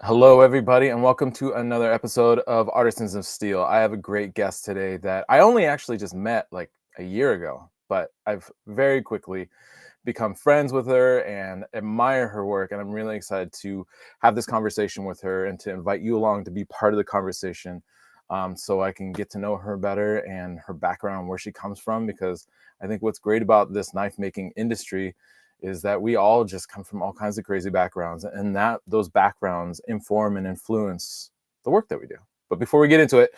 Hello, everybody, and welcome to another episode of Artisans of Steel. I have a great guest today that I only actually just met like a year ago, but I've very quickly become friends with her and admire her work. And I'm really excited to have this conversation with her and to invite you along to be part of the conversation, so I can get to know her better and her background, where she comes from, because I think what's great about this knife making industry is that we all just come from all kinds of crazy backgrounds, and that those backgrounds inform and influence the work that we do. But before we get into it,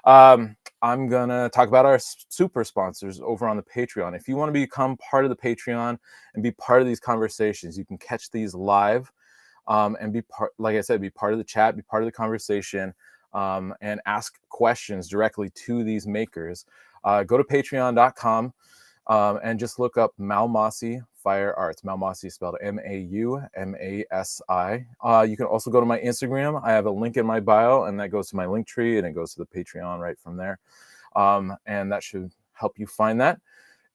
I'm gonna talk about our super sponsors over on the Patreon. If you want to become part of the Patreon and be part of these conversations, you can catch these live, and be part, like I said, be part of the chat, be part of the conversation, and ask questions directly to these makers. Go to patreon.com, and just look up Maumasi Fire Arts. Maumasi spelled Maumasi. You can also go to my Instagram. I have a link in my bio, and that goes to my link tree, and it goes to the Patreon right from there. And that should help you find that.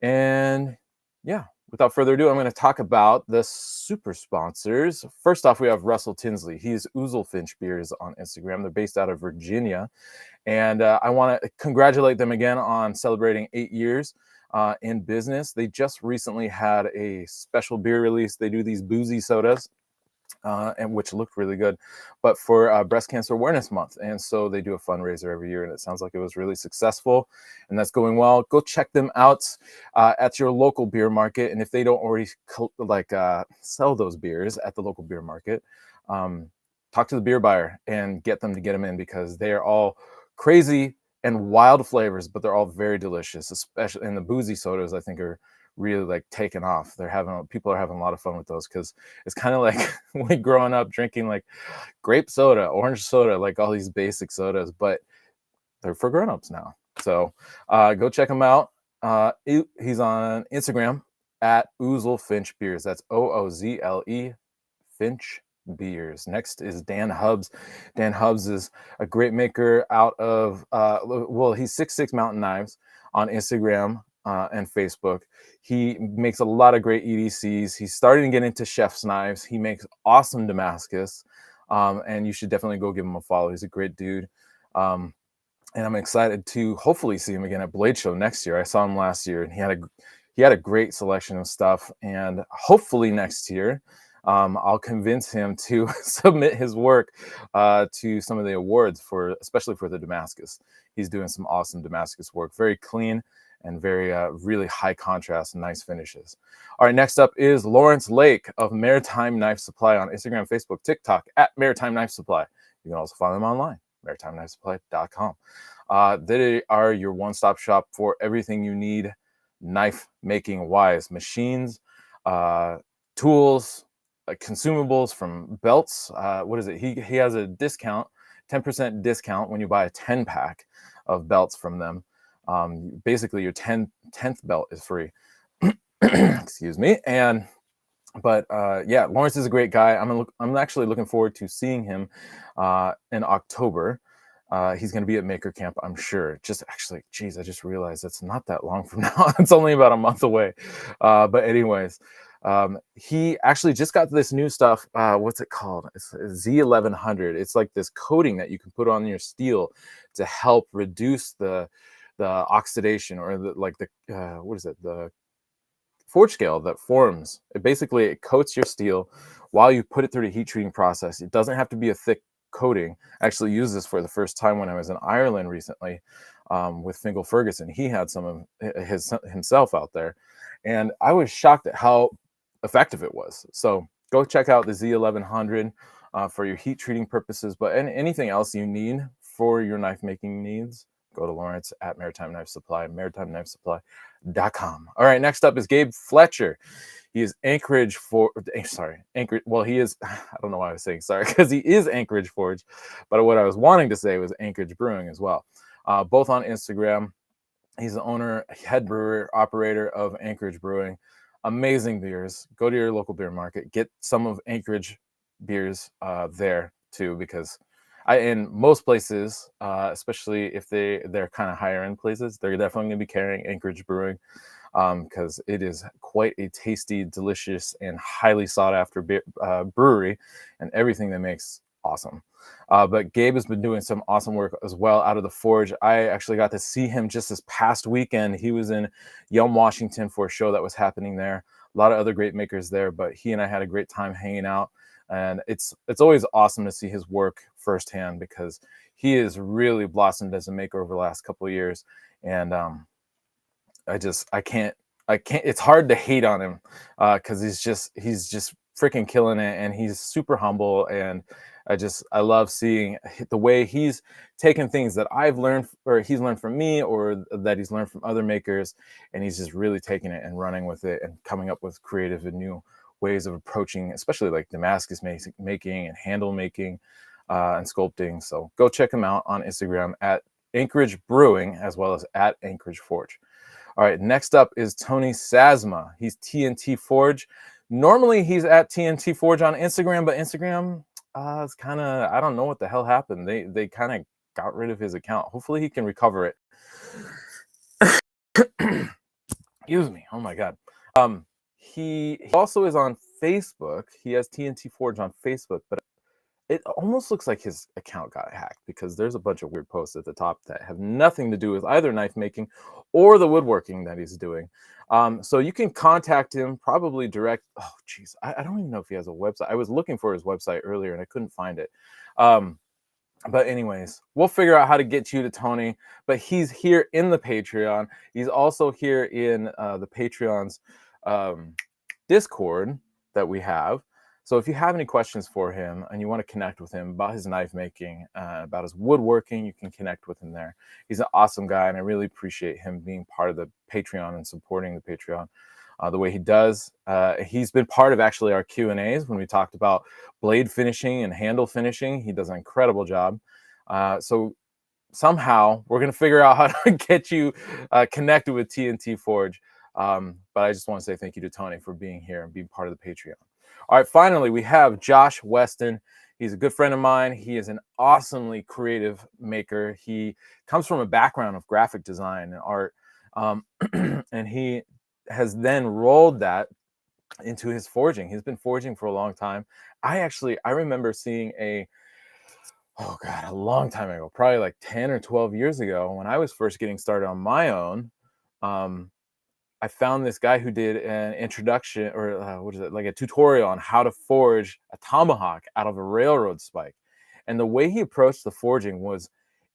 And yeah, without further ado, I'm going to talk about the super sponsors. First off, we have Russell Tinsley. He's Finch Beers on Instagram. They're based out of Virginia. And I want to congratulate them again on celebrating 8 years in business. They just recently had a special beer release. They do these boozy sodas, and which looked really good, but for Breast Cancer Awareness Month. And so they do a fundraiser every year, and it sounds like it was really successful, and that's going well. Go check them out at your local beer market. And if they don't already sell those beers at the local beer market, talk to the beer buyer and get them to get them in, because they are all crazy and wild flavors, but they're all very delicious. Especially in the boozy sodas, I think are really like taking off. People are having a lot of fun with those, because it's kind of like when growing up drinking like grape soda, orange soda, like all these basic sodas, but they're for grown-ups now. So go check him out. He's on Instagram at Finch Beers. That's Oozle Finch Beers. Next is Dan Hubbs. Dan Hubbs is a great maker out of he's 6'6" Mountain Knives on Instagram and Facebook. He makes a lot of great EDCs. He's starting to get into chef's knives. He makes awesome Damascus, and you should definitely go give him a follow. He's a great dude. And I'm excited to hopefully see him again at Blade Show next year. I saw him last year, and he had a great selection of stuff. And hopefully next year, I'll convince him to submit his work to some of the awards, especially for the Damascus. He's doing some awesome Damascus work, very clean and very really high contrast and nice finishes. All right, next up is Lawrence Lake of Maritime Knife Supply on Instagram, Facebook, TikTok at Maritime Knife Supply. You can also find them online, maritimeknifesupply.com. They are your one-stop shop for everything you need knife making wise: machines, tools, consumables, from belts. What is it? He has a discount, 10% discount when you buy a 10-pack of belts from them. Basically, your 10th belt is free. Excuse me. But yeah, Lawrence is a great guy. I'm actually looking forward to seeing him in October. He's going to be at Maker Camp, I'm sure. I just realized it's not that long from now. It's only about a month away. But anyways, he actually just got this new stuff. What's it called? It's Z1100. It's like this coating that you can put on your steel to help reduce the oxidation, or the forge scale that forms. It coats your steel while you put it through the heat treating process. It doesn't have to be a thick coating. I actually used this for the first time when I was in Ireland recently, with Fingal Ferguson. He had some of his himself out there, and I was shocked at how effective it was. So go check out the Z1100 for your heat treating purposes, but anything else you need for your knife making needs, go to Lawrence at Maritime Knife Supply, maritimeknifesupply.com. All right, next up is Gabe Fletcher. He is Anchorage Anchorage. Well, he is, I don't know why I was saying sorry, because he is Anchorage Forge, but what I was wanting to say was Anchorage Brewing as well. Both on Instagram. He's the owner, head brewer, operator of Anchorage Brewing. Amazing beers. Go to your local beer market. Get some of Anchorage beers there too, because in most places, especially if they're kind of higher end places, they're definitely going to be carrying Anchorage Brewing, because it is quite a tasty, delicious, and highly sought after brewery, and everything they makes awesome. But Gabe has been doing some awesome work as well out of the forge. I actually got to see him just this past weekend. He was in Yelm, Washington for a show that was happening there. A lot of other great makers there, but he and I had a great time hanging out. And it's always awesome to see his work firsthand, because he has really blossomed as a maker over the last couple of years. And I can't, it's hard to hate on him, because he's just freaking killing it, and he's super humble. And I love seeing the way he's taken things that I've learned, or he's learned from me, or that he's learned from other makers, and he's just really taking it and running with it and coming up with creative and new ways of approaching, especially like Damascus making and handle making and sculpting. So go check him out on Instagram at Anchorage Brewing, as well as at Anchorage Forge. All right, next up is Tony Sazma. He's TNT Forge. Normally he's at TNT Forge on Instagram, but Instagram is kind of, I don't know what the hell happened. They kind of got rid of his account. Hopefully he can recover it. Excuse me. Oh my God. He also is on Facebook. He has TNT Forge on Facebook, but it almost looks like his account got hacked, because there's a bunch of weird posts at the top that have nothing to do with either knife making or the woodworking that he's doing. So you can contact him, probably direct. Oh, geez. I don't even know if he has a website. I was looking for his website earlier and I couldn't find it. But anyways, we'll figure out how to get you to Tony. But he's here in the Patreon. He's also here in the Patreon's Discord that we have. So if you have any questions for him and you want to connect with him about his knife making, about his woodworking, you can connect with him there. He's an awesome guy, and I really appreciate him being part of the Patreon and supporting the Patreon the way he does. He's been part of actually our Q&As when we talked about blade finishing and handle finishing. He does an incredible job. So somehow we're going to figure out how to get you connected with TNT Forge. But I just want to say thank you to Tony for being here and being part of the Patreon. All right, finally, we have Josh Weston. He's a good friend of mine. He is an awesomely creative maker. He comes from a background of graphic design and art, and he has then rolled that into his forging. He's been forging for a long time. I remember seeing a long time ago, probably like 10 or 12 years ago, when I was first getting started on my own. I found this guy who did an introduction, or like a tutorial on how to forge a tomahawk out of a railroad spike. And the way he approached the forging was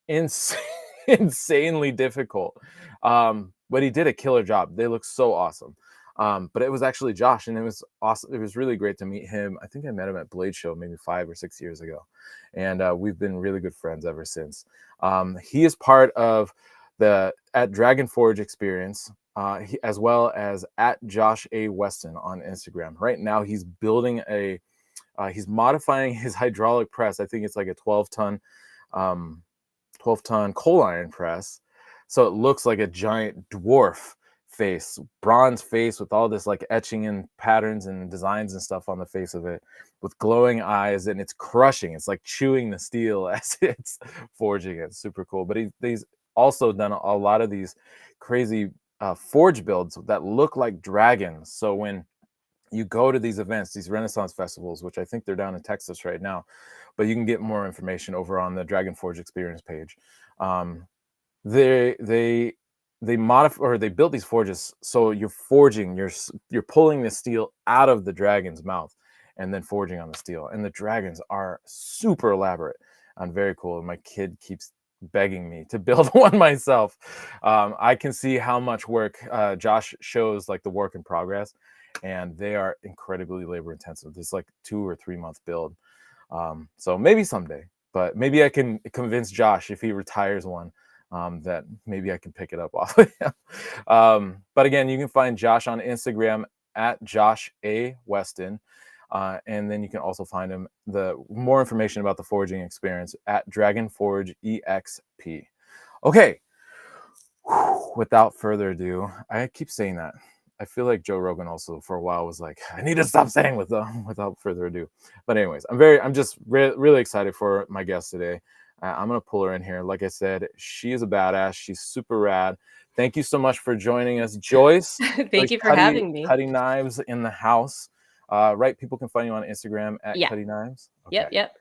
insanely difficult. But he did a killer job. They look so awesome. But it was actually Josh, and it was awesome. It was really great to meet him. I think I met him at Blade Show maybe 5 or 6 years ago. And we've been really good friends ever since. He is part of the at Dragon Forge experience, as well as at Josh A. Weston on Instagram. Right now, he's building he's modifying his hydraulic press. I think it's like a 12-ton coal iron press. So it looks like a giant dwarf face, bronze face with all this like etching and patterns and designs and stuff on the face of it, with glowing eyes, and it's crushing. It's like chewing the steel as it's forging it. It's super cool. But he's also done a lot of these crazy forge builds that look like dragons. So when you go to these events, these Renaissance festivals, which I think they're down in Texas right now, but you can get more information over on the Dragon Forge Experience page. They modify, or they built these forges so you're forging, you're pulling the steel out of the dragon's mouth and then forging on the steel. And the dragons are super elaborate and very cool. And my kid keeps begging me to build one myself. I can see how much work Josh shows, like the work in progress, and they are incredibly labor intensive. It's like 2 or 3 month build. So maybe someday, but maybe I can convince Josh, if he retires one, that maybe I can pick it up off of him. But again, you can find Josh on Instagram at Josh A. Weston. And then you can also find him, the more information about the forging experience, at Dragon Forge EXP. Okay. Without further ado, I keep saying that. I feel like Joe Rogan also for a while was like, I need to stop saying without further ado. But anyways, I'm just really excited for my guest today. I'm going to pull her in here. Like I said, she is a badass. She's super rad. Thank you so much for joining us, Joyce. Thank you for having me. Kutty Knives in the house. Right, people can find you on Instagram at Kutty Knives. Okay. Yep.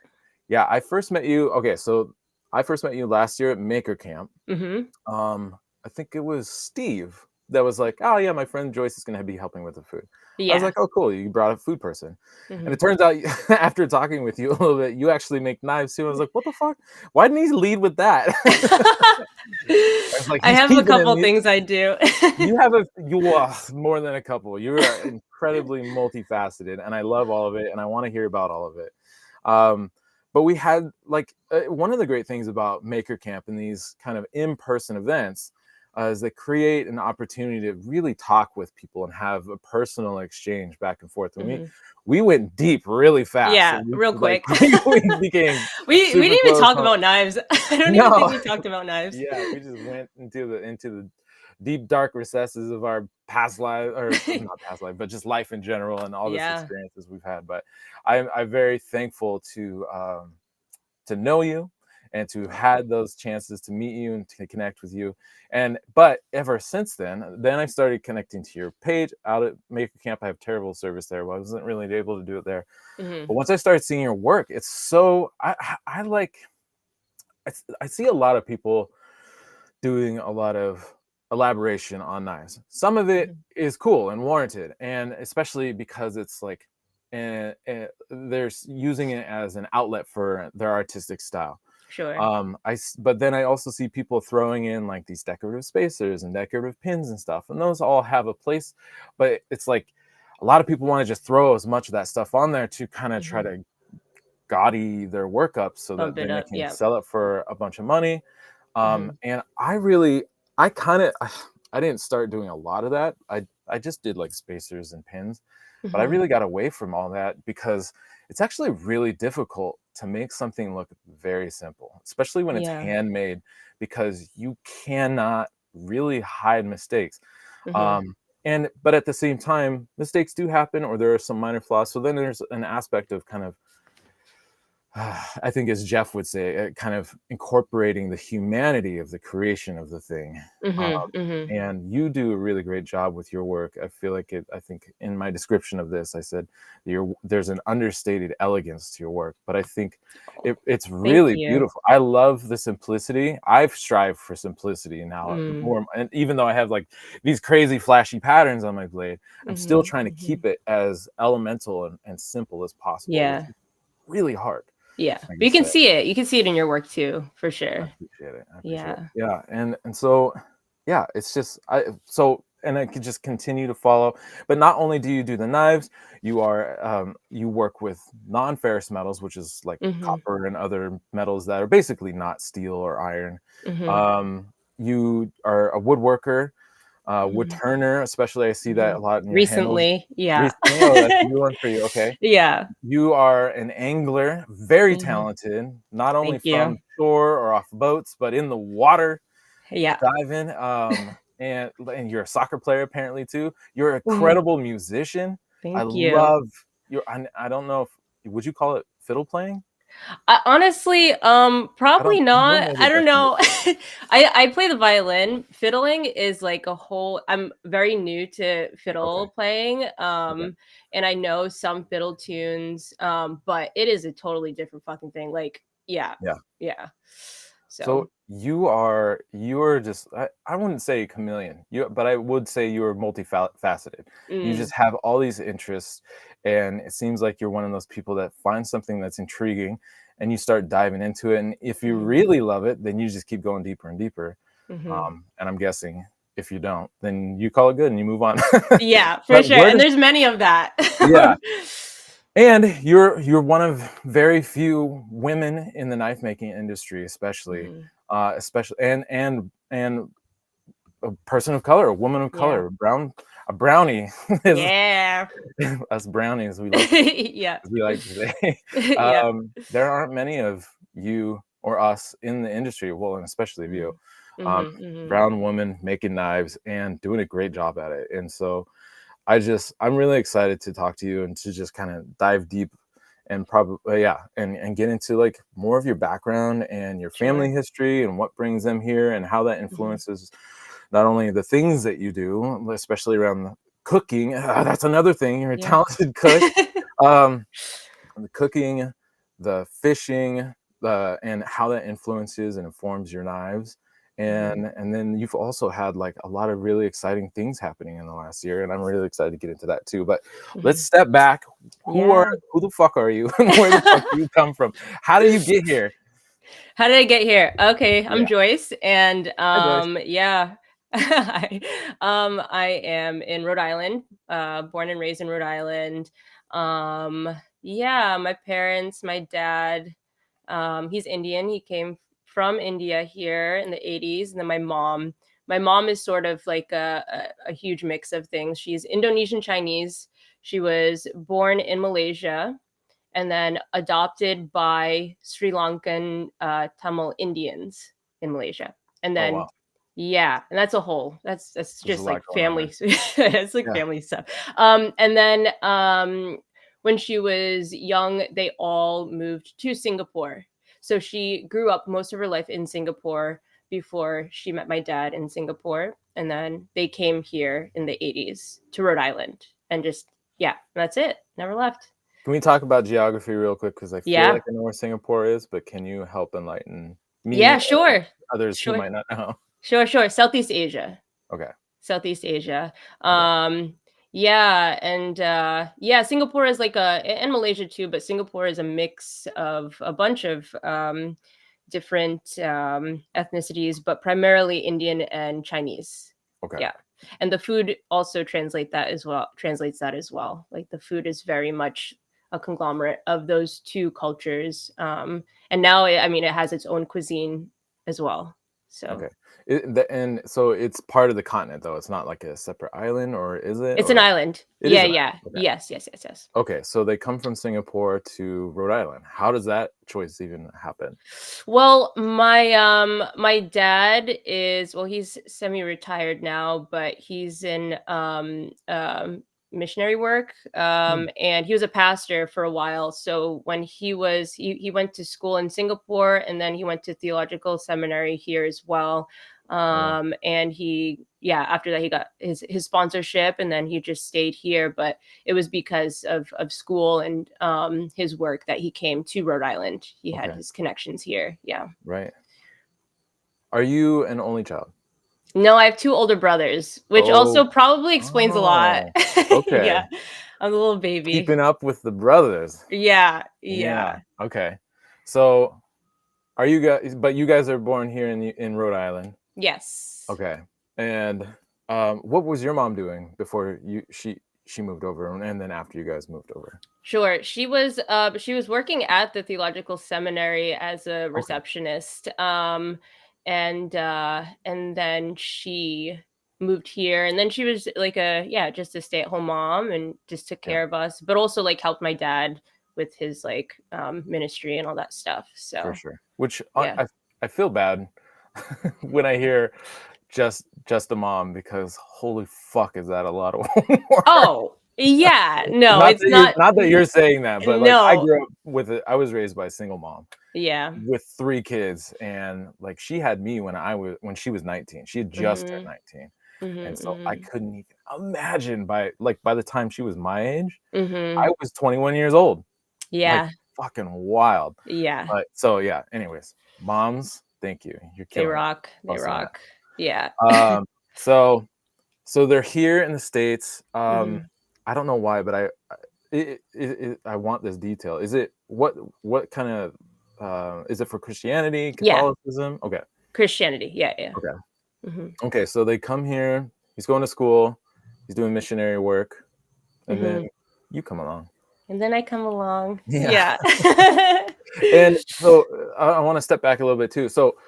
Yeah, I first met you. Okay, so I first met you last year at Maker Camp. Mm-hmm. I think it was Steve that was like, "Oh yeah, my friend Joyce is going to be helping with the food." I was Yeah. like, "Oh cool, you brought a food person," and Mm-hmm. it turns out after talking with you a little bit, you actually make knives too. I was like, "What the fuck? Why didn't he lead with that?" I was like, I "He's have a keeping couple it." things I do. You more than a couple. You are incredibly multifaceted, and I love all of it, and I want to hear about all of it. But we had like one of the great things about Maker Camp and these kind of in-person events is they create an opportunity to really talk with people and have a personal exchange back and forth. And Hmm. we went deep really fast. Yeah, And real like quick. we became We super didn't even close. talk about knives. I don't even think No, we talked about knives. yeah, we just went into the deep dark recesses of our past life, or not past life, but just life in general and all this Yeah. experiences we've had. But I'm very thankful to know you and to have had those chances to meet you and to connect with you. And but ever since then I started connecting to your page out at Maker Camp. I have terrible service there. Well, I wasn't really able to do it there. Hmm. But once I started seeing your work, it's so I like I see a lot of people doing a lot of elaboration on knives. Some of it Hmm. is cool and warranted, and especially because it's like they're using it as an outlet for their artistic style. Sure. But then I also see people throwing in like these decorative spacers and decorative pins and stuff, and those all have a place. But it's like a lot of people want to just throw as much of that stuff on there to kind of try Hmm. to gaudy their work up so that Bump it then they up. can Yeah. sell it for a bunch of money. Hmm. And I really, I kind of, I didn't start doing a lot of that. I just did like spacers and pins, but I Hmm. really got away from all that because it's actually really difficult to make something look very simple, especially when it's Yeah. handmade, because you cannot really hide mistakes. Hmm. Um, but at the same time, mistakes do happen, or there are some minor flaws. So then there's an aspect of kind of I think, as Jeff would say, kind of incorporating the humanity of the creation of the thing. Um, Hmm. Hmm. and you do a really great job with your work. I feel like I think in my description of this, I said there's an understated elegance to your work, but I think it's Thank really you. beautiful. I love the simplicity. I've strived for simplicity now Mm. more, and even though I have like these crazy flashy patterns on my blade, I'm still Hmm. trying to Hmm. keep it as elemental and simple as possible, which Yeah. is really hard. Yeah. Like But I you can said, see it. You can see it in your work too, for I sure. appreciate it. I appreciate it. Yeah. Yeah, and so yeah, it's just and I could just continue to follow. But not only do you do the knives, you work with non-ferrous metals, which is like Hmm. copper and other metals that are basically not steel or iron. Hmm. You are a woodworker, wood Hmm. turner, especially I see Hmm. that a lot in your handles Recently. Yeah. recently. Oh, that's a new one for you. Okay. Yeah. You are an angler, very Hmm. talented, not only Thank you. from shore or off boats, but in the water, Yeah. diving. And you're a soccer player apparently too. You're a Mhm. credible musician. I Thank you. love your. I don't know if would you call it fiddle playing? Honestly, probably I don't not. know I the don't definition. know. I play the violin. Fiddling is like a whole. I'm very new to Okay. fiddle playing. Okay. And I know some fiddle tunes. But it is a totally different fucking thing. Like, yeah, Yeah. yeah. So So, you're just I wouldn't say a chameleon, but I would say you're multifaceted. You mm, just have all these interests, and it seems like you're one of those people that finds something that's intriguing, and you start diving into it. And if you mhm, really love it, then you just keep going deeper and deeper. mhm. And I'm guessing if you don't, then you call it good and you move on. Yeah, for But sure. where And does there's many of that. yeah, and you're one of very few women in the knife making industry, Mhm. especially and a person of color, a woman of Yeah. color, a brownie, is Yeah. us brownies Yeah. as we like to say. Yeah. There aren't many of you or us in the industry, well, and especially of you, Mhm. um, Mhm. Mhm. brown woman making knives and doing a great job at it. And so I'm really excited to talk to you and to just kind of dive deep and probably yeah and get into like more of your background and your family Sure. history and what brings them here and how that Mhm. influences not only the things that you do, especially around the cooking. That's another thing. You're a Yeah. talented cook. Um, the cooking, the fishing, and how that influences and informs your knives. And then you've also had like a lot of really exciting things happening in the last year, and I'm really excited to get into that too. But let's step back. Who the fuck are you, and where the fuck do you come from? How did you get here? How did I get here? Okay, I'm Yeah. Joyce, and Hi, Joyce. yeah, I am in Rhode Island, born and raised in Rhode Island. Yeah, my parents, my dad, he's Indian. He came from India here in the 80s, and then my mom is sort of like a huge mix of things. She's Indonesian Chinese. She was born in Malaysia and then adopted by Sri Lankan Tamil Indians in Malaysia. And Oh then wow, yeah, and that's a whole that's there's a just lot like going on family. there. It's like Yeah. family stuff. And then when she was young, they all moved to Singapore. So she grew up most of her life in Singapore before she met my dad in Singapore. And then they came here in the 80s to Rhode Island and just, yeah, that's it. Never left. Can we talk about geography real quick? Because I feel Yeah. like I know where Singapore is, but can you help enlighten me Yeah, or sure. others who Sure. might not know? Sure. Southeast Asia. Okay. Southeast Asia. Okay. Yeah, and yeah, Singapore is like and Malaysia too, but Singapore is a mix of a bunch of different ethnicities, but primarily Indian and Chinese. Okay. Yeah. And the food also translates that as well. Like the food is very much a conglomerate of those two cultures. And now I mean it has its own cuisine as well. So Okay. And so it's part of the continent, though. It's not like a separate island, or is it? it's an Or island. it is Yeah, an yeah. island. Okay. Yes. Okay. So they come from Singapore to Rhode Island. How does that choice even happen? Well, my dad is he's semi-retired now, but he's in missionary work. Hmm. And he was a pastor for a while. So when he went to school in Singapore and then he went to theological seminary here as well. Oh, And after that he got his sponsorship and then he just stayed here. But it was because of school and his work that he came to Rhode Island. He had okay. his connections here. Yeah. Right. Are you an only child? No, I have two older brothers, which Oh, also probably explains a lot. oh, okay. Yeah. I'm a little baby. Keeping up with the brothers. Yeah. Yeah. Yeah. Okay. So are you guys? But you guys are born here in Rhode Island. Yes. Okay. And what was your mom doing before she moved over, and then after you guys moved over? Sure. She was working at the theological seminary as a Okay. receptionist. And then she moved here and then she was like just a stay-at-home mom and just took Yeah, care of us, but also like helped my dad with his like ministry and all that stuff. for So sure. Which yeah. I feel bad when I hear just a mom, because holy fuck, is that a lot of work? Oh, yeah. No, it's not. Not that you're saying that, but like I No. grew up with it. I was raised by a single mom Yeah. with 3 kids, and like she had me when she was 19. She had just turned Mhm. 19. And so I Mhm. couldn't even imagine by the time she was my age, I Mhm. was 21 years old. Like Yeah. fucking wild. Yeah. But so yeah, anyways, moms, thank you. You're They killing it. rock. They Busting rock. Yeah. it. So they're here in the States. Mhm. I don't know why, but I want this detail. Is it what kind of is it for Christianity, Yeah. Catholicism? Okay. Christianity. Yeah. Okay. Mhm. Okay. So they come here. He's going to school. He's doing missionary work, and then Mhm. you come along. And then I come along. Yeah. Yeah. And so I want to step back a little bit too. So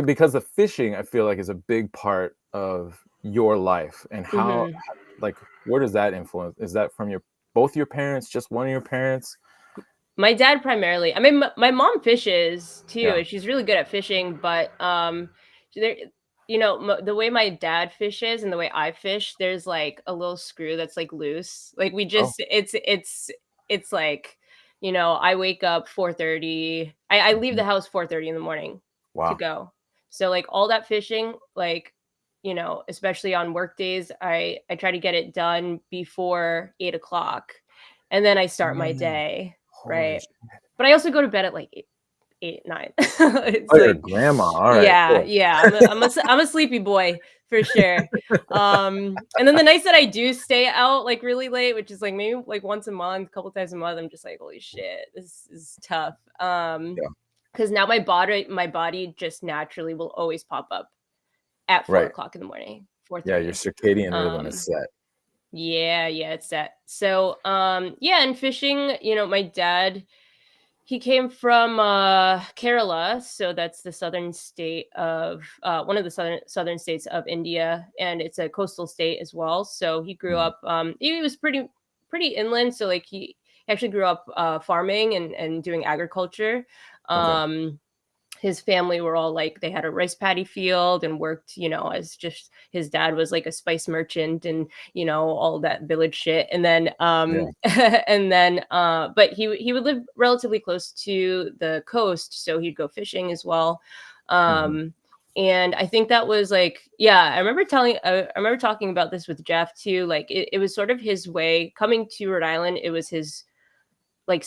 because the fishing, I feel like, is a big part of your life, and Mhm. like, where does that influence? Is that from both your parents, just one of your parents? My dad primarily. I mean, my mom fishes too, Yeah. and she's really good at fishing. But there, the way my dad fishes and the way I fish, there's like a little screw that's like loose. Like we Oh, just, it's like, I wake up 4:30. I leave mhm. the house 4:30 in the morning to Wow. go. So like all that fishing, like especially on work days, I try to get it done before 8 o'clock, and then I start my Man, day. holy Right. shit. but I also go to bed at like 8, 9. It's Oh, you're a like, grandma. All right, yeah, cool. yeah. I'm a sleepy boy for sure. And then the nights that I do stay out like really late, which is like maybe like once a month, a couple times a month, I'm just like, holy shit, this is tough. Yeah, Because now my body just naturally will always pop up at four right. o'clock in the morning, Yeah, your 4:30. circadian rhythm is Um, set. yeah, yeah, it's that. So, yeah, and fishing, my dad, he came from Kerala, so that's the southern state of one of the southern states of India, and it's a coastal state as well. So he grew Mhm. up. He was pretty inland, so like he actually grew up farming and doing agriculture. Okay. Um, his family were all like they had a rice paddy field and worked, as just his dad was like a spice merchant and all that village shit. And then Yeah. and then but he would live relatively close to the coast, so he'd go fishing as well. Mhm. um and I think that was like, yeah, I remember talking about this with Jeff too. Like it was sort of his way coming to Rhode Island. It was his like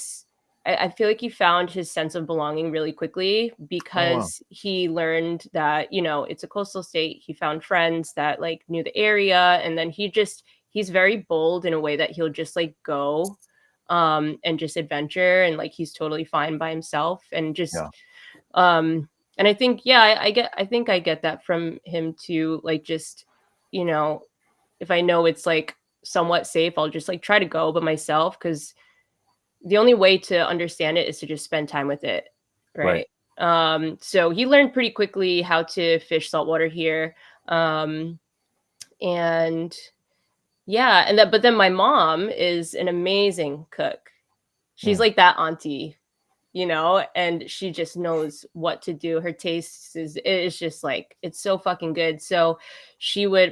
I feel like he found his sense of belonging really quickly Oh, wow. because he learned that, it's a coastal state. He found friends that like knew the area, and then he's very bold in a way that he'll just like go and just adventure, and like he's totally fine by himself and just Yeah. and I think, yeah, I get that from him too. Like just, you know, if I know it's like somewhat safe, I'll just like try to go by myself because the only way to understand it is to just spend time with it, Right. right? So he learned pretty quickly how to fish saltwater here. Um, and yeah, but then my mom is an amazing cook. She's Mm. like that auntie, and she just knows what to do. Her taste is just like, it's so fucking good. So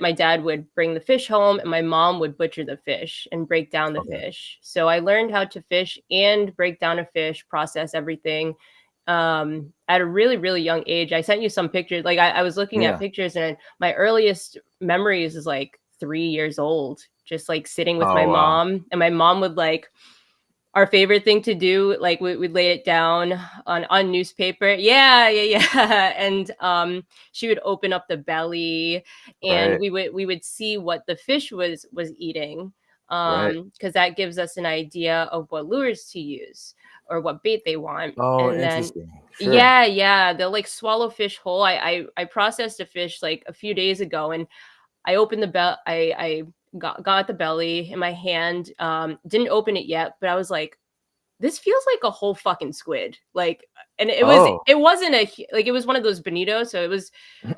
my dad would bring the fish home and my mom would butcher the fish and break down the Okay. fish. So I learned how to fish and break down a fish, process everything at a really, really young age. I sent you some pictures. Like I was looking at Yeah. pictures, and my earliest memories is like 3 years old, just like sitting with my Oh, wow. mom, and my mom would like, our favorite thing to do, like we'd lay it down on newspaper. Yeah, yeah, yeah. And she would open up the belly, and Right. we would see what the fish was eating, Right. because that gives us an idea of what lures to use or what bait they want. Oh, And then, interesting. Sure. yeah, yeah, they'll like swallow fish whole. I processed a fish like a few days ago, and I opened the bell. I got the belly in my hand. Didn't open it yet, but I was like, this feels like a whole fucking squid. Like, and Oh. it wasn't like, it was one of those bonito, so it was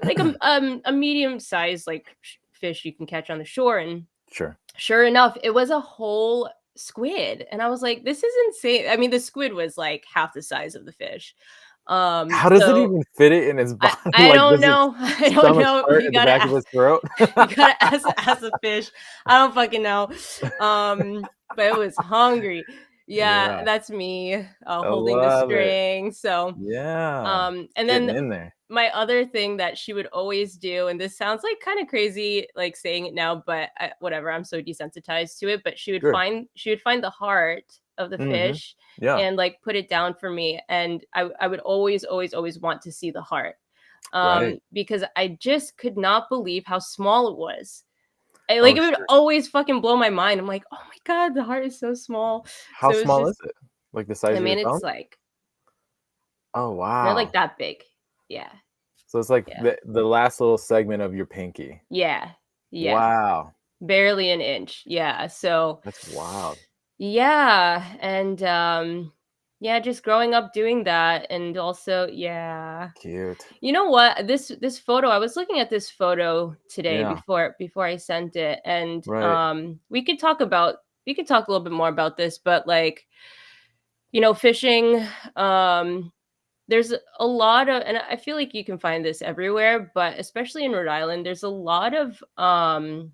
like a medium sized like fish you can catch on the shore. And Sure. sure enough, it was a whole squid, and I was like, this is insane. I mean, the squid was like half the size of the fish. How does it So even fit it in his body? I Like, don't does its know. I don't stomach know. start You at the gotta back of ask. his throat? You gotta ask a fish. I don't fucking know. But it was hungry. Yeah, Yeah. that's me I holding the love it. string. So, Yeah. and Getting then in there. my other thing that she would always do, and this sounds like kind of crazy, like saying it now, but whatever, I'm so desensitized to it. But Sure. she would find the heart of the Mhm. fish Yeah. and like put it down for me, and I would always, always, always want to see the heart, Right. because I just could not believe how small it was. Like Oh, it would sure. always fucking blow my mind. I'm like, oh my god, the heart is so small. How So it's small just, is it? Like the size I of your mean, it's thumb? like Oh, they're like wow. that big. Yeah, So it's like yeah, the last little segment of your pinky. yeah, yeah. Wow. Barely an inch. Yeah. So That's wild. yeah, and yeah, just growing up doing that, and also, yeah. Cute. You know what? This photo, I was looking at this photo today Yeah. before I sent it, and Right. we could talk a little bit more about this, but like, fishing, um there's a lot of, and I feel like you can find this everywhere, but especially in Rhode Island, there's a lot of oh,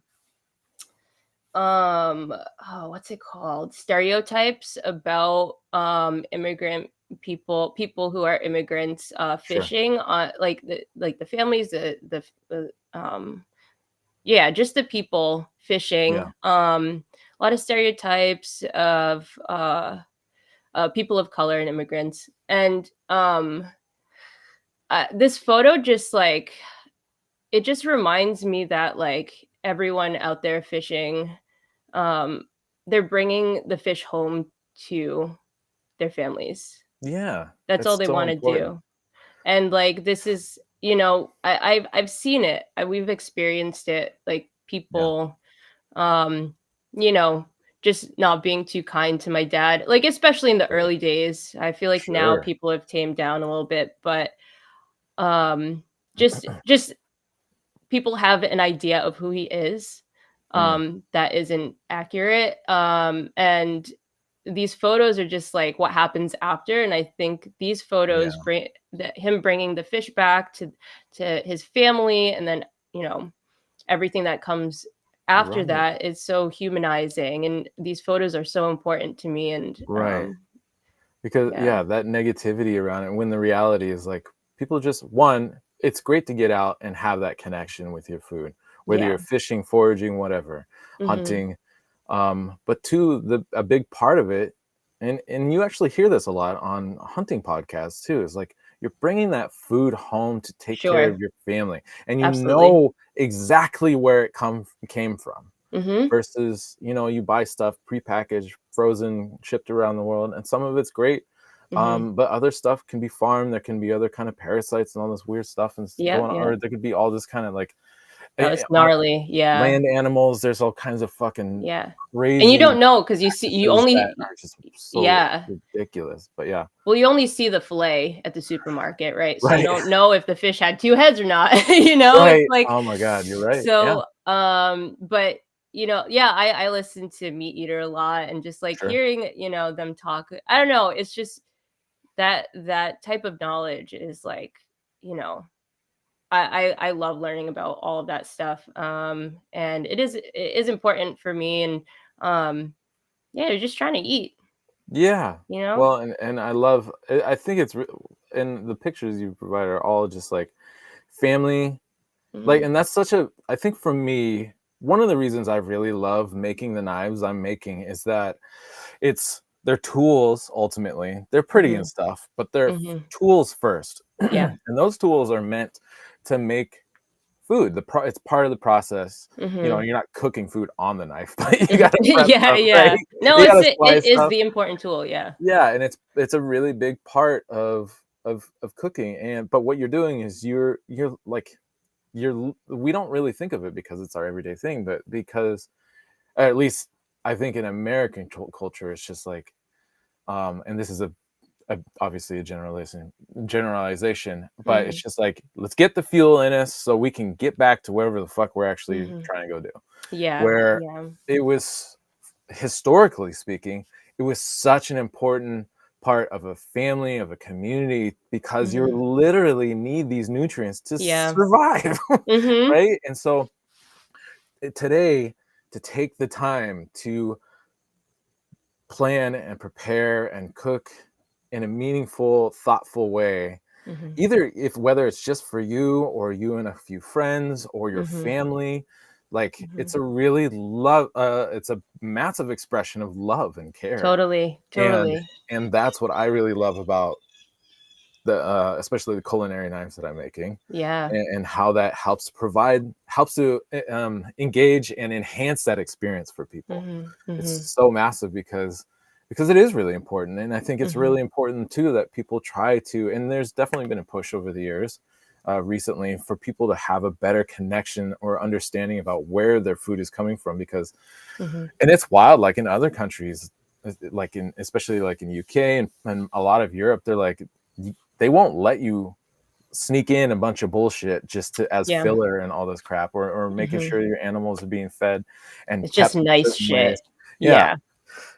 what's it called, stereotypes about immigrant people who are immigrants Sure. fishing on like the families, the yeah, just the people fishing. Yeah. A lot of stereotypes of people of color and immigrants. And this photo just like, it just reminds me that like everyone out there fishing, um, they're bringing the fish home to their families. Yeah, That's all it's they so want to important. do. And like this is, I've seen it. We've experienced it. Like Yeah, people, um, you know, just not being too kind to my dad. Like especially in the sure, early days. I feel like now sure. people have tamed down a little bit, but um, just people have an idea of who he is, Mm, that isn't accurate. And these photos are just like what happens after. And I think these photos yeah, bring him bringing the fish back to his family, and then you know everything that comes after right, that is so humanizing. And these photos are so important to me. And right. Because yeah, yeah, that negativity around it, when the reality is like people just one, it's great to get out and have that connection with your food, whether yeah, you're fishing, foraging, whatever, hmm, hunting. But two, a big part of it, and you actually hear this a lot on hunting podcasts too, is like you're bringing that food home to take care sure, of your family, and you absolutely, know exactly where it came from hmm, versus you buy stuff prepackaged, frozen, shipped around the world, and some of it's great, hmm, but other stuff can be farmed. There can be other kind of parasites and all this weird stuff and yep, going on, yep. or there could be all this kind of like Oh, it's gnarly. Yeah, land animals. There's all kinds of fucking yeah. And you crazy don't know because you practices that only, are just so yeah. ridiculous. But yeah, Well, you only see the fillet at the supermarket, right? So you right, don't know if the fish had 2 heads or not, It's right. like Oh my God, you're right. Yeah, so, but, yeah, I listen to Meat Eater a lot, and just, like, sure. hearing, them talk, I don't know, it's just that type of knowledge is, like, you know, I love learning about all of that stuff, and it is important for me. And, um, yeah, you're just trying to eat, Yeah. you know? Well, and I love. I think it's and the pictures you provide are all just like family. Like, Mhm, and that's such a, I think for me, one of the reasons I really love making the knives I'm making is that they're tools ultimately. They're pretty and mhm, stuff, but they're mhm. tools first. Yeah. And those tools are meant to make food. It's part of the process. Mhm. You're not cooking food on the knife, but you gotta prep Yeah, stuff, right? yeah. No, You it's gotta it slice is stuff. the important tool, yeah. Yeah, and it's a really big part of cooking. And but what you're doing is you're like we don't really think of it because it's our everyday thing, but because at least I think in American culture, it's just like, and this is obviously a generalization, but it's Mhm, just like let's get the fuel in us so we can get back to wherever the fuck we're actually mhm. trying to go do. Yeah, Where yeah. it was, historically speaking, it was such an important part of a family, of a community, because you Mhm. literally need these nutrients to Yeah. survive, Mhm, right? And so today, to take the time to plan and prepare and cook in a meaningful, thoughtful way, mhm, either if whether it's just for you or you and a few friends or your mhm, family, like mhm. it's a massive expression of love and care. Totally, and totally. and that's what I really love about the especially the culinary knives that I'm making, Yeah. and how that helps to engage and enhance that experience for people. Mhm, It's mhm, so massive because it is really important, and I think it's mhm, really important too that people try to, and there's definitely been a push over the years, recently, for people to have a better connection or understanding about where their food is coming from. Because mhm. and it's wild, like in other countries, like in especially like in UK and a lot of Europe, they're like they won't let you sneak in a bunch of bullshit just to as Yeah. filler and all this crap, or making Mhm. sure your animals are being fed and It's just kept in nice certain ways. shit. Yeah. Yeah.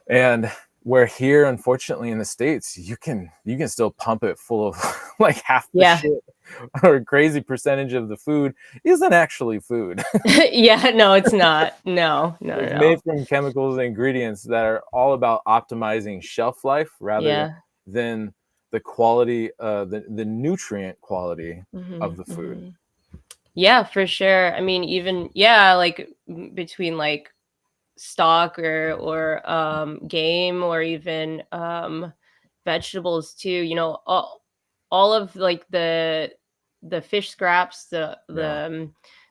And where here, unfortunately, in the States, you can still pump it full of like half the Yeah. shit, or a crazy percentage of the food isn't actually food. Yeah, no, it's not. No, no, no, It's no. made from chemicals and ingredients that are all about optimizing shelf life rather Yeah. than the quality, the nutrient quality of Mhm, the food. mhm. Yeah, for sure. I mean, even yeah, like between like stock or game, or even vegetables too, you know, all of like the fish scraps, the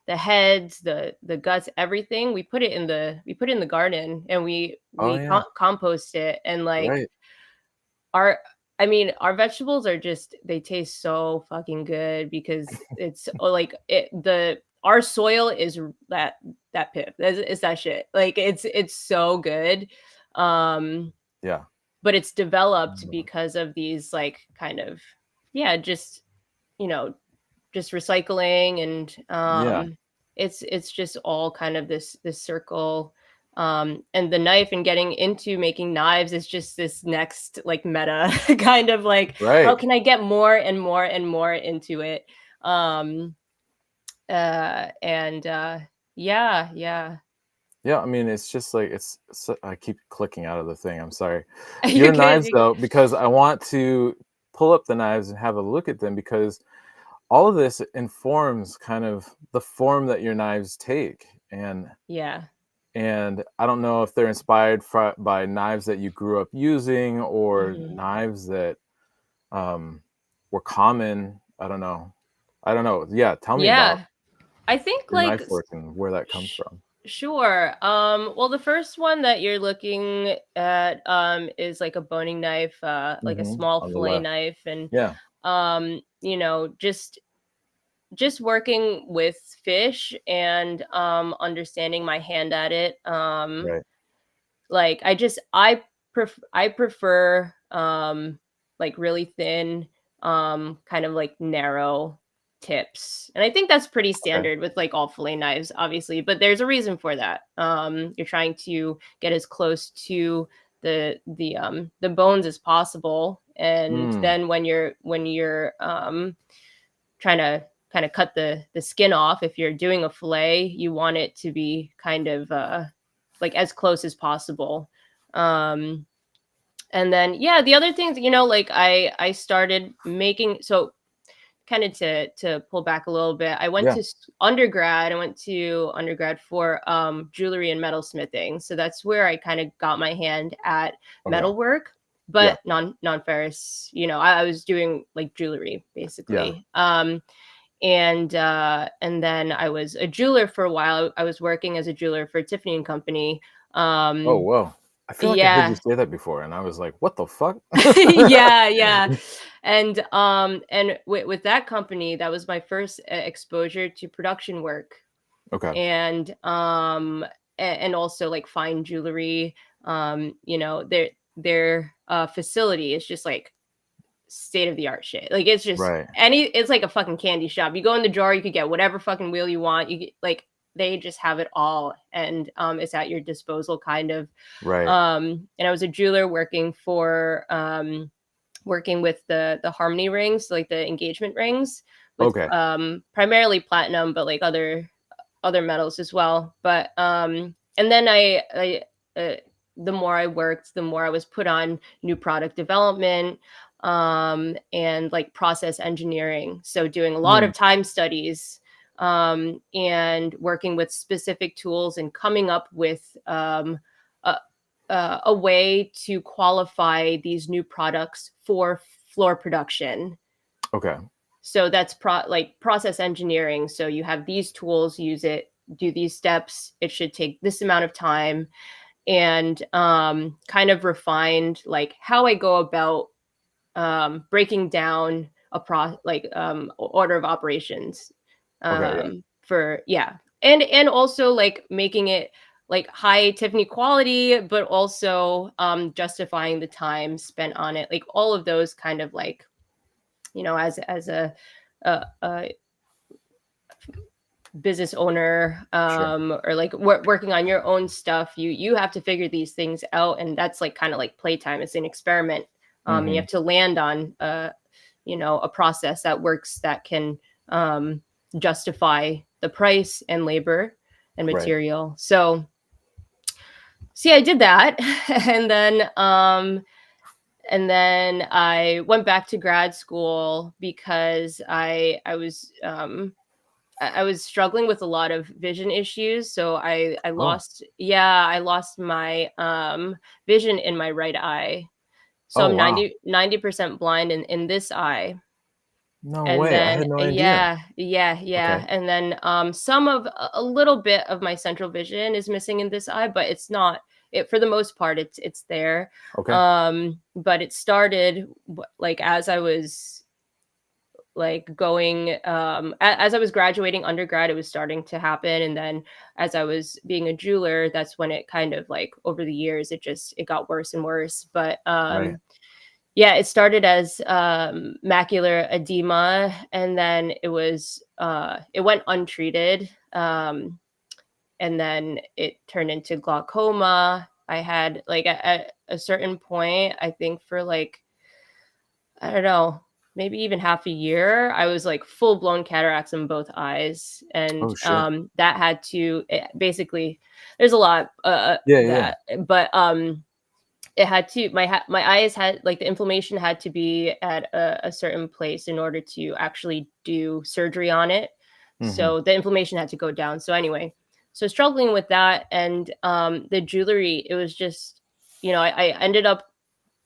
heads, the guts, everything, we put it in the garden, and Oh we yeah. compost it, and like Right. our I mean, our vegetables are just they taste so fucking good because it's like the our soil is that pip. It's that shit. Like it's so good. Um Yeah. but it's developed Mm. because of these like kind of yeah, just you know, just recycling and Yeah. it's just all kind of this circle. And the knife and getting into making knives is just this next like meta kind of like how Right. can I get more and more and more into it. um and yeah, yeah. Yeah, I mean, it's just like I keep clicking out of the thing. I'm sorry. You Your could knives, you, though, because I want to pull up the knives and have a look at them because all of this informs kind of the form that your knives take, yeah. and I don't know if they're inspired by knives that you grew up using or Mhm. knives that um, were common. I don't know. I don't know. Yeah, tell me about Yeah, I think your like knife work and where that comes sh- from. sure. Well, the first one that you're looking at is like a boning knife, like a small On the fillet left. knife, and Yeah. you know, just working with fish and understanding my hand at it. Right. Like I prefer like really thin, kind of like narrow tips. And I think that's pretty Okay. standard with like all fillet knives, obviously, but there's a reason for that. You're trying to get as close to the bones as possible. And Mm, then when you're trying to kind of cut the skin off, if you're doing a fillet, you want it to be kind of like as close as possible. Um, and then yeah, the other things, you know, like I started making so kind of to pull back a little bit. I went yeah. to undergrad. I went to undergrad for jewelry and metalsmithing. So that's where I kind of got my hand at Okay. metalwork, Yeah. but non-ferris. You know, I was doing like jewelry Yeah. basically. And then I was a jeweler for a while. I was working as a jeweler for Tiffany and Company. Oh, Um, whoa. I feel like I heard you yeah, say that before, and I was like, "What the fuck?" yeah, yeah. And with that company, that was my first exposure to production work, Okay. and and also like fine jewelry. You know, their facility is just like state of the art shit. Like it's just Right. it's like a fucking candy shop. You go in the drawer, you could get whatever fucking wheel you want. You get, like they just have it all, and it's at your disposal kind of. Right. And I was a jeweler working with the harmony rings, like the engagement rings with Okay. primarily platinum, but like other metals as well. But and then I the more I worked, the more I was put on new product development, and like process engineering. So doing a lot Mm, of time studies, and working with specific tools and coming up with a, a way to qualify these new products for floor production. okay. So that's like process engineering. So you have these tools, use it, do these steps. It should take this amount of time, and kind of refined like how I go about breaking down a order of operations, Okay, yeah. for yeah, and also like making it like high Tiffany quality, but also justifying the time spent on it, like all of those kind of like, you know, as a business owner, Sure. or like working on your own stuff, you have to figure these things out, and that's like kind of like playtime. It's an experiment. And you Mhm. have to land on you know, a process that works, that can justify the price and labor and Right. material. So see, I did that. and then I went back to grad school because I was struggling with a lot of vision issues. So Oh, I lost my vision in my right eye. So Oh, I'm wow. 90% blind in this eye. No And way. I then had no idea. yeah, Okay. and then, some of a little bit of my central vision is missing in this eye, but it's not it for the most part, it's there. Okay. But it started, like, as I was, like, going, as I was graduating undergrad, it was starting to happen, and then as I was being a jeweler, that's when it kind of, like, over the years, it got worse and worse, but, Right. yeah, it started as, macular edema, and then it went untreated, and then it turned into glaucoma. I had, like, at a certain point, I think for, like, I don't know, maybe even half a year, I was, like, full-blown cataracts in both eyes, and, Oh, shit. that had to basically there's a lot, Yeah, yeah, yeah. that but, it had to my eyes had like, the inflammation had to be at a certain place in order to actually do surgery on it. Mhm. So the inflammation had to go down. So anyway, so struggling with that and the jewelry, it was just, I ended up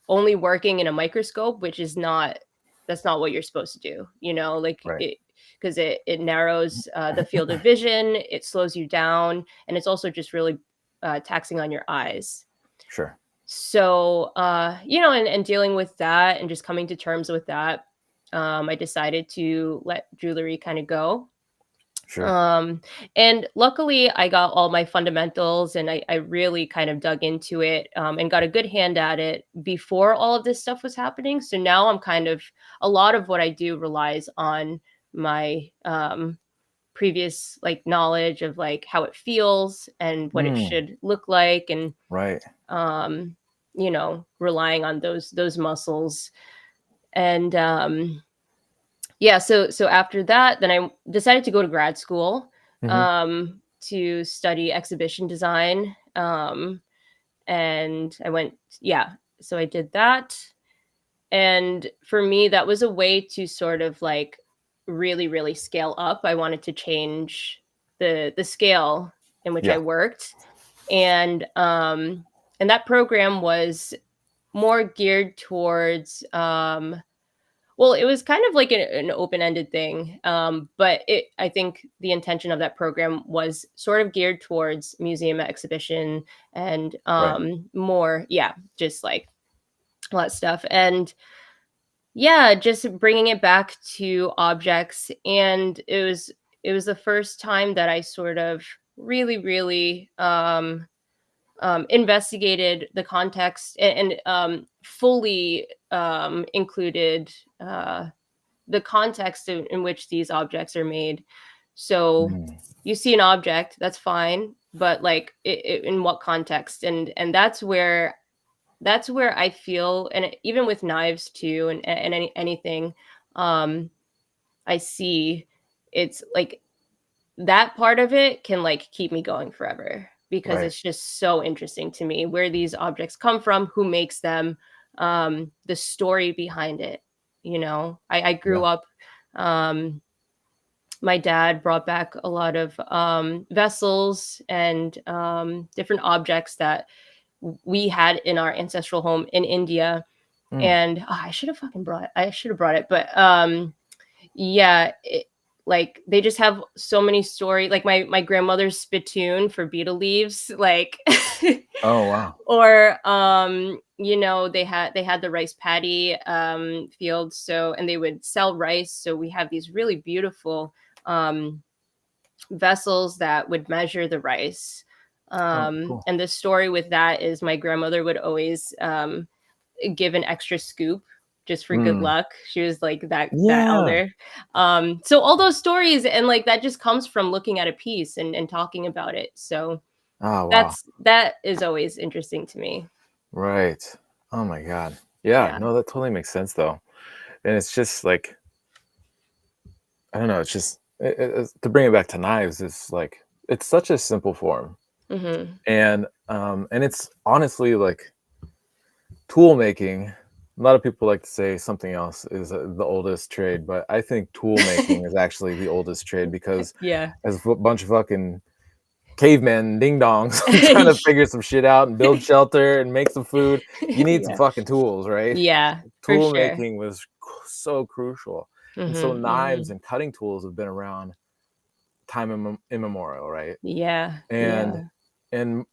only working in a microscope, which is not that's not what you're supposed to do, like Right. it because it narrows the field of vision, it slows you down, and it's also just really taxing on your eyes. Sure. So, and dealing with that and just coming to terms with that, I decided to let jewelry kind of go. Sure. Um, and luckily, I got all my fundamentals and I really kind of dug into it and got a good hand at it before all of this stuff was happening. So now I'm kind of, a lot of what I do relies on my previous like knowledge of like how it feels and what it Mm. should look like and Right. um, relying on those muscles. And yeah, so after that, then I decided to go to grad school Mhm. to study exhibition design. And I went, yeah, so I did that. And for me, that was a way to sort of like really, really scale up. I wanted to change the scale in which I Yeah. worked. And that program was more geared towards well, it was kind of like an open-ended thing, but I think the intention of that program was sort of geared towards museum exhibition and Right. more, yeah, just like a lot of stuff. And yeah, just bringing it back to objects. And it was the first time that I sort of really, really investigated the context and fully included the context in which these objects are made. So Mm. you see an object, that's fine, but like in what context? And that's where I feel, and even with knives too, and anything, um, I see it's like that part of it can like keep me going forever because Right. it's just so interesting to me where these objects come from, who makes them, the story behind it. I Yeah. grew up, um, my dad brought back a lot of vessels and different objects that we had in our ancestral home in India. Mm. And I should have brought it, but yeah, like they just have so many story. Like my grandmother's spittoon for betel leaves, like, Oh, wow. or they had the rice paddy fields, so and they would sell rice. So we have these really beautiful um, vessels that would measure the rice. Oh, cool. And the story with that is my grandmother would always give an extra scoop just for good Mm. luck. She was like that Yeah. elder. So all those stories and like that just comes from looking at a piece and talking about it. So Oh, wow. that is always interesting to me. Right. Oh my god. Yeah, Yeah. no, that totally makes sense though. And it's just like, I don't know, it's just to bring it back to knives, it's like it's such a simple form. Hmm. And it's honestly like tool making. A lot of people like to say something else is the oldest trade, but I think tool making is actually the oldest trade because Yeah. as a bunch of fucking cavemen, ding dongs, trying to figure some shit out and build shelter and make some food. You need some Yeah. fucking tools, right? Yeah, for Tool sure. making was so crucial. And so Mhm, knives mhm. and cutting tools have been around time immemorial, right? Yeah, And yeah.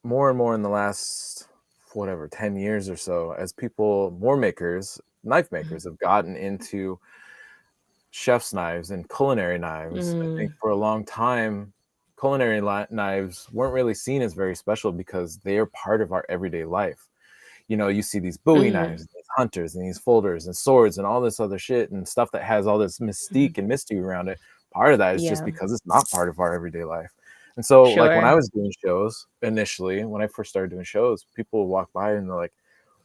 more and more in the last whatever 10 years or so, as people, more makers, knife Mhm. makers, have gotten into chef's knives and culinary knives. I think Mm, for a long time, culinary knives weren't really seen as very special because they are part of our everyday life. You know, you see these Bowie mhm, knives, and these hunters, and these folders, and swords, and all this other shit, and stuff that has all this mhm. mystique and mystery around it. Part of that is just Yeah, because it's not part of our everyday life. And so, like when I sure. was doing shows initially, when I first started doing shows, people would walk by and they're like,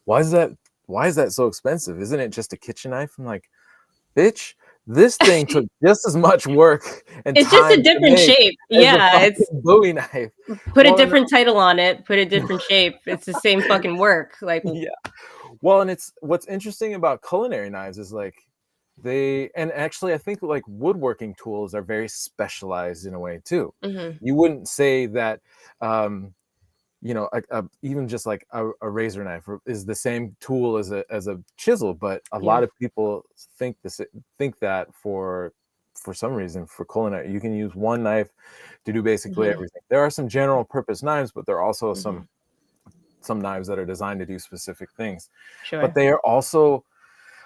"Why is that? Why is that so expensive? Isn't it just a kitchen knife?" I'm like, "Bitch, this thing took just as much work and It's just a time to different make shape. as a Yeah, it's fucking Bowie knife." put a Well, and different title on it, put a different shape. It's the same fucking work. Like, yeah. Well, and it's what's interesting about culinary knives is like they, and actually I think like woodworking tools are very specialized in a way too. mhm, You wouldn't say that um you know, even just like a razor knife is the same tool as a chisel, but a yeah, lot of people think that for some reason for culinary, you can use one knife to do basically mhm, everything. There are some general purpose knives, but there are also mhm, some knives that are designed to do specific things. But sure. they are also,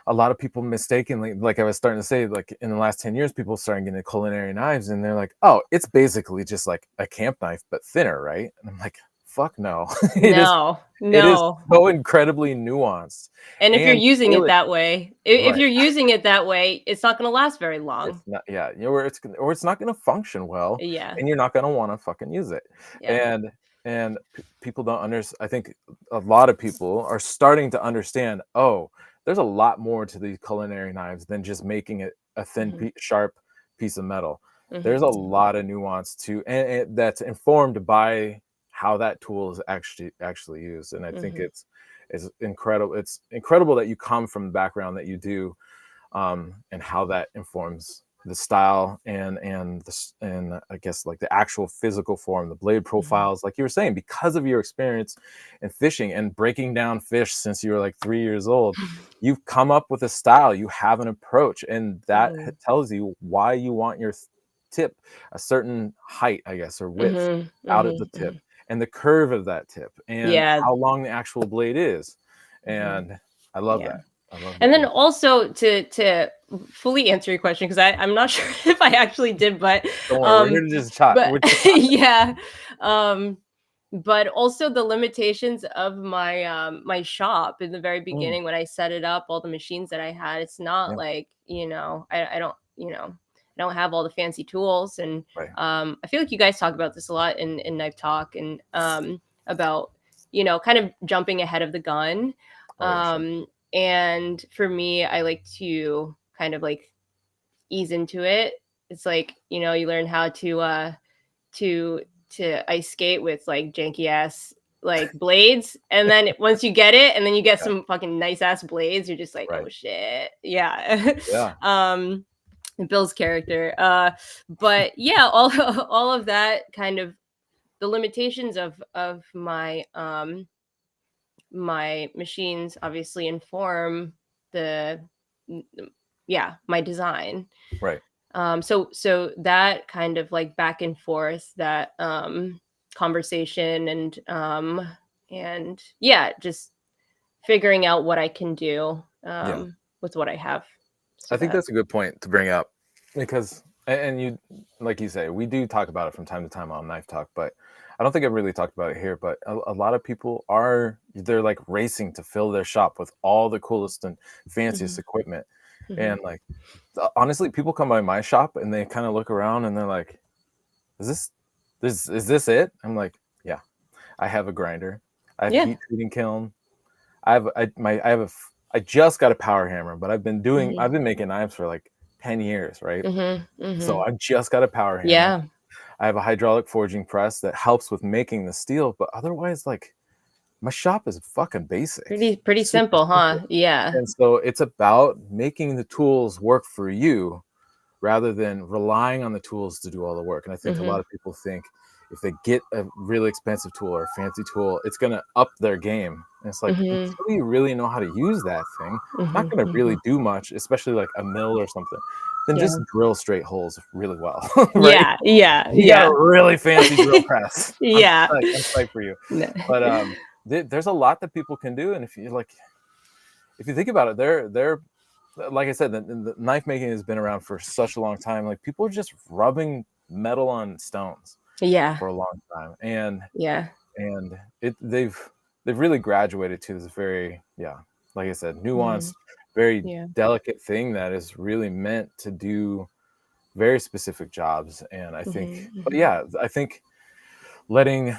a lot of people mistakenly, like I was starting to say, like in the last 10 years, people starting getting culinary knives and they're like, oh, it's basically just like a camp knife, but thinner, right? And I'm like, fuck no. No, It is no. so incredibly nuanced And if you're and using it tailored. that way, if Right. you're using it that way, it's not gonna last very long. It's not, yeah, you know, or it's not gonna function well, Yeah, and you're not gonna wanna fucking use it. yeah. And people don't understand. I think a lot of people are starting to understand, oh, there's a lot more to these culinary knives than just making it a thin, Mhm, sharp piece of metal. There's a mhm, lot of nuance to, and that's informed by how that tool is actually used. And I think mhm, it's incredible. It's incredible that you come from the background that you do, and how that informs the style and I guess like the actual physical form, the blade mhm. profiles, like you were saying, because of your experience in fishing and breaking down fish since you were like 3 years old. You've come up with a style, you have an approach, and that Mhm, tells you why you want your tip a certain height, I guess, or width mhm, out at the mhm, tip, mhm. and the curve of that tip, and Yeah, how long the actual blade is. mhm, And I love yeah. that. I love And that. then also to fully answer your question, because I'm not sure if I actually did, Don't worry, we're here um to just chat. but We're just talking. yeah. Um but also the limitations of my shop in the very Mm, beginning when I set it up, all the machines that I had, it's not yeah, like, I don't, I don't have all the fancy tools. And right. I feel like you guys talk about this a lot in Knife Talk, and about, kind of jumping ahead of the gun. Oh yeah, sure. And for me, I like to kind of like ease into it. It's like, you learn how to ice skate with like janky ass like blades, and then once you get it, and then you get Yeah, some fucking nice ass blades, you're just like, right. oh shit, yeah. Yeah, um Bill's character, but yeah, all all of that kind of, the limitations of my machines obviously inform the yeah, my design. right. So that kind of like back and forth, that conversation, and yeah, just figuring out what I can do Yeah. with what I have. So I think that. that's a good point to bring up because, and you, like you say, we do talk about it from time to time on Knife Talk, but I don't think I've really talked about it here. But a lot of people they're like racing to fill their shop with all the coolest and fanciest Mhm, equipment. mhm. And like, honestly, people come by my shop and they kind of look around and they're like, is is this it? I'm like, yeah, I have a grinder. I have a Yeah. heat treating kiln. I just got a power hammer, but Mhm, I've been making knives for like 10 years, right? mhm, So mhm. I just got a power hammer. Yeah. I have a hydraulic forging press that helps with making the steel, but otherwise, like, my shop is fucking basic, Pretty super simple, huh? simple. Yeah. And so it's about making the tools work for you rather than relying on the tools to do all the work. And I think a lot Mhm, of people think if they get a really expensive tool or a fancy tool, it's going to up their game. And it's like, Mhm. until you really know how to use that thing, it's not Mhm. going to really Mhm. do much, especially like a mill or something. Then Yeah. just drill straight holes really well, right? Yeah. Yeah. You got Yeah. a really fancy drill press. Yeah. I'm psyched for you. No. But there's a lot that people can do, and if you think about it, they're like I said, the knife making has been around for such a long time. Like people are just rubbing metal on stones Yeah. for a long time, and Yeah. they've really graduated to this very, like I said, Mhm. nuanced, very Yeah. delicate thing that is really meant to do very specific jobs. And I think, Mhm. but Mhm. yeah, I think letting,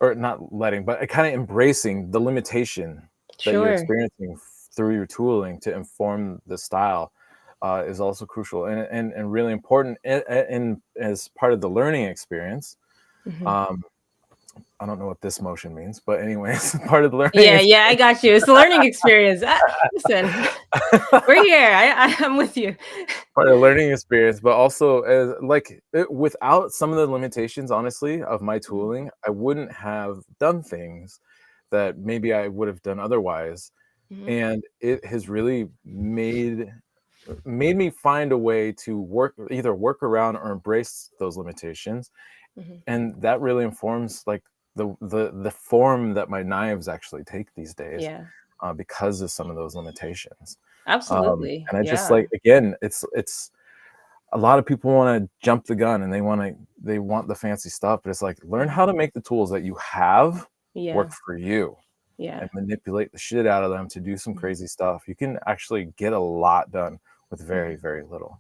or not letting, but kind of embracing the limitation that you're Sure. experiencing through your tooling to inform the style is also crucial and really important in as part of the learning experience. Mhm. Um, I don't know what this motion means, but anyways, part of the Yeah. learning Yeah. I got you. It's a learning experience. Listen, we're here. I'm with you. part of the learning experience, but also as like without some of the limitations, honestly, of my Mhm. tooling, I wouldn't have done things that maybe I would have done otherwise. Mhm. And it has really made me find a way to either work around or embrace those limitations, Mhm. and that really informs like the form that my knives actually take these days, Yeah. because of some of those limitations. Absolutely. And I just Yeah. like, again, it's a lot of people want to jump the gun and they want the fancy stuff, but it's like, learn Mhm. how to make the tools that you have Yeah. work for you Yeah. and manipulate the shit out of them to do some Mhm. crazy stuff. You can actually get a lot done with very, Mhm. very little.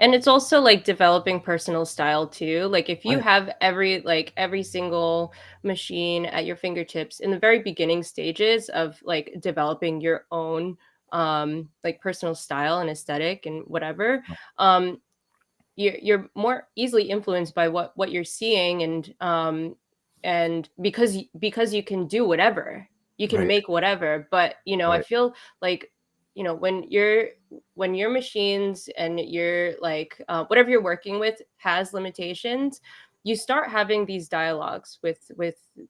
And it's also like developing personal style too. Like if you Right. have every single machine at your fingertips in the very beginning stages of like developing your own like personal style and aesthetic and whatever, um you're more easily influenced by what you're seeing, and because you can do whatever, you can Right. make whatever. But I Right. feel like when your machines and your like whatever you're working with has limitations, you start having these dialogues with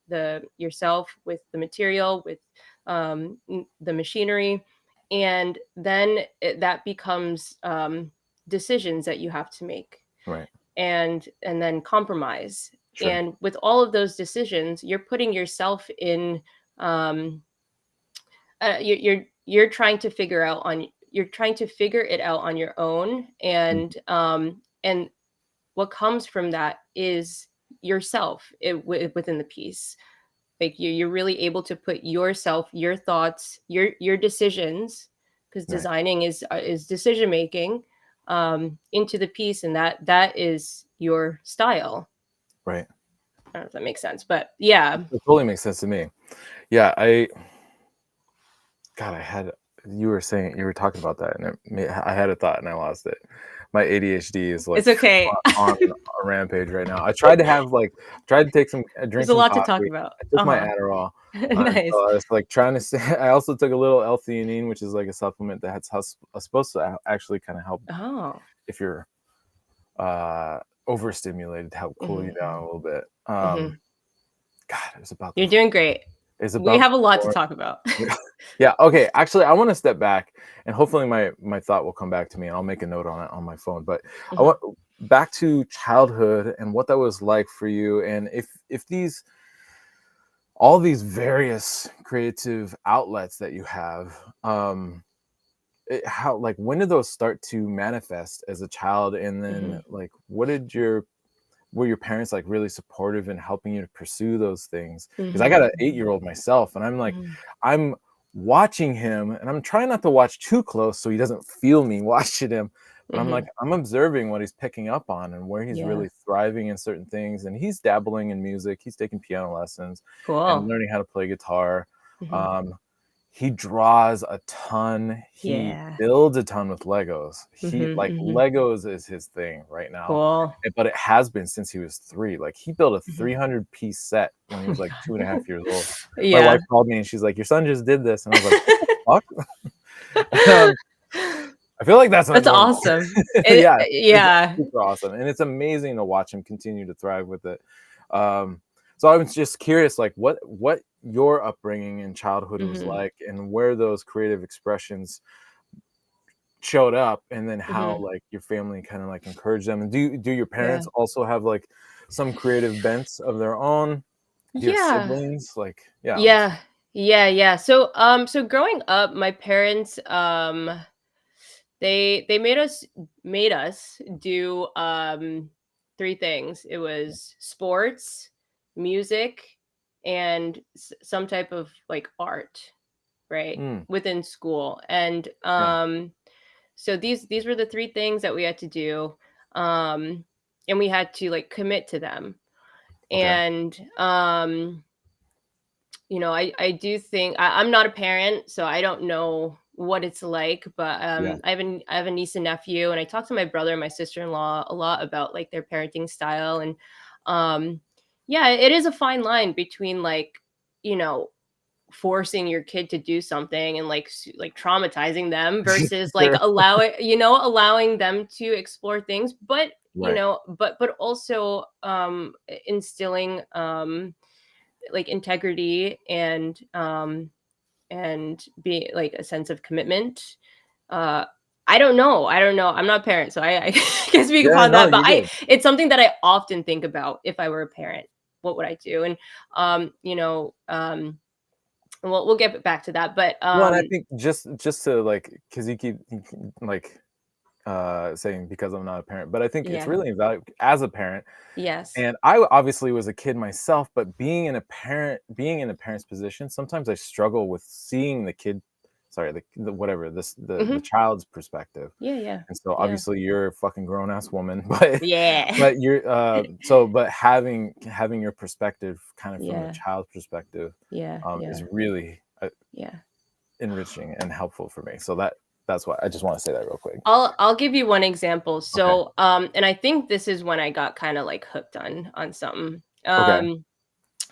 the yourself, with the material, with the machinery, and then that becomes decisions that you have to make, Right. and then compromise. Sure. And with all of those decisions, you're putting yourself in um you're trying to figure out on you're trying to figure it out on your own, Mhm. and what comes from that is yourself within the piece. Like you're really able to put yourself, your thoughts, your decisions, because Right. designing is decision making, into the piece, and that is your style. Right. I don't know if that makes sense, but yeah. It totally makes sense to me. Yeah, God, you were talking about that, and I had a thought and I lost it. My ADHD is like It's okay. on a rampage right now. Tried to There's drink a some lot to talk coffee. about. I took my Uh-huh. Adderall. So Nice. I was like trying to stay. I also took a little L-theanine, which is like a supplement that's supposed to actually kind of help Oh. if you're uh, overstimulated, to help cool you down Hmm. a little bit. Hmm. God, it was about You're doing great. We the have a lot to form. talk about. Yeah. Okay. Actually, I want to step back, and hopefully my thought will come back to me, and I'll make a note on it on my phone. But I Mhm. want back to childhood and what that was like for you, and if these all these various creative outlets that you have, how, like, when did those start to manifest as a child, and then Mhm. like were your parents like really supportive in helping you to pursue those things? Because I got Mhm. an 8-year-old myself, and Mhm. I'm watching him, and I'm trying not to watch too close so he doesn't feel me watching him. But Mhm. I'm observing what he's picking up on and where he's Yeah. really thriving in certain things. And he's dabbling in music. He's taking piano lessons and Cool. learning how to play guitar. Mhm. Um, he draws a ton. He Yeah. builds a ton with Legos. He Mhm. like Mhm. Legos is his thing right now, Cool. but it has been since he was 3. Like he built a Mhm. 300-piece set when he Oh was my like 2.5 god. years old. My Yeah. wife called me and she's like, "Your son just did this," and I was like, "What the fuck?" um, I feel like that's not That's normal. awesome. Yeah, it's Yeah. super awesome, and it's amazing to watch him continue to thrive with it. So I was just curious, like what your upbringing in childhood was Mhm. like, and where those creative expressions showed up, and then how Mhm. like your family kind of like encouraged them. And do your Yeah. parents also have like some creative bents of their own? Do you have Yeah. siblings? Like, yeah, Yeah. Yeah. So growing up, my parents, they made us do three things. It was sports, music, and some type of like art, right? mm, Within school. And yeah, so these were the three things that we had to do. Um and we had to like commit to them. okay, And I do think I'm not a parent, so I don't know what it's like, but yeah, I have a niece and nephew, and I talk to my brother and my sister-in-law a lot about like their parenting style. And um yeah, it is a fine line between like, you know, forcing your kid to do something and like like traumatizing them versus like sure, allowing them to explore things, but right, but also instilling like integrity and be like a sense of commitment. uh I don't know, I'm not a parent, so I can't speak yeah, upon no, that, but you're I good. it's something that I often think about. If I were a parent, what would I do? And we'll get back to that, but Well, and I think just to like, because you keep like saying because I'm not a parent, but I think it's yeah. really invaluable as a parent. Yes. And I obviously was a kid myself, but being in a parent's position, sometimes I struggle with seeing the kid, sorry, the whatever, the Hmm. child's perspective. Yeah, yeah, And so yeah, obviously you're a fucking grown ass woman, but yeah. you're but having your perspective kind of from the Yeah, child's perspective yeah, is yeah, really yeah. enriching and helpful for me. So that's why I just want to say that real quick. I'll give you one example. Okay. So, and I think this is when I got kind of like hooked on something. Okay.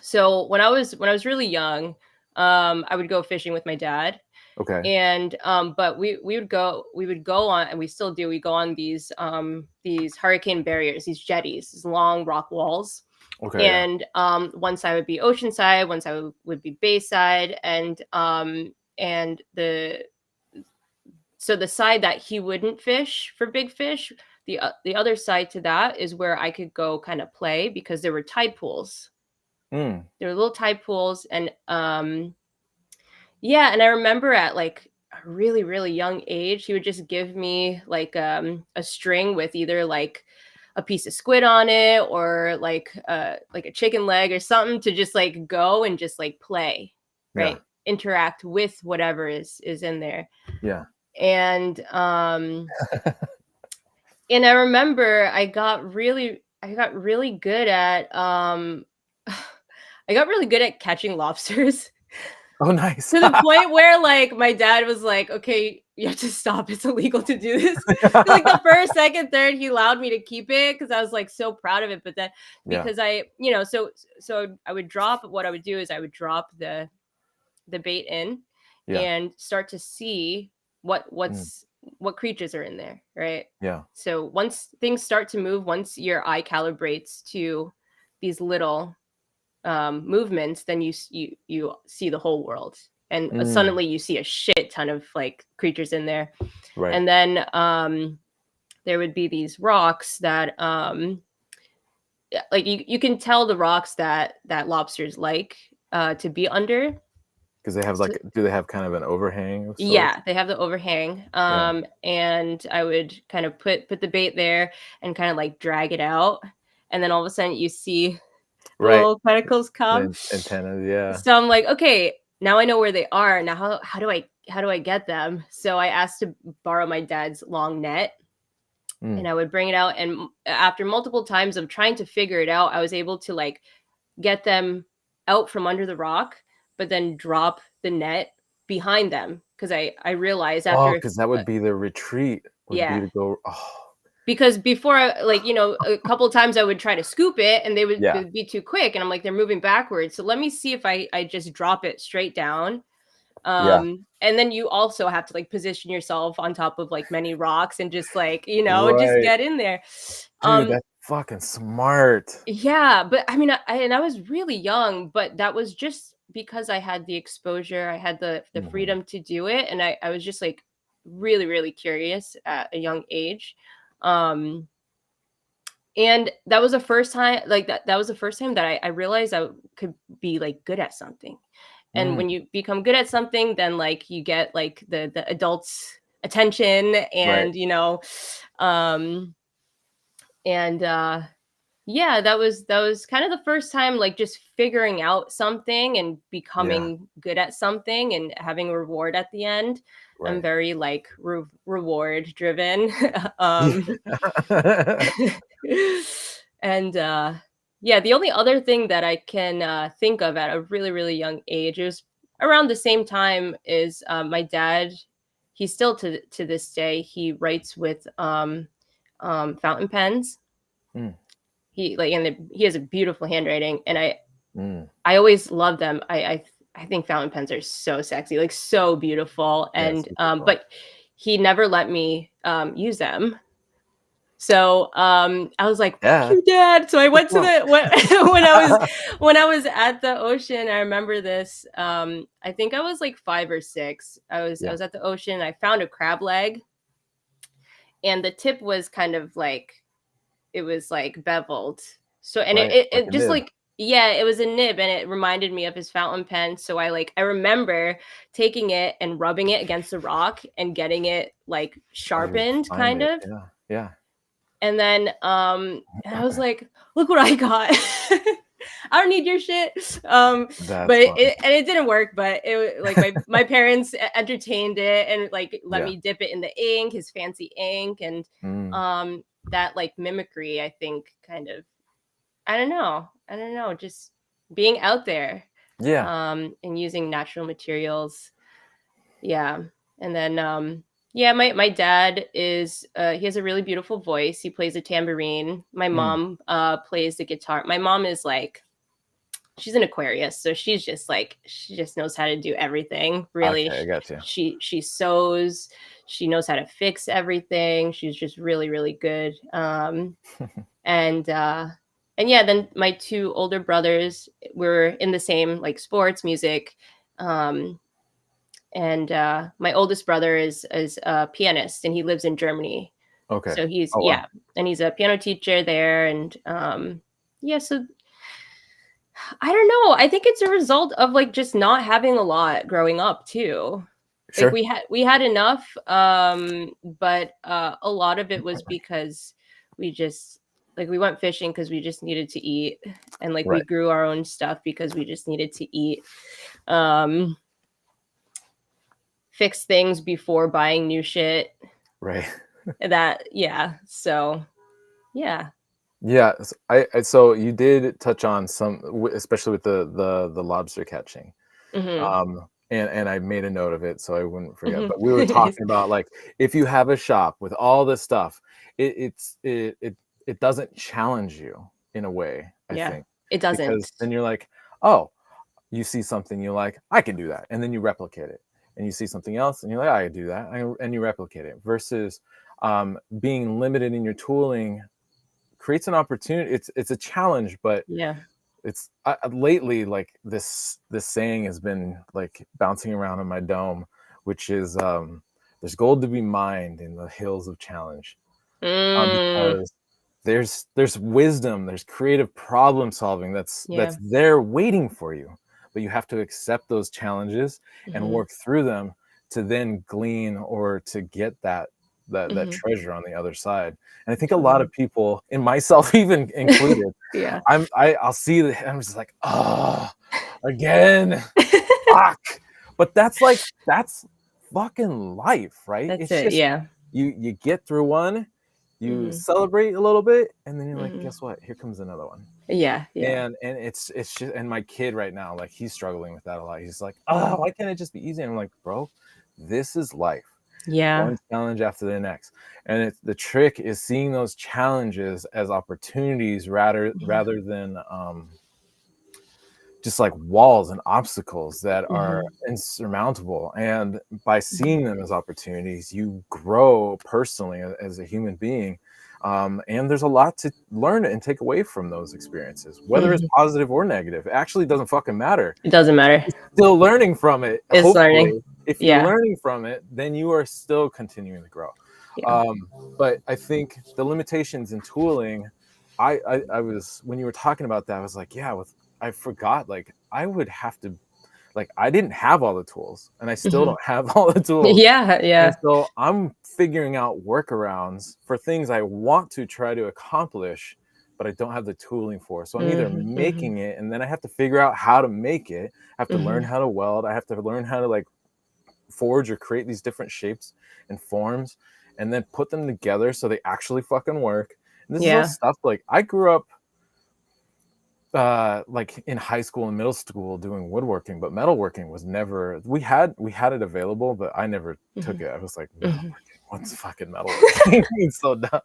So when I was really young, I would go fishing with my dad. Okay. And but we would go on, and we still do, we go on these hurricane barriers, these jetties, these long rock walls. Okay. Yeah. And one side would be oceanside, one side would be bayside. And the side that he wouldn't fish for big fish, the other side to that is where I could go kind of play, because there were tide pools. Mm. There were little tide pools. And yeah, and I remember at like a really, really young age, he would just give me like a string with either like a piece of squid on it, or like a chicken leg or something, to just like go and just like play, Yeah. right? Interact with whatever is in there. Yeah. And I remember I got really good at I got really good at catching lobsters. Oh, nice. To the point where, like, my dad was like, "Okay, you have to stop. It's illegal to do this." Like, the first, second, third, he allowed me to keep it because I was, like, so proud of it. But then, Yeah. because so I would drop what I would do is I would drop the bait in Yeah. and start to see Mm. what creatures are in there, right? Yeah. So once things start to move, once your eye calibrates to these little movements, then you see the whole world, and Mm. suddenly you see a shit ton of like creatures in there. Right. And then there would be these rocks that yeah, like you can tell the rocks that lobsters like to be under. Because they have So, like, do they have kind of an overhang of sorts? yeah, they have the overhang. Yeah. And I would kind of put the bait there and kind of like drag it out, and then all of a sudden you see the Right. little tentacles come. Antennas. Yeah. So I'm like, okay, now I know where they are. Now how do I get them? So I asked to borrow my dad's long net, Mm. and I would bring it out. And after multiple times of trying to figure it out, I was able to like get them out from under the rock, but then drop the net behind them, because I realized Oh, after because that would be the retreat, would be yeah. to go. Oh, Because before, like, a couple of times I would try to scoop it, and yeah. they'd be too quick, and I'm like, they're moving backwards. So let me see if I just drop it straight down. Yeah. And then you also have to like position yourself on top of like many rocks and just like, just Right. get in there. Dude, Um, that's fucking smart. yeah, but I mean, I was really young, but that was just because I had the exposure, I had the Mhm. freedom to do it, and I was just like really, really curious at a young age. Um, and that was the first time, like that was the first time that I realized I could be like good at something. And Mm, when you become good at something, then like you get like the adults' attention, right. and um, and yeah, that was kind of the first time like just figuring out something and Yeah. becoming good at something and having a reward at the end. I'm Right. very like reward driven. Yeah. um and yeah, the only other thing that I can think of at a really, really young age is around the same time is my dad. He's still to this day, he writes with fountain pens. Mm, He like, and he has a beautiful handwriting, and mm. I always love them. I think fountain pens are so sexy, like so beautiful, Yeah, and super cool. but he never let me use them. So I was like, "Fuck Dad, you, Dad!" So I what went to the the when I was at the ocean. I remember this. I think I was like 5 or 6. I Yeah, was at the ocean. I found a crab leg, and the tip was kind of like, it was like beveled. So, and it, right, it, like it a just nib. like, yeah, it was a nib, and it reminded me of his fountain pen. So I remember taking it and rubbing it against a rock and getting it like Oh, you sharpened find kind it. of. Yeah, yeah. And then and I was like, look what I got. I don't need your shit. That's But funny. it didn't work, but like my parents entertained it and like let Yeah. me dip it in the ink, his fancy ink, and Mm, that like mimicry, I think, kind of, I don't know, just being out there, yeah. and using natural materials. Yeah. And then yeah, my dad is he has a really beautiful voice. He plays a tambourine. My Mm, mom plays the guitar. My mom is like, she's an Aquarius, so she's just like, she just knows how to do everything. Really, okay, I got you. she sews. She knows how to fix everything. She's just really, really good. And yeah, then my two older brothers were in the same like sports, music. Um, and my oldest brother is a pianist, and he lives in Germany. Okay. So he's, Oh, wow. yeah, and he's a piano teacher there, and yeah. So I don't know. I think it's a result of like just not having a lot growing up too. Like Sure. we had enough, but a lot of it was because we just like we went fishing because we just needed to eat, and like we Right, grew our own stuff because we just needed to eat. Um, fix things before buying new shit. right. That, yeah. So yeah. Yeah, so you did touch on some, especially with the lobster catching. Hmm. And I made a note of it so I wouldn't forget. Hmm. But we were talking about like if you have a shop with all this stuff, it doesn't challenge you in a way, I Yeah, think, it doesn't. because then you're like, oh, you see something you like, I can do that, and then you replicate it, and you see something else, and you're like, I can do that, and you replicate it. Versus being limited in your tooling creates an opportunity. It's a challenge, but Yeah. it's lately like this saying has been like bouncing around in my dome, which is there's gold to be mined in the hills of challenge, Mm, because there's wisdom, there's creative problem solving yeah. that's there waiting for you, but you have to accept those challenges and Hmm. work through them to then glean or to get that Hmm. treasure on the other side. And I think a lot Totally. of people, and myself even included, Yeah. I'll see that I'm just like, oh, again, fuck. But that's fucking life, right? That's It's it. just Yeah. you get through one, you Hmm. celebrate a little bit, and then you're like, Hmm. guess what? Here comes another one. Yeah. Yeah. And it's just, and my kid right now, like he's struggling with that a lot. He's like, oh, why can't it just be easy? And I'm like, bro, this is life. Yeah. One challenge after the next. And the trick is seeing those challenges as opportunities rather Yeah. rather than just like walls and obstacles that are Mm-hmm. insurmountable. And by seeing them as opportunities, you grow personally as a human being. And there's a lot to learn and take away from those experiences, whether it's Mm-hmm. positive or negative. It actually doesn't fucking matter. It doesn't matter. You're still learning from it. It's learning. Hopefully, if you're Yeah. learning from it, then you are still continuing to grow. Yeah. But I think the limitations in tooling, I was, when you were talking about that, I was like, yeah, I forgot, like I would have to, like I didn't have all the tools, and I still Mm-hmm. don't have all the tools. Yeah. And Yeah. so I'm figuring out workarounds for things I want to try to accomplish, but I don't have the tooling for. So I'm either Mm-hmm. Mm-hmm. making it, and then I have to figure out how to make it. I have to learn Mm-hmm. how to weld. I have to learn how to like forge or create these different shapes and forms, and then put them together so they actually fucking work. And this is all Yeah. stuff like I grew up like in high school and middle school doing woodworking, but metalworking was never, we had it available, but I never Mm-hmm. took it. I was like, Mm-hmm. metalworking, what's fucking metalworking? It's so dumb.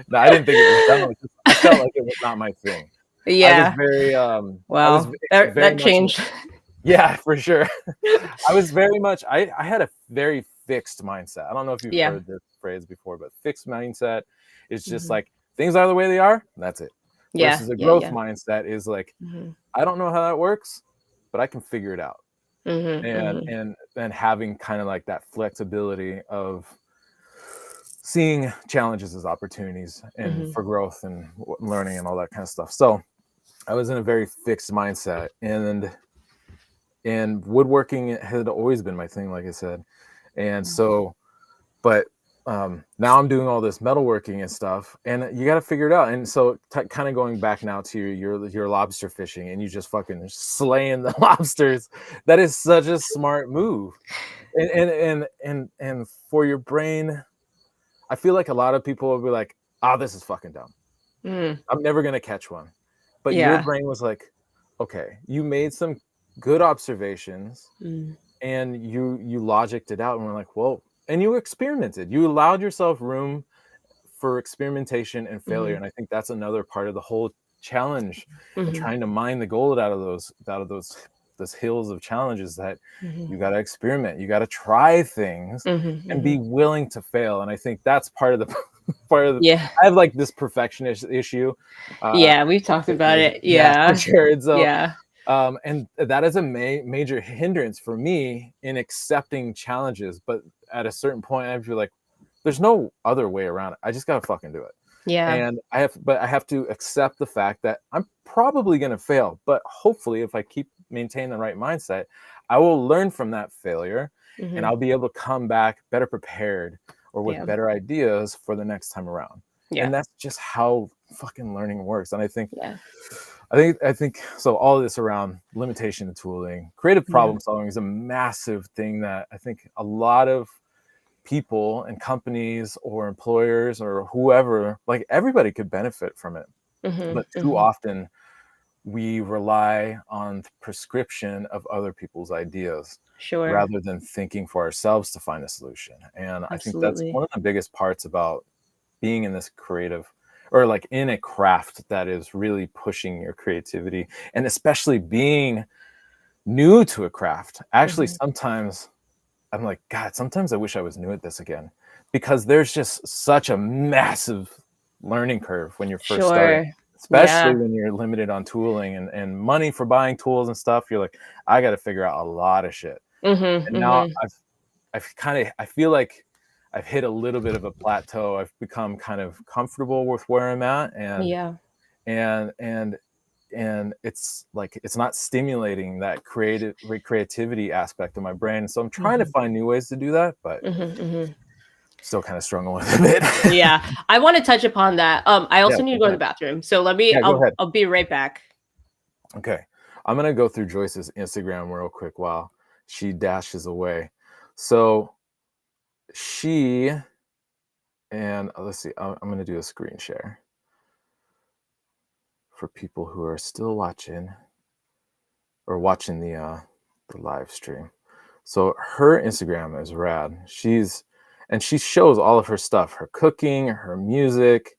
No, I didn't think it was dumb. It was just, I felt like it was not my thing. I was Yeah. very I was Wow. That very much, changed. yeah, for sure. I was very much, I had a very fixed mindset. I don't know if you've Yeah. heard this phrase before, but fixed mindset is just Mm-hmm. like things are the way they are, that's it. Yeah. Versus a Yeah. growth Yeah. mindset is like, Mm-hmm. I don't know how that works, but I can figure it out. Mm-hmm. And Mm-hmm. and having kind of like that flexibility of seeing challenges as opportunities and Mm-hmm. for growth and learning and all that kind of stuff. So I was in a very fixed mindset, and woodworking had always been my thing, like I said. And so, but now I'm doing all this metalworking and stuff, and you got to figure it out. And so, kind of going back now to your lobster fishing, and you just fucking slaying the lobsters. That is such a smart move, and for your brain, I feel like a lot of people will be like, "Ah, this is fucking dumb. Mm. I'm never gonna catch one." But your Yeah. brain was like, "Okay, you made some good observations." Mm. And you logicked it out, and we're like, well, and you experimented, you allowed yourself room for experimentation and failure. Mm-hmm. And I think that's another part of the whole challenge and Mm-hmm. trying to mine the gold out of those hills of challenges, that Mm-hmm. you got to experiment, you got to try things Mm-hmm. and Mm-hmm. be willing to fail. And I think that's part of the part of the, Yeah. I have like this perfectionist issue, Yeah. We've talked about it. yeah, for Yeah. sure. And so Yeah. and that is a major hindrance for me in accepting challenges. But at a certain point, I feel like there's no other way around it. I just gotta fucking do it. Yeah. And I have to accept the fact that I'm probably gonna fail. But hopefully, if I keep maintaining the right mindset, I will learn from that failure, and Mm-hmm. I'll be able to come back better prepared or with Yeah. better ideas for the next time around. Yeah. And that's just how fucking learning works. And Yeah. I think so. All of this around limitation and tooling, creative Yeah. problem solving is a massive thing that I think a lot of people and companies or employers or whoever, like everybody could benefit from it. Mm-hmm. But too Mm-hmm. often we rely on the prescription of other people's ideas Sure. rather than thinking for ourselves to find a solution. And I think that's Absolutely. one of the biggest parts about being in this creative, or like in a craft that is really pushing your creativity, and especially being new to a craft. Actually, Mm-hmm. sometimes I'm like, God, sometimes I wish I was new at this again, because there's just such a massive learning curve when you're first starting, Sure. especially Yeah. when you're limited on tooling and money for buying tools and stuff. You're like, I got to figure out a lot of shit. Mm-hmm. And now Mm-hmm. I feel like I've hit a little bit of a plateau. I've become kind of comfortable with where I'm at, Yeah. and and and it's like it's not stimulating that creativity aspect of my brain. So I'm trying to Mm-hmm. find new ways to do that, but Mm-hmm. Mm-hmm. still kind of struggling with it a bit. Yeah. I want to touch upon that. I Yeah, also need to go go to the ahead. bathroom. So let me Yeah, go ahead. I'll be right back. Okay, I'm gonna go through Joyce's Instagram real quick while she dashes away. So she and let's see, I'm gonna do a screen share for people who are still watching or watching the live stream. So her Instagram is rad. She shows all of her stuff, her cooking, her music,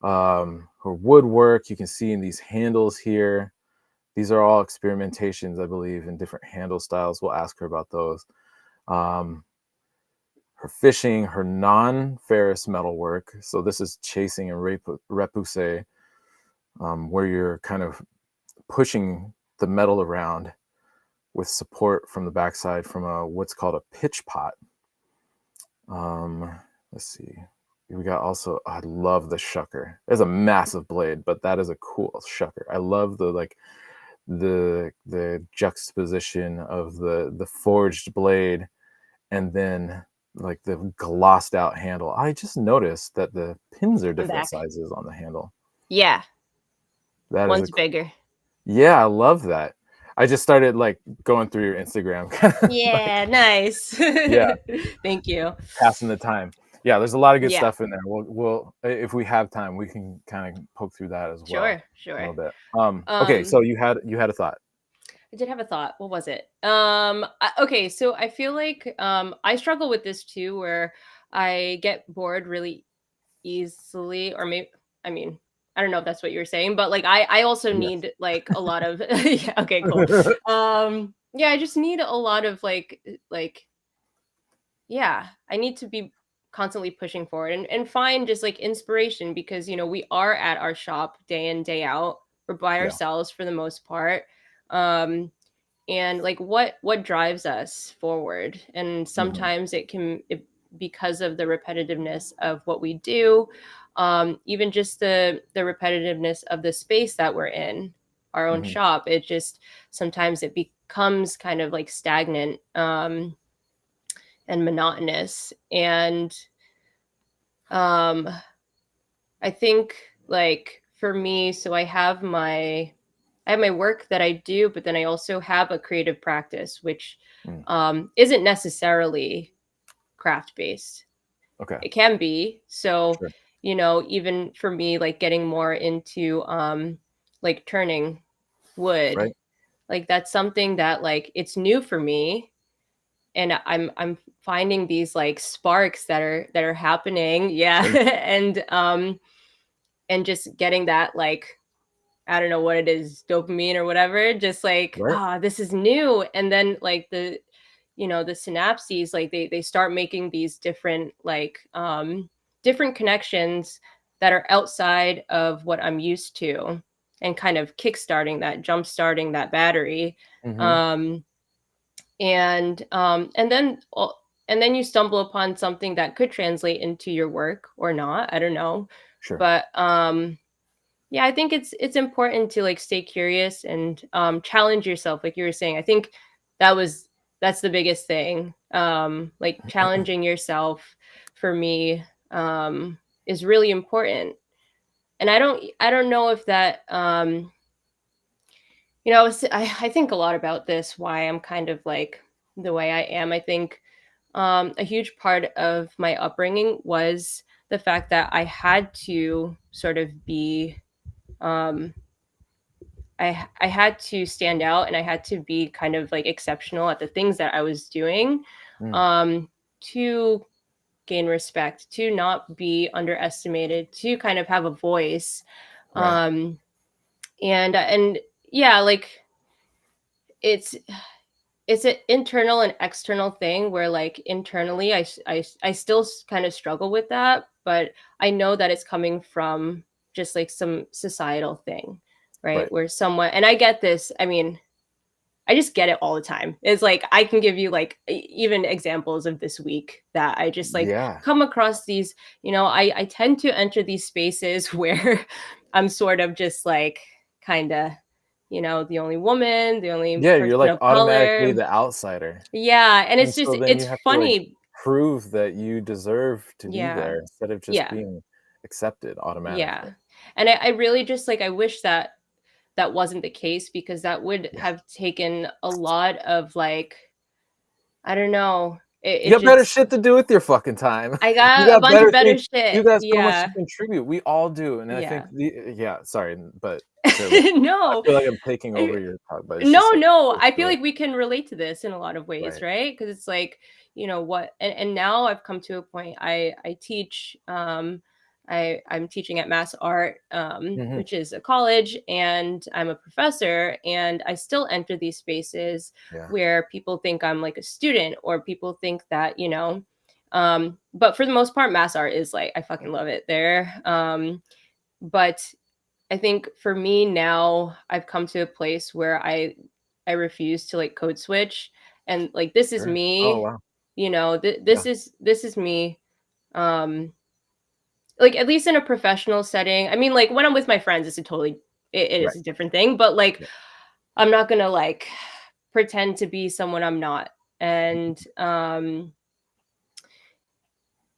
her woodwork. You can see in these handles here. these are all experimentations, I believe, in different handle styles. We'll ask her about those. Um, her fishing, her non-ferris metalwork. So this is chasing and repousse, where you're kind of pushing the metal around with support from the backside from a what's called a pitch pot. Let's see. We got also, I love the shucker. It's a massive blade, but that is a cool shucker. I love the like the juxtaposition of the forged blade and then like the glossed out handle. I just noticed that the pins are I'm different back. sizes on the handle. Yeah, That is a one's bigger. yeah, I love that. I just started like going through your Instagram, kind of like Yeah, nice. yeah, Thank you. passing the time. Yeah, there's a lot of good Yeah, stuff in there. We'll if we have time, we can kind of poke through that as well sure, a sure. little bit. Okay, Um, so you had a thought. I did have a thought. What was it? Okay, so I feel like I struggle with this too, where I get bored really easily, or maybe, I mean, I don't know if that's what you were saying, but like I also Yes. need like a lot of yeah, okay, cool. Yeah, I just need a lot of like yeah, I need to be constantly pushing forward and find just like inspiration, because we are at our shop day in day out. We're by Yeah. ourselves for the most part. Um and like what drives us forward, and Hmm. sometimes because of the repetitiveness of what we do, even just the repetitiveness of the space that we're in, our own Hmm. shop, it just sometimes it becomes kind of like stagnant, and monotonous. And um I think, like, for me, so I have my work that I do, but then I also have a creative practice, which Mm. isn't necessarily craft based. Okay. It can be. So, Sure. even for me, like getting more into like turning wood, Right. like that's something that like it's new for me. And I'm finding these like sparks that are happening. Yeah. Sure. And just getting that, like, I don't know what it is, dopamine or whatever, just like, Right. this is new. And then like the synapses, like they start making these different connections that are outside of what I'm used to, and kind of jump starting that battery. Hmm. Um and then you stumble upon something that could translate into your work or not, I don't know. Sure. But yeah, I think it's important to like stay curious and challenge yourself, like you were saying. I think that's the biggest thing. Like challenging yourself for me is really important. And I don't know if that I think a lot about this, why I'm kind of like the way I am. I think a huge part of my upbringing was the fact that I had to sort of be um I had to stand out, and I had to be kind of like exceptional at the things that I was doing, Mm. um to gain respect, to not be underestimated, to kind of have a voice. Right. And yeah, like it's it's an internal and external thing, where like internally I still kind of struggle with that, but I know that it's coming from just like some societal thing, right, Right. where someone, and I get this, I mean, I just get it all the time. It's like I can give you like even examples of this week that I just like Yeah. come across these, I tend to enter these spaces where I'm sort of just like kind of, the only woman, the only Yeah, you're person like of automatically color. the outsider. Yeah, and And so then it's you have to like funny. prove that you deserve to be Yeah. there instead of just Yeah. being accepted automatically. Yeah. And I really just like, I wish that that wasn't the case, because that would Yeah. have taken a lot of like, I don't know. You It got better just shit to do with your fucking time. I You got a got bunch better of better things. You shit. got so much to Yeah. contribute. We all do. And I think Yeah. yeah, sorry, but I No. feel like I'm taking over I- your talk, but it's No, just like no. go I feel through it. like we can relate to this in a lot of ways, Right. right? Because it's like, what, and now I've come to a point, I teach I'm teaching at Mass Art, Hmm. which is a college, and I'm a professor, and I still enter these spaces Yeah. where people think I'm like a student, or people think that, but for the most part, Mass Art is like, I fucking love it there. But I think for me now, I've come to a place where I refuse to like code switch, and like this is Sure. Oh me, wow. this Yeah. is me. Um, like at least in a professional setting. I mean, like when I'm with my friends, it's a totally it is Right. a different thing. But like Yeah. I'm not gonna like pretend to be someone I'm not. And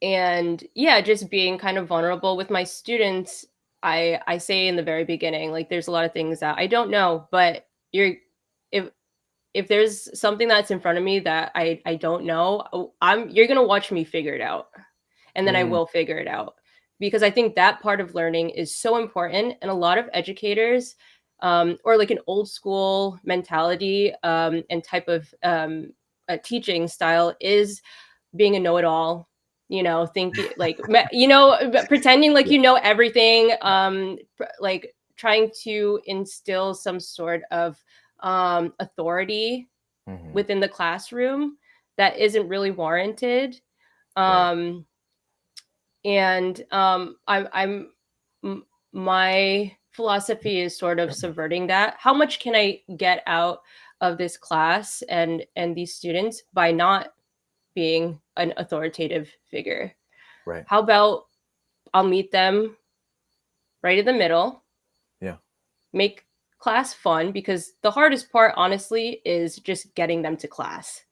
and yeah, just being kind of vulnerable with my students. I say in the very beginning, like there's a lot of things that I don't know, but you're if if there's something that's in front of me that I don't know, you're gonna watch me figure it out, and then I Mm, will figure it out, because I think that part of learning is so important. And a lot of educators, or like an old school mentality, and type of teaching style is being a know-it-all, thinking like pretending like yeah. everything, like trying to instill some sort of authority Hmm. within the classroom that isn't really warranted. Right. um and my philosophy is sort of subverting that. How much can I get out of this class and these students by not being an authoritative figure? Right. How about I'll meet them right in the middle, Yeah. make class fun, because the hardest part honestly is just getting them to class.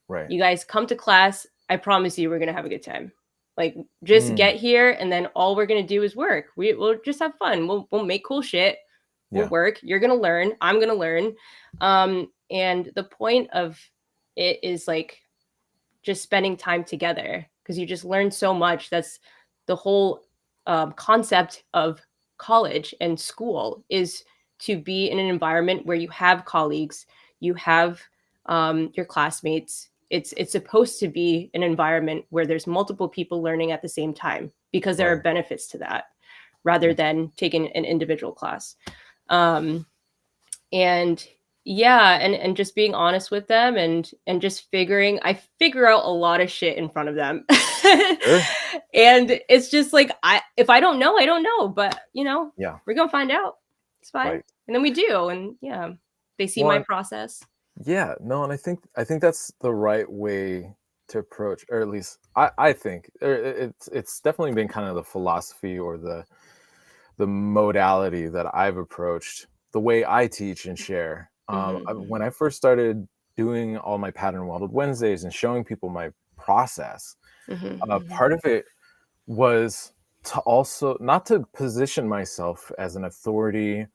Right. You guys come to class, I promise you we're going to have a good time. Like just Mm, get here, and then all we're going to do is work. We'll just have fun. We'll make cool shit. We'll yeah. work. You're going to learn. I'm going to learn. And the point of it is like just spending time together, because you just learn so much. That's the whole concept of college and school, is to be in an environment where you have colleagues, you have your classmates. It's supposed to be an environment where there's multiple people learning at the same time, because there are Right. benefits to that, rather Yeah. than taking an individual class. Um, and yeah, and just being honest with them, and just I figure out a lot of shit in front of them. Sure. And it's just like, if I don't know, I don't know, but Yeah. we're gonna find out. It's fine. Right. And then we do. And yeah, they see my Well, process. yeah, no, and I think that's the right way to approach, or at least I think it's definitely been kind of the philosophy, or the modality that I've approached the way I teach and share. When Hmm. I first started doing all my pattern welded Wednesdays and showing people my process, Hmm. part of it was to also not to position myself as an authority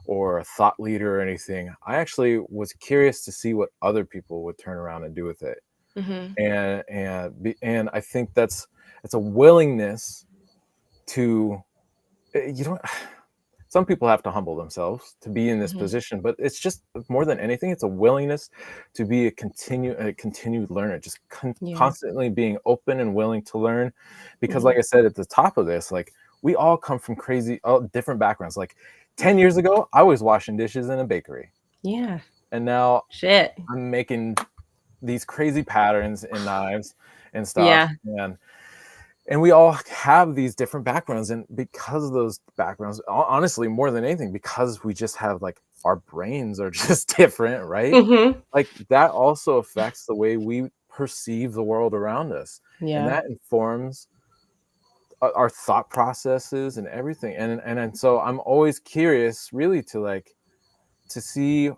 or a thought leader or anything. I actually was curious to see what other people would turn around and do with it. Hmm. And I think it's a willingness to you don't some people have to humble themselves to be in this Hmm. position, but it's just more than anything, it's a willingness to be a continued learner, just Yeah. constantly being open and willing to learn. Because, Hmm. like I said at the top of this, like we all come from crazy, different backgrounds. Like 10 years ago, I was washing dishes in a bakery, Yeah. and now Shit. I'm making these crazy patterns in knives and stuff. Yeah. And we all have these different backgrounds, and because of those backgrounds, honestly, more than anything, because we just have like our brains are just different, right? Hmm. Like that also affects the way we perceive the world around us, and Yeah. that informs our thought processes and everything. And so I'm always curious really to like to see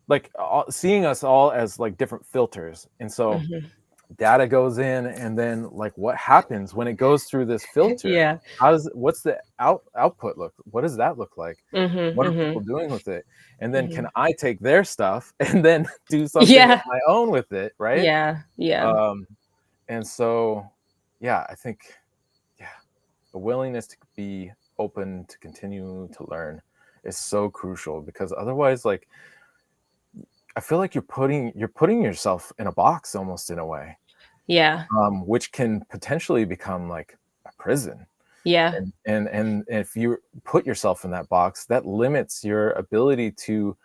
like seeing us all as like different filters. And so Hmm. data goes in, and then like what happens when it goes through this filter? Yeah. What's the output look? What does that look like? Hmm. What are people Hmm. doing with it? And then Hmm. can I take their stuff and then do something of Yeah. my own with it, right? Yeah. Yeah. um and so yeah, I think, yeah, the willingness to be open to continue to learn is so crucial, because otherwise, like, I feel like you're putting yourself in a box almost, in a way, Yeah. which can potentially become like a prison. Yeah. And if you put yourself in that box, that limits your ability to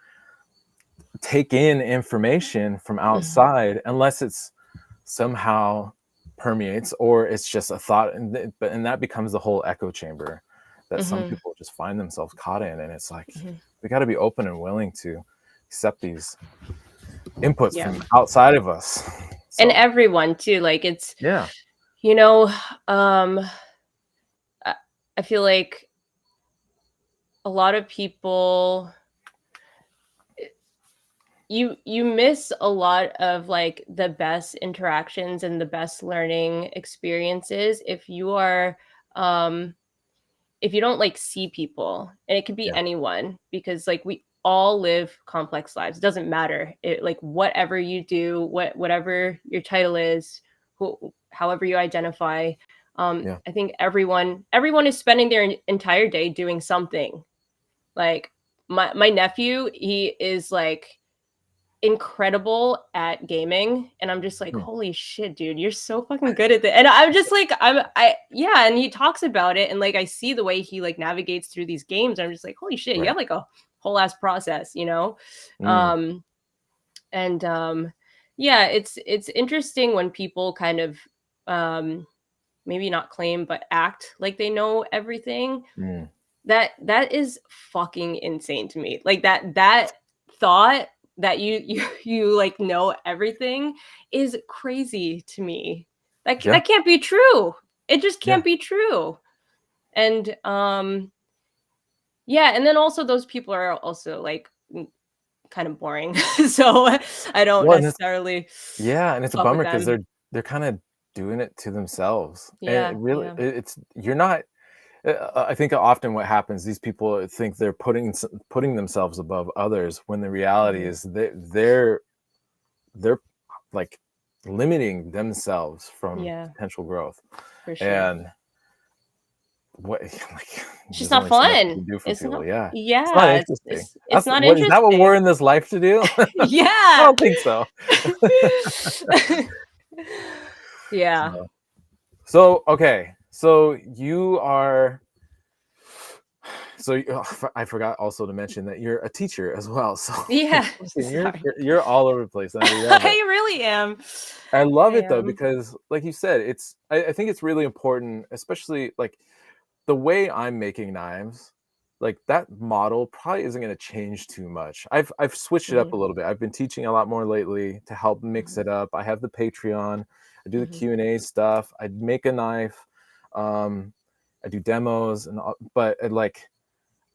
take in information from outside, unless it's somehow permeates, or it's just a thought, and that becomes the whole echo chamber that some Mm-hmm. people just find themselves caught in. And it's like, Mm-hmm. we got to be open and willing to accept these inputs Yeah. from outside of us. And So everyone too. Like it's, yeah, you know, um, I, I feel like a lot of people, you miss a lot of like the best interactions and the best learning experiences if you are um if you don't like see people, and it could be yeah, anyone, because like we all live complex lives. It doesn't matter it, like whatever you do, whatever your title is, however you identify. yeah, I think everyone is spending their entire day doing something. Like my nephew, he is like incredible at gaming, and I'm just like, mm, holy shit, dude, you're so fucking good at it. And I'm just like, I yeah, and he talks about it, and like I see the way he like navigates through these games. I'm just like, holy shit, you right, have like a whole ass process, you know. mm, um and yeah, it's interesting when people kind of um maybe not claim but act like they know everything. mm, That is fucking insane to me. Like that thought that you like know everything is crazy to me. yeah, That can't be true. It just yeah, can't be true. And yeah, and then also those people are also like kind of boring. So I don't well, and it's, necessarily yeah, and it's a fuck with bummer because them. they're kind of doing it to themselves, and it Yeah, really, yeah. it's, you're not, I think often what happens, these people think they're putting themselves above others, when the reality Mhm. is they're like limiting themselves from Yeah, potential growth. for sure. And what, like, It's just there's not only so much you fun. can do for It's people. not, Yeah, it's not yeah, interesting. it's That's not what, is that what we're interesting. in this life to do? I Yeah. don't think so. Yeah. So okay, so you are, I forgot also to mention that you're a teacher as well. So Yeah. listen, Sorry. you're all over the place, and I love it. I really am. I I love it though, am. because like you said, I think it's really important, especially like the way I'm making knives, like that model probably isn't going to change too much. I've switched it up Mhm, a little bit. I've been teaching a lot more lately to help mix mhm, it up. I have the Patreon. I do the mhm, Q&A stuff. I make a knife. Um, I do demos, but like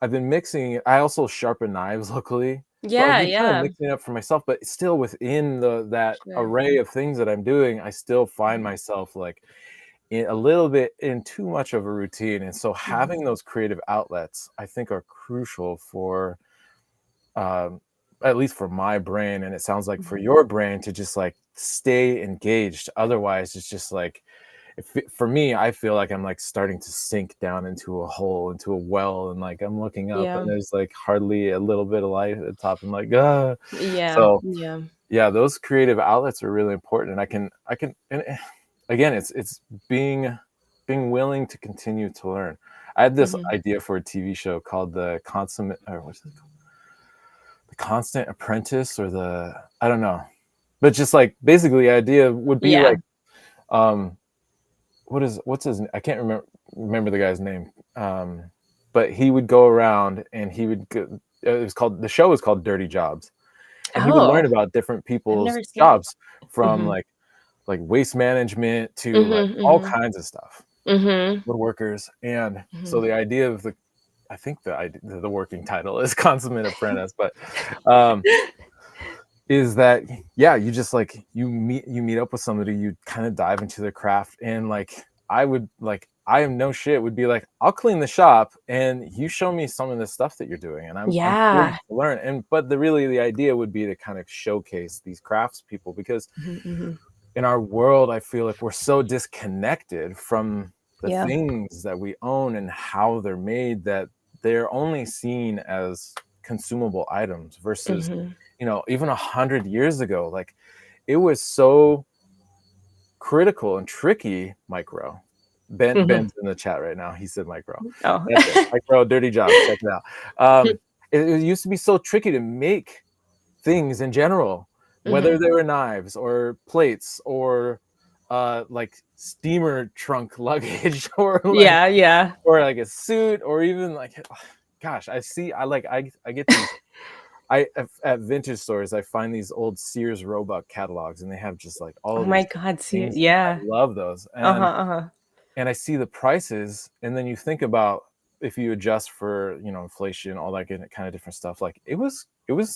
I've been mixing. I also sharpen knives locally, so I've yeah, been kind of yeah. mixing it up for myself. But still, within the that Sure. array of things that I'm doing, I still find Mhm, myself like a little bit in too much of a routine. And so mhm, having those creative outlets, I think, are crucial for, um, at least for my brain, and it sounds like for mhm. your brain, to just like stay engaged. Otherwise, it's just like, for me, I feel like I'm like starting to sink down into a hole, into a well, and like I'm looking up and Yeah. there's like hardly a little bit of light at the top. I'm like, ah. Yeah, So yeah. yeah, those creative outlets are really important. And and again, it's being willing to continue to learn. I had this Mhm. idea for a TV show called the consummate, or what's it called? The Constant Apprentice, or the, I don't know. But just like basically the idea would be Yeah. like, um what's his, I can't remember the guy's name. But he would go around and he would go, it was called, the show was called Dirty Jobs, and he would learn Oh, about different I've people's never seen it. jobs, from Mhm. like waste management to like Mhm, all mhm. kinds of stuff, Mhm, woodworkers. And so mhm. the idea of the, I think the working title is Consummate Apprentice, but um is that, yeah, you just like, you meet up with somebody, you kind of dive into their craft, and like I would, like, I am no shit, would be like, I'll clean the shop and you show me some of the stuff that you're doing, and I'm curious Yeah. to learn. And but the idea would be to kind of showcase these crafts people, because Mhm, mhm. in our world, I feel like we're so disconnected from the Yeah. things that we own and how they're made, that they're only seen as consumable items, versus, Mhm. even 100 years ago, like, it was so critical and tricky, micro, Ben's in the chat right now. He said micro. Oh. That's it. Micro dirty job. Check it out. It used to be so tricky to make things in general, whether they were knives or plates or like steamer trunk luggage or Yeah. like a suit or even like, gosh, I get these. At vintage stores, I find these old Sears Roebuck catalogs, and they have just like all Oh of my these God, things. yeah. I love those, and I see the prices, and then you think about if you adjust for inflation, all that kind of different stuff. Like it was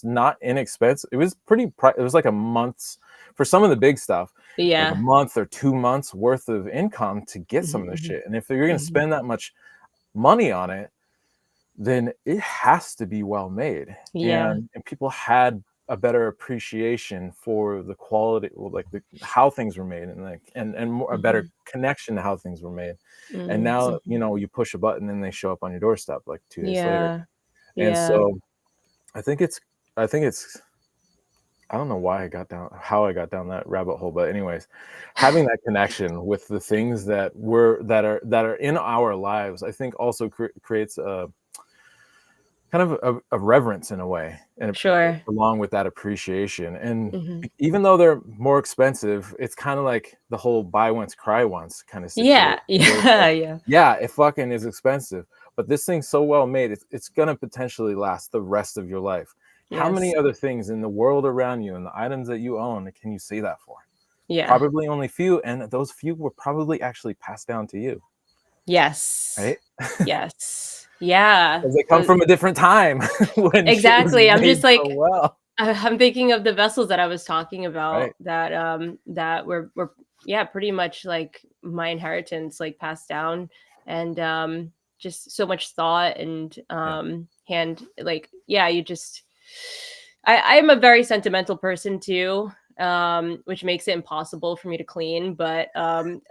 not inexpensive. It was it was like a month's for some of the big stuff, like a month or 2 months worth of income to get some of this shit. And if you're gonna spend that much money on it, then it has to be well made. Yeah. And people had a better appreciation for the quality, like how things were made, and a better connection to how things were made. And now you push a button and they show up on your doorstep like 2 days later. And so I think it's I don't know how I got down that rabbit hole, but anyways, having that connection with the things that are in our lives, I think also creates a kind of a reverence in a way, and along with that appreciation. And even though they're more expensive, it's kind of like the whole buy once cry once kind of situation. Yeah, it fucking is expensive, but this thing's so well made, it's gonna potentially last the rest of your life. How many other things in the world around you and the items that you own can you say that for? Probably only few, and those few were probably actually passed down to you. Right? Yeah. Because they come from a different time. When exactly. I'm just like, so well. I'm thinking of the vessels that I was talking about that were pretty much like my inheritance, like passed down, and just so much thought and you just I am a very sentimental person too, which makes it impossible for me to clean. But I'm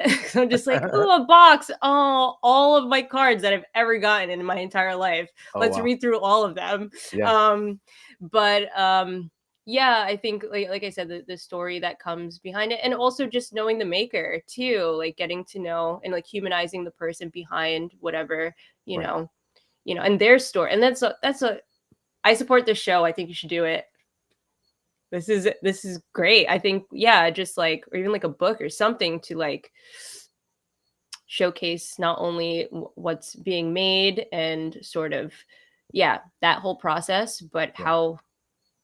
just like, oh, a box. Oh, all of my cards that I've ever gotten in my entire life. Let's read through all of them. I think like I said, the story that comes behind it, and also just knowing the maker too, like getting to know and like humanizing the person behind whatever, and their story. And that's a I support this show. I think you should do it. This is great. I think, just like, or even like a book or something to like showcase not only what's being made and sort of, that whole process, but how,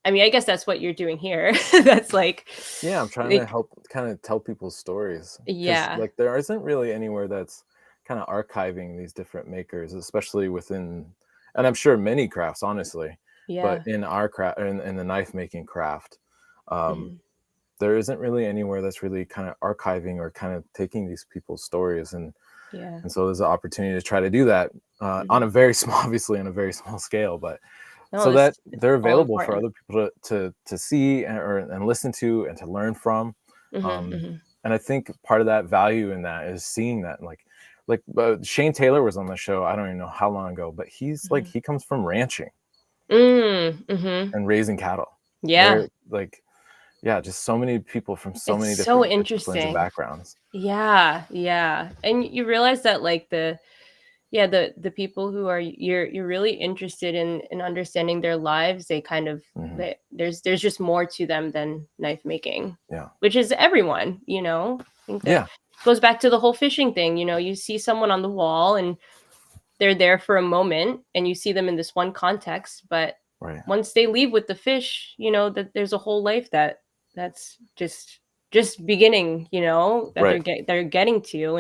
I mean, I guess that's what you're doing here. That's like, I'm trying to help kind of tell people's stories. Like there isn't really anywhere that's kind of archiving these different makers, especially within, and I'm sure many crafts, honestly. But in our craft, in the knife making craft, there isn't really anywhere that's really kind of archiving or kind of taking these people's stories, and so there's an opportunity to try to do that on a very small, obviously on a very small scale, but so that they're available for other people to see and listen to and to learn from. And I think part of that value in that is seeing that, like Shane Taylor was on the show, I don't even know how long ago, but he's like, he comes from ranching. And raising cattle. Just so many people from so many different disciplines and backgrounds. And you realize that like the people who are you're really interested in understanding their lives, they kind of there's just more to them than knife making, which is everyone, I think that goes back to the whole fishing thing. You see someone on the wall and they're there for a moment and you see them in this one context, but once they leave with the fish, that there's a whole life that's just beginning, that they're getting to.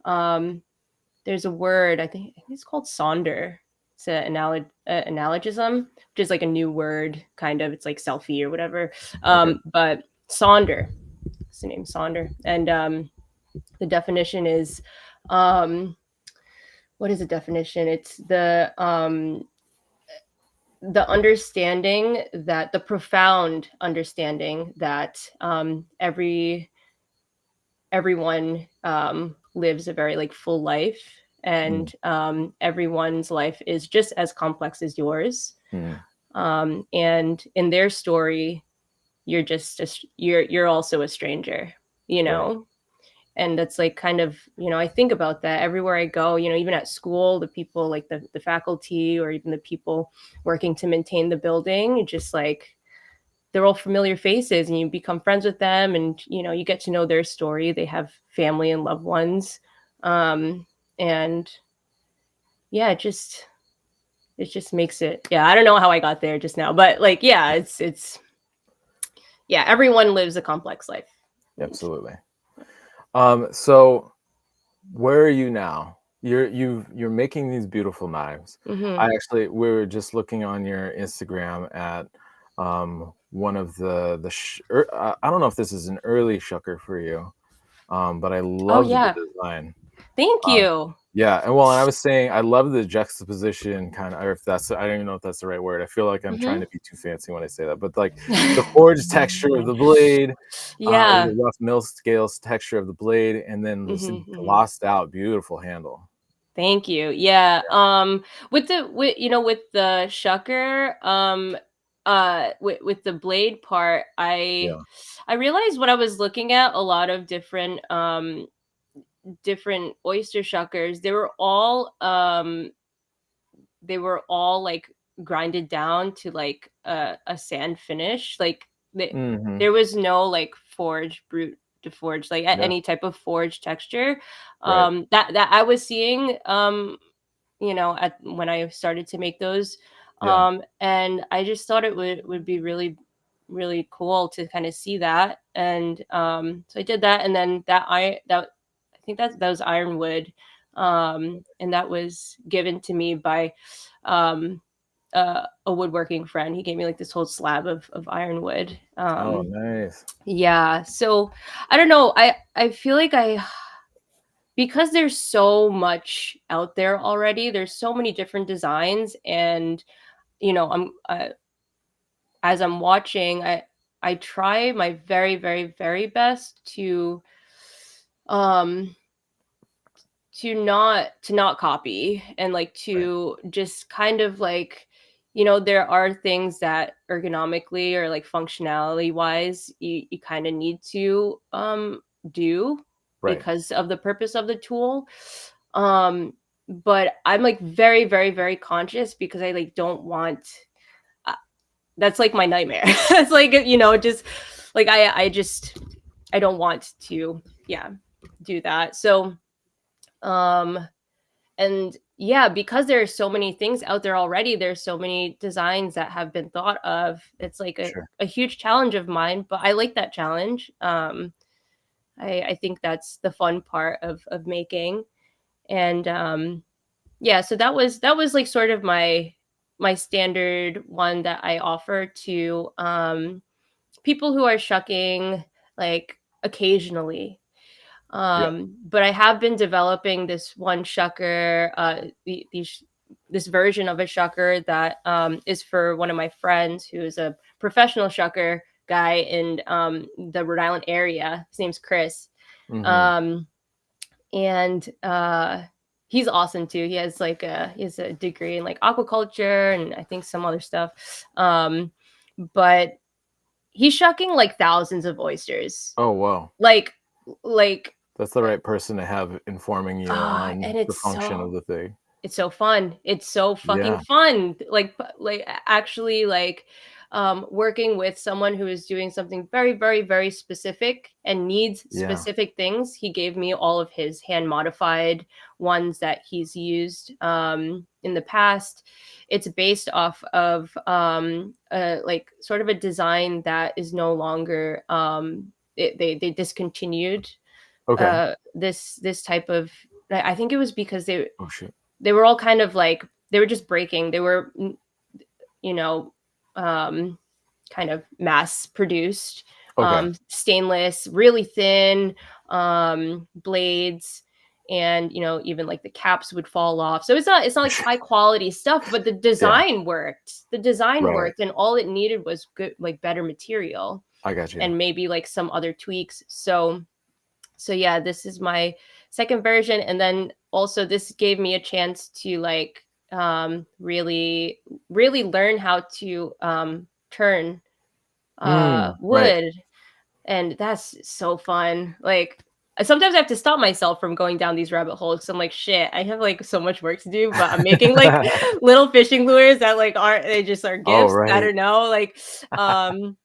And there's a word, I think it's called sonder. It's an analogism, which is like a new word, kind of. It's like selfie or whatever. But sonder, it's the name, sonder. And the definition is, what is the definition? It's the understanding, that the profound understanding that everyone lives a very like full life, and everyone's life is just as complex as yours. And in their story, you're just you're also a stranger, And that's like kind of, I think about that everywhere I go, even at school, the people like the faculty or even the people working to maintain the building, just like they're all familiar faces and you become friends with them, and you get to know their story. They have family and loved ones. And yeah, it just makes it, yeah, I don't know how I got there just now, but like, yeah, it's yeah, everyone lives a complex life. Absolutely. So where are you now? You're making these beautiful knives. Mm-hmm. We were just looking on your Instagram at one of I don't know if this is an early shucker for you, but I Oh love the yeah, design. thank Um, you. yeah, and I was saying I love the juxtaposition kind of, or if that's, I don't even know if that's the right word. I feel like I'm trying Mm-hmm. to be too fancy when I say that, but like the forged texture of the blade, or Yeah. the rough mill scales texture of the blade, and then this Mm-hmm, mm-hmm. glossed out, beautiful handle. Thank you. Yeah. With the shucker, with the blade part, Yeah. I realized when I was looking at a lot of different oyster shuckers, they were all like grinded down to like a sand finish. Like Hmm. there was no like forge brute to forge, like Yeah. any type of forge texture Right. that I was seeing at when I started to make those. Yeah. And I just thought it would be really, really cool to kind of see that. And so I did that, and then I think that was ironwood. And that was given to me by um a woodworking friend. He gave me like this whole slab of ironwood. Oh, nice. Yeah. So I don't know. I feel like because there's so much out there already. There's so many different designs, and as I'm watching, I try my very, very, very best um to not copy, and like Right. to just kind of like, there are things that ergonomically or like functionality wise you kind of need to do Right. because of the purpose of the tool. But I'm like very, very, very conscious because I like don't want uh, that's like my nightmare. It's like, just like I don't want to, yeah, do that. So um and yeah, because there are so many things out there already, there's so many designs that have been thought of. It's like a, Sure. a huge challenge of mine, but I like that challenge. I think that's the fun part of making. And yeah, so that was like sort of my standard one that I offer to people who are shucking like occasionally. Yeah. But I have been developing this one shucker, this version of a shucker that is for one of my friends who is a professional shucker guy in the Rhode Island area. His name's Chris. Hmm. Um, and he's awesome too. He has a degree in like aquaculture and I think some other stuff. But he's shucking like thousands of oysters. Oh, wow. Like like That's the right person to have informing you on and the function of the thing. it's so fun. It's so fucking Yeah. fun. Like actually like working with someone who is doing something very, very, very specific and needs Yeah. specific things. He gave me all of his hand modified ones that he's used in the past. It's based off of like sort of a design that is no longer they discontinued Okay. this type of. I think it was because Oh, shit. they were all kind of like they were just breaking. They were, you know, um, kind of mass produced, Okay. stainless, really thin blades, and even like the caps would fall off. So it's not like high quality stuff, but the Yeah. design worked. The design Right. worked, and all it needed was good, like better material I got you. and maybe like some other tweaks. So yeah, this is my second version, and then also this gave me a chance to like really, really learn how to turn Right. wood, and that's so fun. Like sometimes I have to stop myself from going down these rabbit holes. So I'm like, shit, I have like so much work to do, but I'm making like little fishing lures that like aren't, they just are Oh, gifts. I right. don't know. Like, um,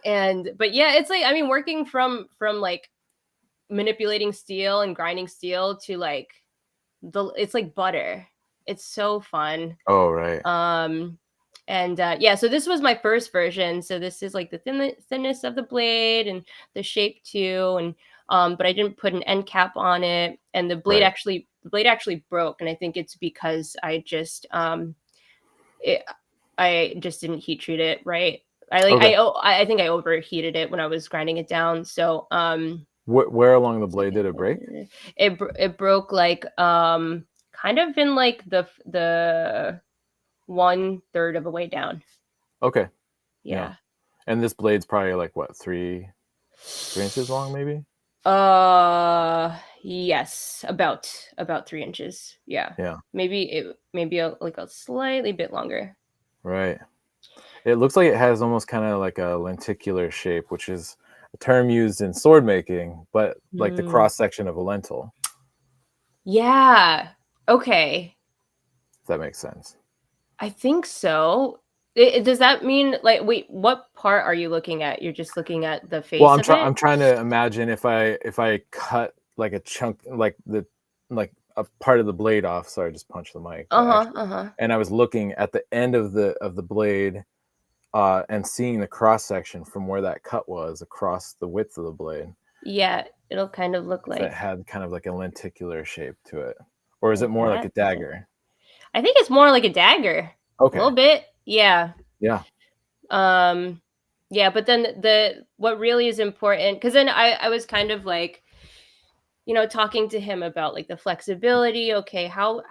and but yeah, it's like, I mean, working from like manipulating steel and grinding steel to like it's like butter. It's so fun. Oh, right. And yeah, so this was my first version. So this is like the thinness of the blade and the shape too. And but I didn't put an end cap on it, and Right. the blade actually broke. And I think it's because it, I just didn't heat treat it right. Okay. I think I overheated it when I was grinding it down. So Where along the blade did it break? it broke like kind of in like the 1/3 of a way down. Okay. Yeah. Yeah. And this blade's probably like what, 3 inches long, maybe? Yes, about 3 inches. Yeah. Yeah. Maybe like a slightly bit longer. Right. It looks like it has almost kind of like a lenticular shape, which is a term used in sword making, but like the Mm. cross section of a lentil. Yeah. Okay. If that makes sense. I think so. Does that mean like wait, what part are you looking at? You're just looking at the Well, face of I'm it? trying to imagine if I cut like a chunk, like a part of the blade off. Sorry, I just punched the mic, but Uh-huh. actually, Uh-huh. and I was looking at the end of the blade, and seeing the cross section from where that cut was across the width of the blade. Yeah, it'll kind of look If it like had kind of like a lenticular shape to it, or is it more like a that. dagger? I think it's more like a dagger. A Okay. little bit. Yeah. Yeah. Um yeah, but then the what really is important, because then I was kind of like, talking to him about like the flexibility. Okay, how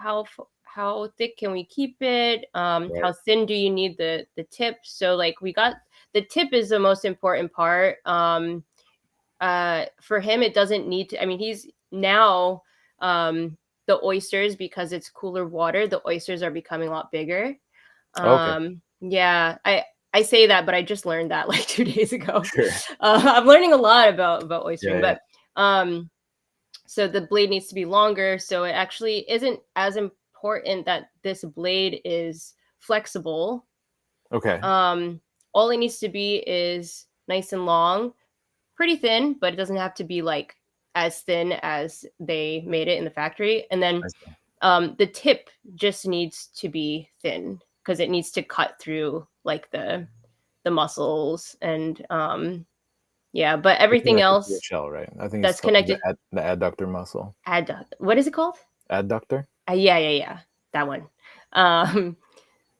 thick can we keep it? Right. How thin do you need the tip? So like we got the tip is the most important part. For him it doesn't need to, I mean, he's now the oysters, because it's cooler water, the oysters are becoming a lot bigger. Okay. Yeah, I say that, but I just learned that like 2 days ago. Sure. I'm learning a lot about Yeah. oystering, Yeah. but um so the blade needs to be longer, so it actually isn't as important that this blade is flexible. Okay. um all it needs to be is nice and long, pretty thin, but it doesn't have to be like as thin as they made it in the factory. And then I see. the tip just needs to be thin, because it needs to cut through like the muscles and yeah, but It's everything connected to the else shell, right? I think it's that's called connected, the adductor muscle. what is it called? Adductor. Yeah, that one. um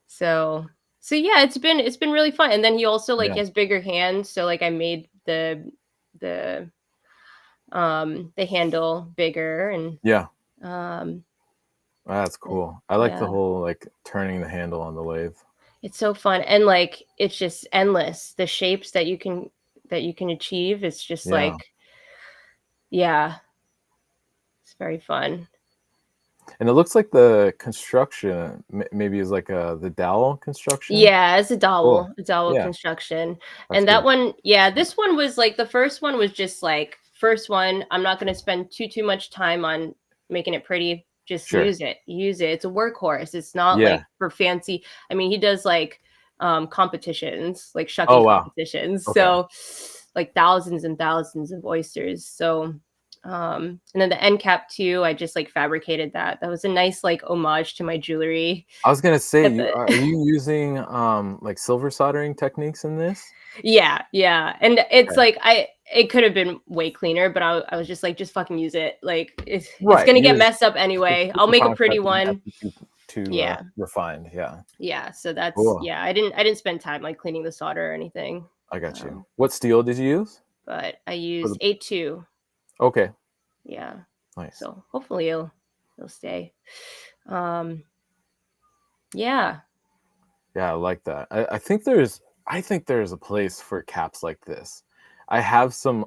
so yeah, it's been really fun. And then he also like Yeah. he has bigger hands, so like I made the the handle bigger. And Yeah. um That's cool. I like the yeah, whole like turning the handle on the lathe. it's so fun. And like it's just endless, the shapes that you can achieve. It's just Yeah. like, yeah, it's very fun. And it looks like the construction maybe is like the dowel construction. Yeah, it's Cool. a dowel Yeah, construction. that's And that good. one, yeah, this one was like the first one was just like first one. I'm not gonna spend too much time on making it pretty. Just Sure. use it. Use it. It's a workhorse. It's not Yeah. like for fancy. I mean, he does like competitions, like Oh, shucking wow. competitions. Okay. So like thousands and thousands of oysters. So and then the end cap too, I just like fabricated that. That was a nice like homage to my jewelry. I was gonna say, At the are you using like silver soldering techniques in this? Yeah, and it's Okay. like it could have been way cleaner, but I was just like, just fucking use it. Like it's Right. gonna get Use messed up the anyway. keep I'll the make a process pretty doesn't have one. to be too Yeah, refined. Yeah. yeah. So that's, Cool. yeah. I didn't spend time like cleaning the solder or anything. I got you. Um, What steel did you use but I for used the? 8-2. Okay. Yeah. Nice. So hopefully it'll stay. Um, yeah. Yeah, I like that. I think there's a place for caps like this. I have some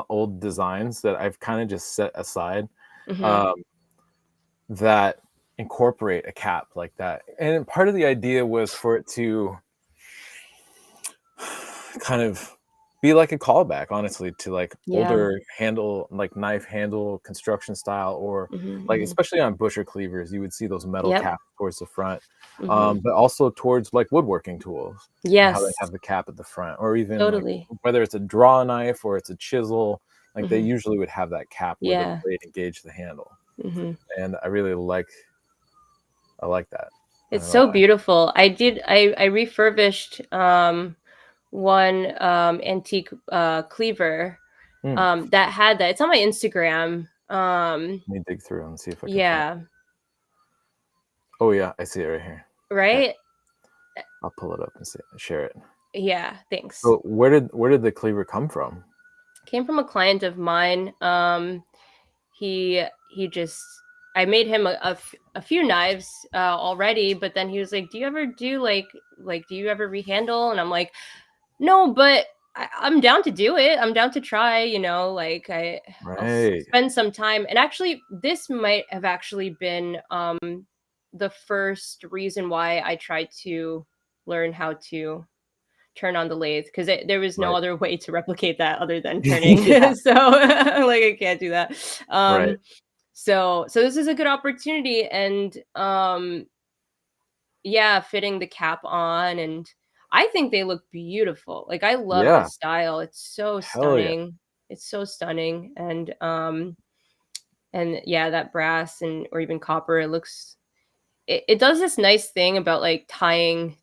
old designs that I've kind of just set aside, Hmm. um, that incorporate a cap like that. And part of the idea was for it to kind of be like a callback, honestly, to like Yeah. older handle, like knife handle construction style, or Mhm, like mhm. especially on butcher cleavers, you would see those metal Yep. caps towards the front, Mhm. but also towards like woodworking tools and how they Yes, have the cap at the front, or even like totally. whether it's a draw knife or it's a chisel, like they Mhm. usually would have that cap where the Yeah. blade engaged the handle, Mhm. and I like that. I It's don't know so why. beautiful. I refurbished one antique cleaver Hmm. that had that. It's on my Instagram. Let me dig through and see if I can find. Yeah, Oh yeah, I see it right here. Okay, right? I'll pull it up and share it. Yeah, thanks. So where did the cleaver come from? Came from a client of mine. He just I made him a few knives already, but then he was like, "Do you ever do like do you ever rehandle?" And I'm like, "No, but I'm down to do it. I'm down to try, like I'll Right, spend some time." And actually this might have actually been the first reason why I tried to learn how to turn on the lathe, because there was no right. other way to replicate that other than turning. Yeah, So like I can't do that. right. So this is a good opportunity, and yeah, fitting the cap on, and I think they look beautiful. Like I love the Yeah, style. It's so hell yeah. stunning. It's so stunning. And yeah, that brass and or even copper, it does this nice thing about like tying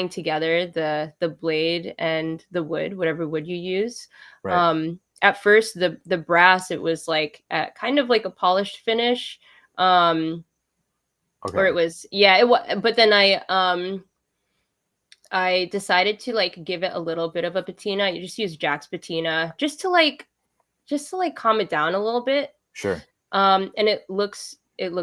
together the blade and the wood, whatever wood you use. Right. At first, the brass, it was like at kind of like a polished finish, or Okay, it was, yeah, it was. But then I decided to like give it a little bit of a patina. You just use Jack's patina just to like calm it down a little bit. sure. And it looks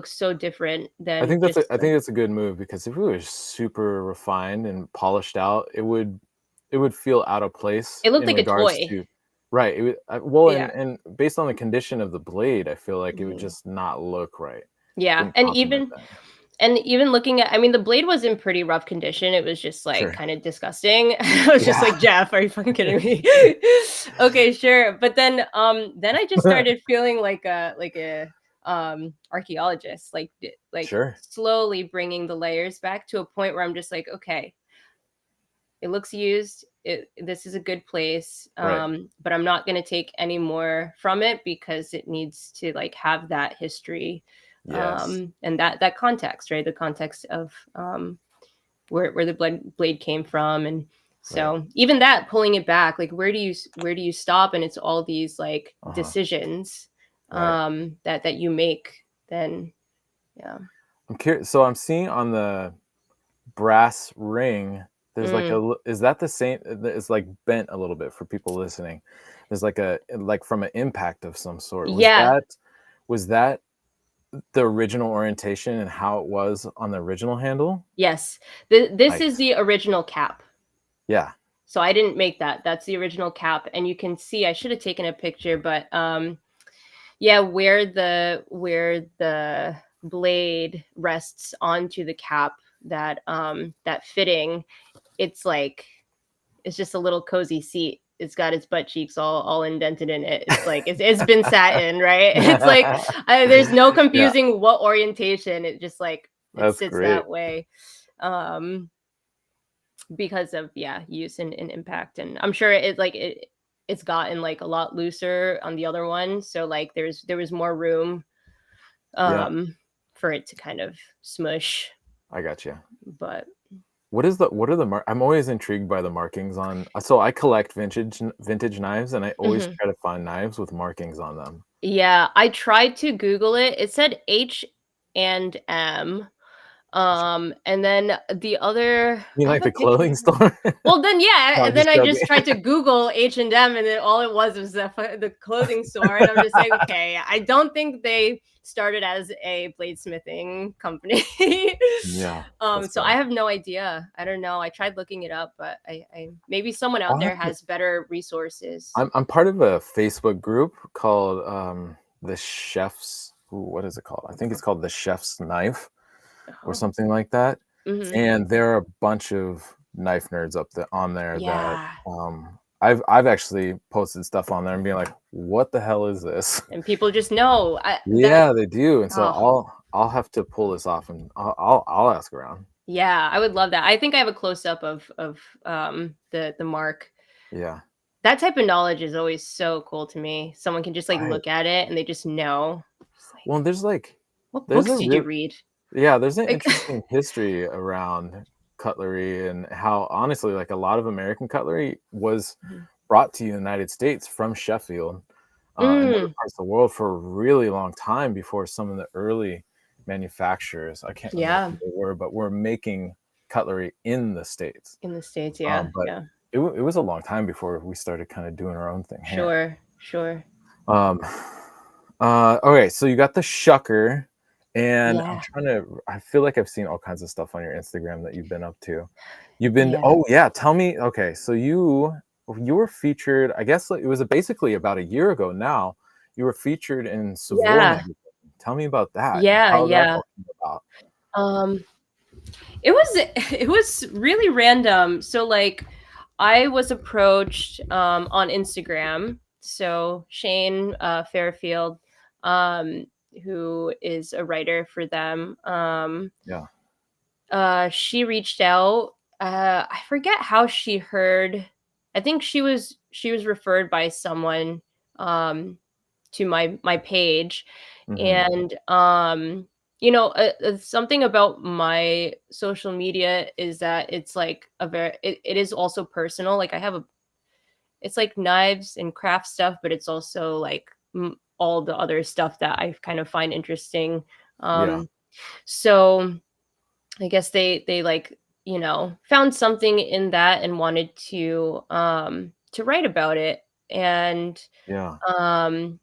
so different I than think just I think that's a good move, because if it was super refined and polished out, it would feel out of place it looked in like a regards toy. to. Right. Well, Yeah. and based on the condition of the blade, I feel like it would Mhm. just not look right. Yeah, Wouldn't and complement even that. And even looking at, I mean, the blade was in pretty rough condition. It was just like Sure. kind of disgusting. I was just Yeah. like, Jeff, are you fucking kidding me? Okay, sure. But then I just started feeling like a archaeologist, like Sure. slowly bringing the layers back to a point where I'm just like, okay, it looks used. This is a good place, Right. but I'm not going to take any more from it because it needs to like have that history, Yes. and that context, right? The context of where the blade came from, and Right. so even that, pulling it back, like where do you stop? And it's all these like Uh-huh. decisions Right. that you make. Then yeah. I'm curious. So I'm seeing on the brass ring, there's like Mm, is that the same? It's like bent a little bit for people listening. There's like like from an impact of some sort. yeah. Was that the original orientation and how it was on the original handle? Yes. This is Nice. the original cap. Yeah. So I didn't make that. That's the original cap, and you can see I should have taken a picture, but yeah, where the blade rests onto the cap, that fitting, it's like it's just a little cozy seat. It's got its butt cheeks all indented in it. It's like it's been satin, right? It's like there's no Yeah, confusing what orientation. It just like it that's sits great. that way. Um because of, yeah, use and impact, and I'm sure it's gotten like a lot looser on the other one, so like there was more room Yeah, um for it to kind of smush, I got you. but What are the I'm always intrigued by the markings on. So I collect vintage knives, and I always mhm. try to find knives with markings on them. Yeah, I tried to Google it. It said H&M. And then the other You I like have a the picture clothing of it. store? Well, then No, yeah, I'm and then just I joking. just tried to Google H&M, and then all it was the clothing store, and I'm just like, okay, I don't think they started as a bladesmithing company. Yeah, that's So I fair. have no idea. I don't know. I tried looking it up, but I maybe someone out I'll there have to. has better resources. I'm part of a Facebook group called the Chef's. Ooh, what is it called? I think it's called the Chef's Knife or Uh-huh. something like that. Hmm. And there are a bunch of knife nerds on there that Yeah. I've actually posted stuff on there and being like, what the hell is this? And people just know that. Yeah, they do. And so Oh, I'll have to pull this off, and I'll ask around. yeah, I would love that. I think I have a close up of the mark. Yeah. That type of knowledge is always so cool to me. Someone can just like Right. look at it and they just know. Just like, Well, what there's books a did you real read? yeah, there's an Like, interesting history around cutlery, and how honestly, like, a lot of American cutlery was brought to the United States from Sheffield, and other mm, parts of the world for a really long time before some of the early manufacturers, I can't remember yeah, who they were, but were making cutlery in the States. in the States, yeah, But yeah, it was a long time before we started kind of doing our own thing here. sure, sure, Um, okay, so you got the shucker, and yeah, I feel like I've seen all kinds of stuff on your Instagram that you've been up to. You've been, yeah, oh yeah, tell me, okay, so you were featured, I guess it was basically about a year ago now. You were featured in Savoy yeah, magazine. Tell me about that and yeah, how that yeah. all came about. Um, it was it was really random. So like, I was approached on Instagram. So Shane Fairfield, um, who is a writer for them, Yeah. she reached out. I forget how she heard. I think she was referred by someone um, to my page, Hmm. and something about my social media is that it's like it is also personal. Like I have a it's like knives and craft stuff, but it's also like all the other stuff that I kind of find interesting. Yeah. Um, so I guess they like, found something in that and wanted to write about it. And Yeah. um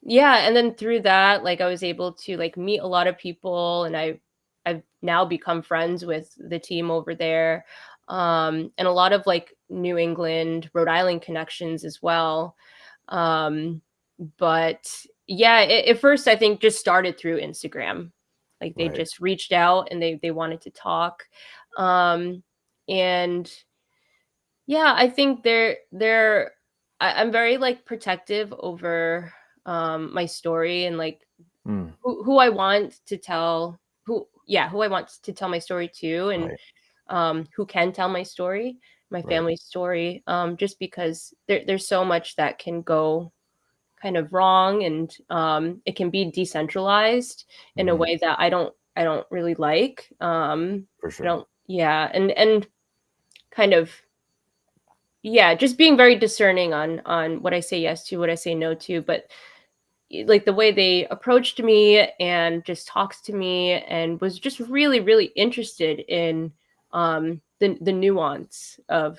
yeah, and then through that, like I was able to like meet a lot of people, and I've now become friends with the team over there. And a lot of like New England, Rhode Island connections as well. Um but yeah, at first I think just started through Instagram. Like they Right. just reached out and they wanted to talk. Um and yeah, I think I'm very like protective over my story and like Mm, who I want to tell who I want to tell my story to, and right. who can tell my story, my Right. family's story, just because there's so much that can go kind of wrong, and it can be decentralized in a Hmm. way that I don't really like. For I sure. don't yeah, and kind of yeah, just being very discerning on what I say yes to, what I say no to, but like the way they approached me and just talks to me and was just really really interested in the nuance of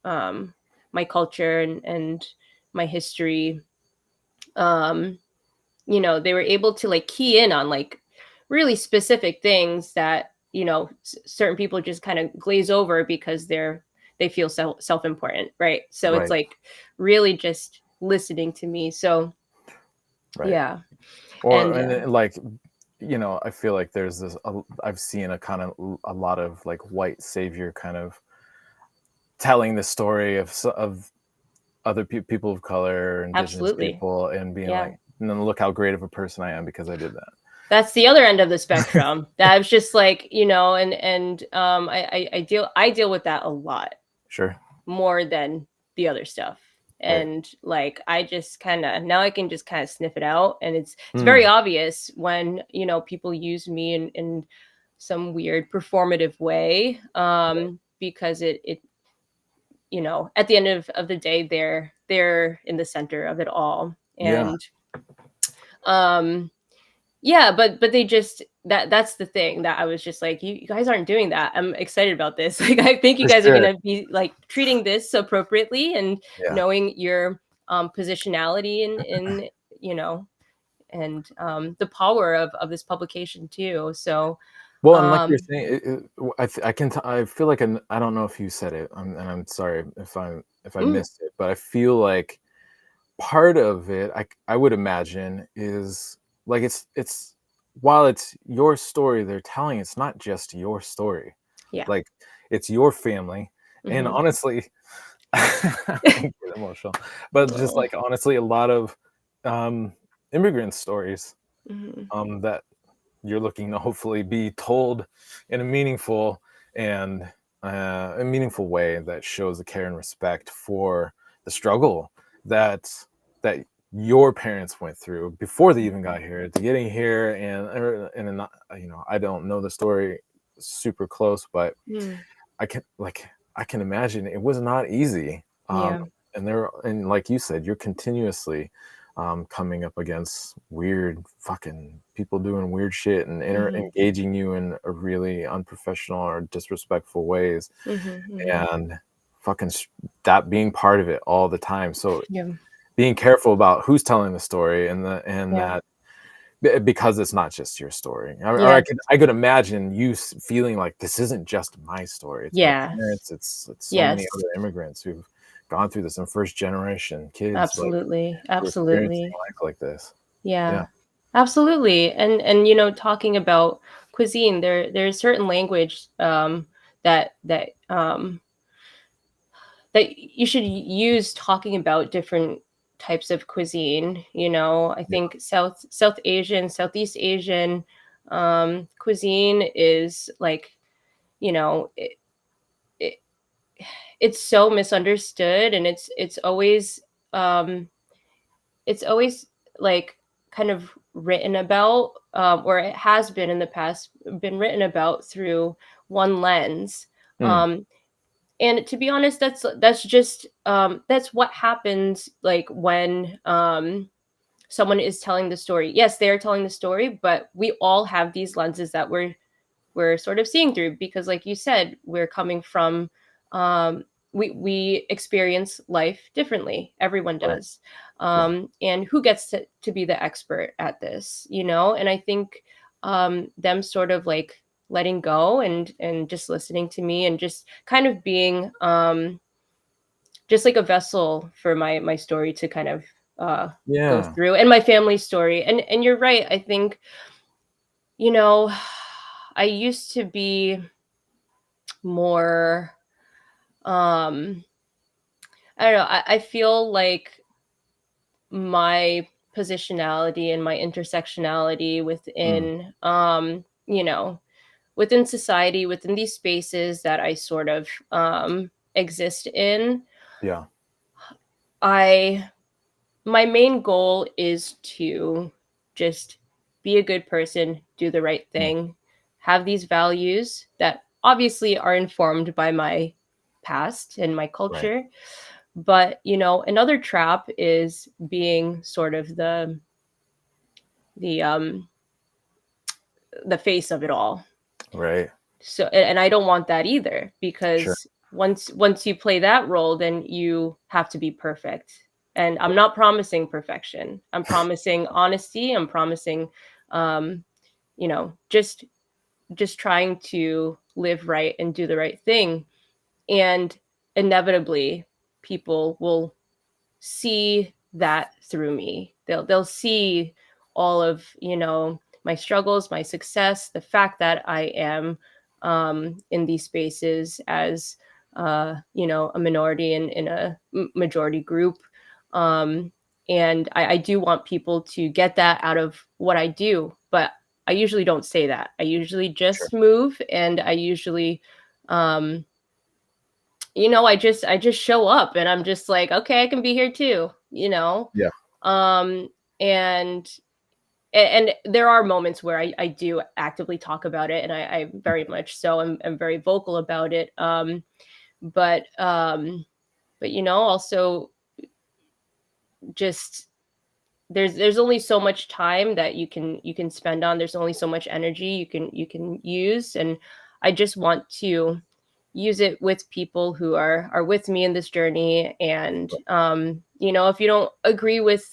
my culture and my history. um they were able to like key in on like really specific things that certain people just kind of glaze over because they feel self-important, right? So it's Right. like really just listening to me. So Right. yeah. Or And and then, like, I feel like there's I've seen a kind of a lot of like white savior kind of telling the story of of other people of color, indigenous absolutely, people, and being yeah, like, and then look how great of a person I am because I did that. that's the other end of the spectrum. That was just like, and I deal with that a lot Sure. more than the other stuff. Right. And like I just kind of now I can just kind of sniff it out, and it's very Mm, obvious when people use me in some weird performative way, because it at the end of the day they're in the center of it all. yeah, And um yeah, but they just that's the thing that I was just like, you guys aren't doing that. I'm excited about this. Like I think you for guys are sure. gonna be like treating this appropriately and Yeah. knowing your positionality in you know and the power of this publication too. So Well, and like you're um saying, I can I feel like, I don't know if you said it, and I'm sorry if I mm, missed it, but I feel like part of it, I would imagine, is like, it's while it's your story they're telling, it's not just your story. yeah. Like, it's your family, and Hmm. honestly, I get emotional. But just Oh. like honestly, a lot of immigrant stories Mhm. that you're looking to hopefully be told in and a meaningful way that shows the care and respect for the struggle that that your parents went through before they even got here to getting here. I don't know the story super close, but Mm. I can like I can imagine it was not easy. Yeah. And like you said, you're continuously coming up against weird fucking people doing weird shit and Mhm. engaging you in a really unprofessional or disrespectful ways, Mhm. Mhm. and fucking that being part of it all the time. So Yeah. being careful about who's telling the story and Yeah. that because it's not just your story. Or Yeah. I could imagine you feeling like this isn't just my story. It's my Yeah. parents. It's so many Yes. other immigrants who've gone through this, and first generation kids like Absolutely. who are experiencing Absolutely. life like this. Yeah. Yeah. Absolutely. And you know, talking about cuisine, there's certain language that you should use talking about different types of cuisine. You know, I Yeah. think South Asian, Southeast Asian cuisine is like, you know, it, it's so misunderstood, and um it's always like kind of written about, or it has been in the past been written about through one lens. Mm, um and to be honest, that's just that's what happens like when someone is telling the story. Yes, they are telling the story, but we all have these lenses that we're sort of seeing through, because like you said, we're coming from um we experience life differently. Everyone right. does. Yeah. And who gets to be the expert at this, you know? And I think them sort of like letting go and just listening to me and just kind of being just like a vessel for my story to kind of go Yeah. through, and my family story. And you're right, I think, you know, I used to be more I don't know, I feel like my positionality and my intersectionality Mm, within you know, within society, within these spaces that I sort of exist in, yeah. I my main goal is to just be a good person, do the right Mm, thing, have these values that obviously are informed by my past and my right. culture. But, you know, another trap is being sort of the um the face of it all. Right. So and I don't want that either, Sure. because once you play that role, then you have to be perfect. And I'm not promising perfection. I'm promising honesty. I'm promising um you know, just trying to live right and do the right thing. And inevitably people will see that through me. They'll see all of, you know, my struggles, my success, the fact that I am in these spaces as you know, a minority in a majority group. Um, and I do want people to get that out of what I do, but I usually don't say that. I usually Sure. just move, and I usually um, you know, I just show up, and I'm just like, okay, I can be here too, you know? Yeah. Um and and there are moments where I do actively talk about it, and I very much so am very vocal about it. But but you know, also just there's only so much time that you can spend on. There's only so much energy you can use, and I just want to use it with people who are with me in this journey. And you know, if you don't agree with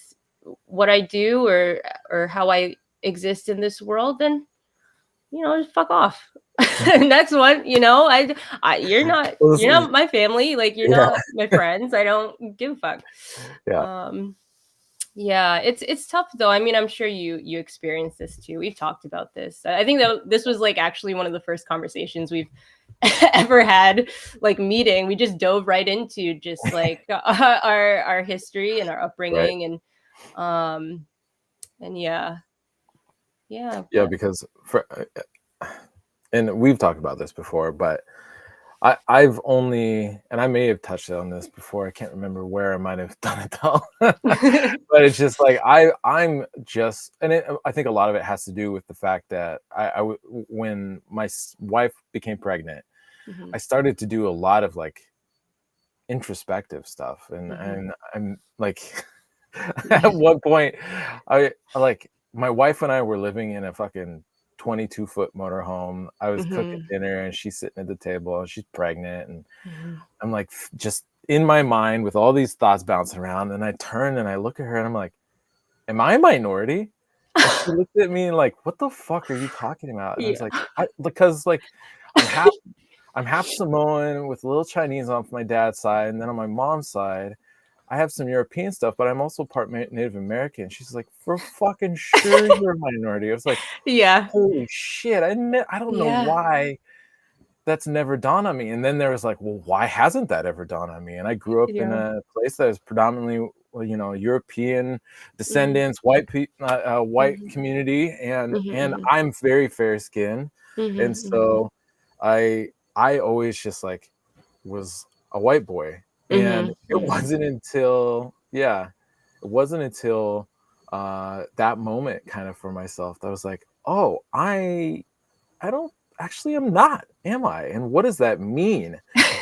what I do or how I exist in this world, then you know, just fuck off. Next one, you know, you're not Well, this you're is, not my family, like you're yeah. not my friends. I don't give a fuck. Yeah. um yeah, it's tough though. I mean, I'm sure you experienced this too. We've talked about this. I think that this was like actually one of the first conversations we've ever had like meeting. We just dove right into just like our history and our Right. upbringing and yeah, yeah, Yeah, but because and we've talked about this before, but I've only, and I may have touched on this before. I can't remember where I might have done it though. But it's just like I'm just, and I think a lot of it has to do with the fact that when my wife became pregnant, Mhm, I started to do a lot of like introspective stuff, and mhm. I'm like, Yeah. at one point, I like my wife and I were living in a fucking 22-foot motorhome. I was cooking Mhm, dinner, and she's sitting at the table, and she's pregnant, and mhm. I'm like just in my mind with all these thoughts bouncing around, and I turn and I look at her, and I'm like, "Am I a minority?" And she looked at me and like, "What the fuck are you talking about?" And I was Yeah. like, because like I'm half I'm half Samoan with a little Chinese on my dad's side, and then on my mom's side, I have some European stuff, but I'm also part Native American. She's like, "For fucking sure you're a minority." I was like, Yeah. "Holy shit, I don't know Yeah. why that's never dawned on me." And then there was like, "Well, why hasn't that ever dawned on me?" And I grew up in Yeah. a place that is predominantly, well, European Mhm, descendants, white mhm, community, mhm, and mhm, I'm very fair skinned, and mhm, mhm, so I always just like was a white boy, and mhm, it mhm. wasn't until it wasn't until that moment kind of for myself that I was like, oh, I don't actually am not, am I? And what does that mean?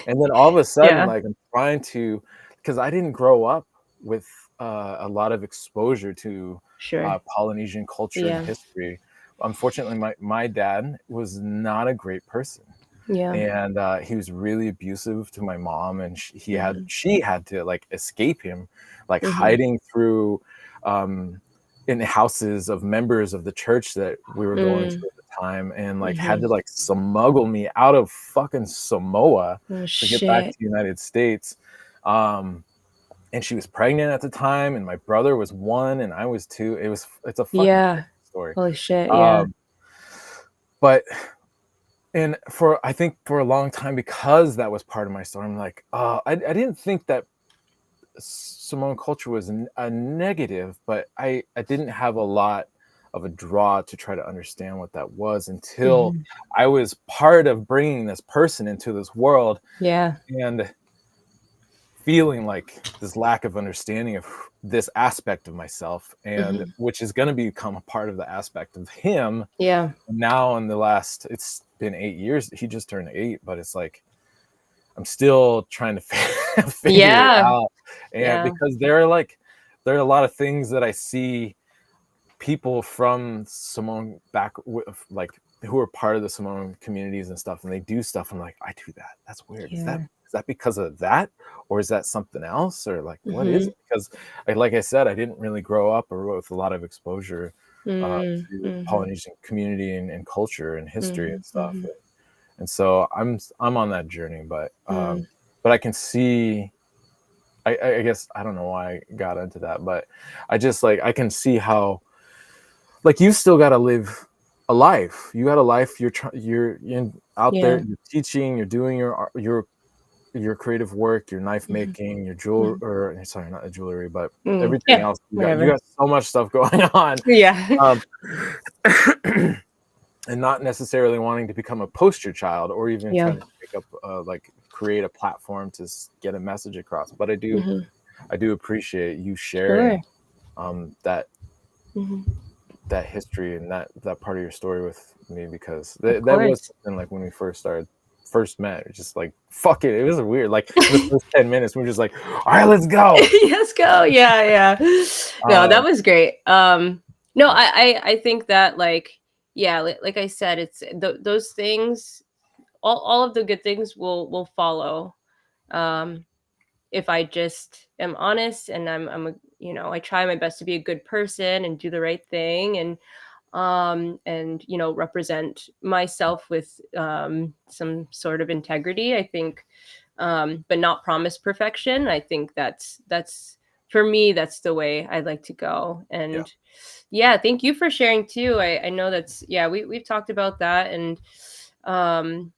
And then all of a sudden, Yeah, like I'm trying to, because I didn't grow up with a lot of exposure to sure. Polynesian culture and Yeah, history. Unfortunately, my dad was not a great person, yeah. and he was really abusive to my mom, and Mhm, she had to like escape him, like mhm, hiding through um in the houses of members of the church that we were going to mm, at the time, and like had mhm. to like smuggle me out of fucking Samoa Oh, to get back to shit. the United States. um and she was pregnant at the time, and my brother was 1 and I was 2. It's a fucking crazy Yeah. story. Holy shit, yeah. um but And for I think for a long time, because that was part of my story, I'm like, I didn't think that Samoan culture was a negative, but I didn't have a lot of a draw to try to understand what that was until Mhm. I was part of bringing this person into this world, Yeah. and feeling like this lack of understanding of this aspect of myself, and Mhm. which is going to become a part of the aspect of him Yeah. now. In the last, it's been 8 years, he just turned 8, but it's like I'm still trying to figure it Yeah. out. And Yeah. because there are a lot of things that I see people from Samoan like who are part of the Samoan communities and stuff, and they do stuff. I'm like, I do that. That's weird. Yeah. Is that because of that, or is that something else, or like what is Mhm. it? Because like I said, I didn't really grow up or with a lot of exposure Mm, to mhm, Polynesian community and culture and history and mhm, stuff. mhm, And so I'm on that journey, mm. but I can see. I guess I don't know why I got into that, but I just like I can see how like you still got to live a life. You got a life. You're out there. Yeah. You're teaching. You're doing your creative work. Your knife Mhm, making. Your jewelry. mhm. Or sorry, not the jewelry, but everything Yeah, else. You whatever. got so much stuff going on. Yeah. Um, and not necessarily wanting to become a poster child or even Yeah. trying to pick up like create a platform to get a message across, but Mhm. I do appreciate you Sure. sharing that Mhm. history and that part of your story with me, because Of that was course. something like when we first met, it's just like fuck it, it was weird, like for the first 10 minutes we are just like, all right, let's go. Let's go. Yeah, yeah. No, that um was great. No, yeah, I think that like yeah, like I said, it's those things, all of the good things will follow. Um, if I just am honest and I'm a, I try my best to be a good person and do the right thing and represent myself with some sort of integrity, I think, but not promise perfection. I think that's for me, that's the way I'd like to go. yeah, And yeah, thank you for sharing too. I know that's, yeah, we've talked about that. And um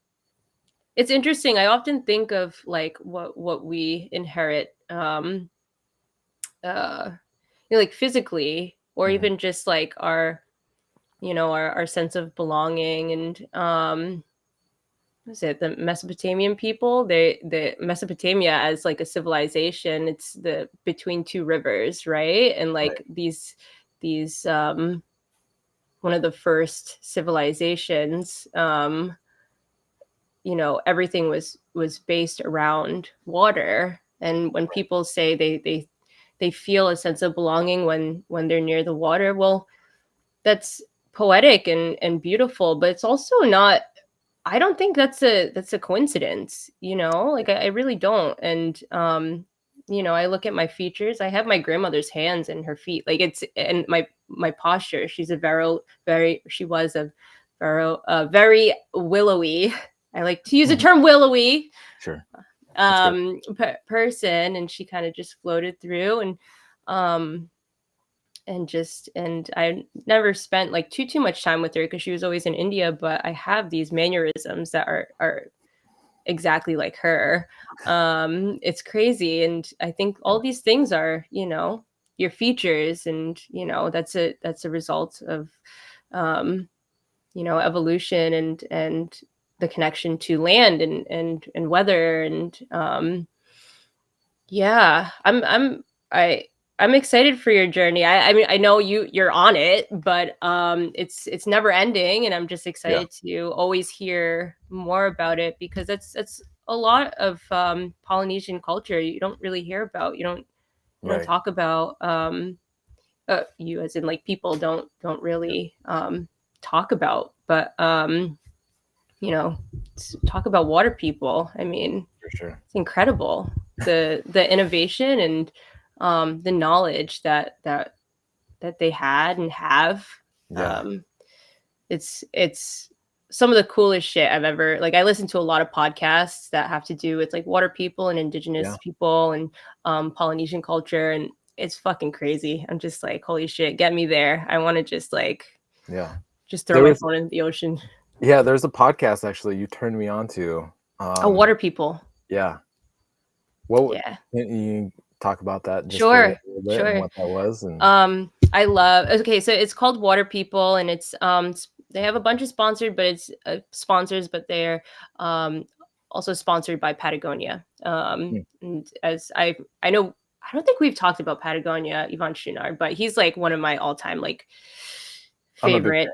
it's interesting. I often think of like what we inherit, like physically, or Mhm. even just like our, our sense of belonging. And was it the Mesopotamian people? The Mesopotamia as like a civilization, it's the between two rivers, right? And Right. like these one of the first civilizations, everything was based around water. And when people say they feel a sense of belonging when they're near the water, well, that's poetic and beautiful, but it's also not. I don't think that's a coincidence, like I really don't. And I look at my features. I have my grandmother's hands and her feet, like it's, and my posture. She's a she was a very willowy. I like to use the Mhm. term willowy Sure. That's good. person, and she kind of just floated through. Um and I never spent like too much time with her because she was always in India, but I have these mannerisms that are exactly like her. It's crazy. And I think all these things are, your features. And that's a result of um evolution, and the connection to land and weather. And yeah, I'm excited for your journey. I mean, I know you're on it, but it's never ending, and I'm just Yeah. excited to always hear more about it, because that's a lot of Polynesian culture you don't really hear about. You don't Right. talk about, you as in like people don't Yeah. really talk about, but talk about water people. I mean, For sure. it's incredible, the innovation and the knowledge that they had and have. Yeah. um it's some of the coolest shit I've ever, like, I listen to a lot of podcasts that have to do with like water people and indigenous Yeah. people and Polynesian culture, and it's fucking crazy. I'm just like, holy shit, get me there. I want to just like Yeah. just throw There my was phone in the ocean. there's a podcast actually you turned me on to. Oh, Um, water people. yeah. What would Yeah. can you talk about that just for a Sure. little bit and Sure. what that was? And I love, okay, so it's called Water People, and it's they have a bunch of sponsored, but it's sponsors, but they're um also sponsored by Patagonia. mm, And as I know, I don't think we've talked about Patagonia, Yvon Chouinard, but he's like one of my all-time like I'm a big favorite.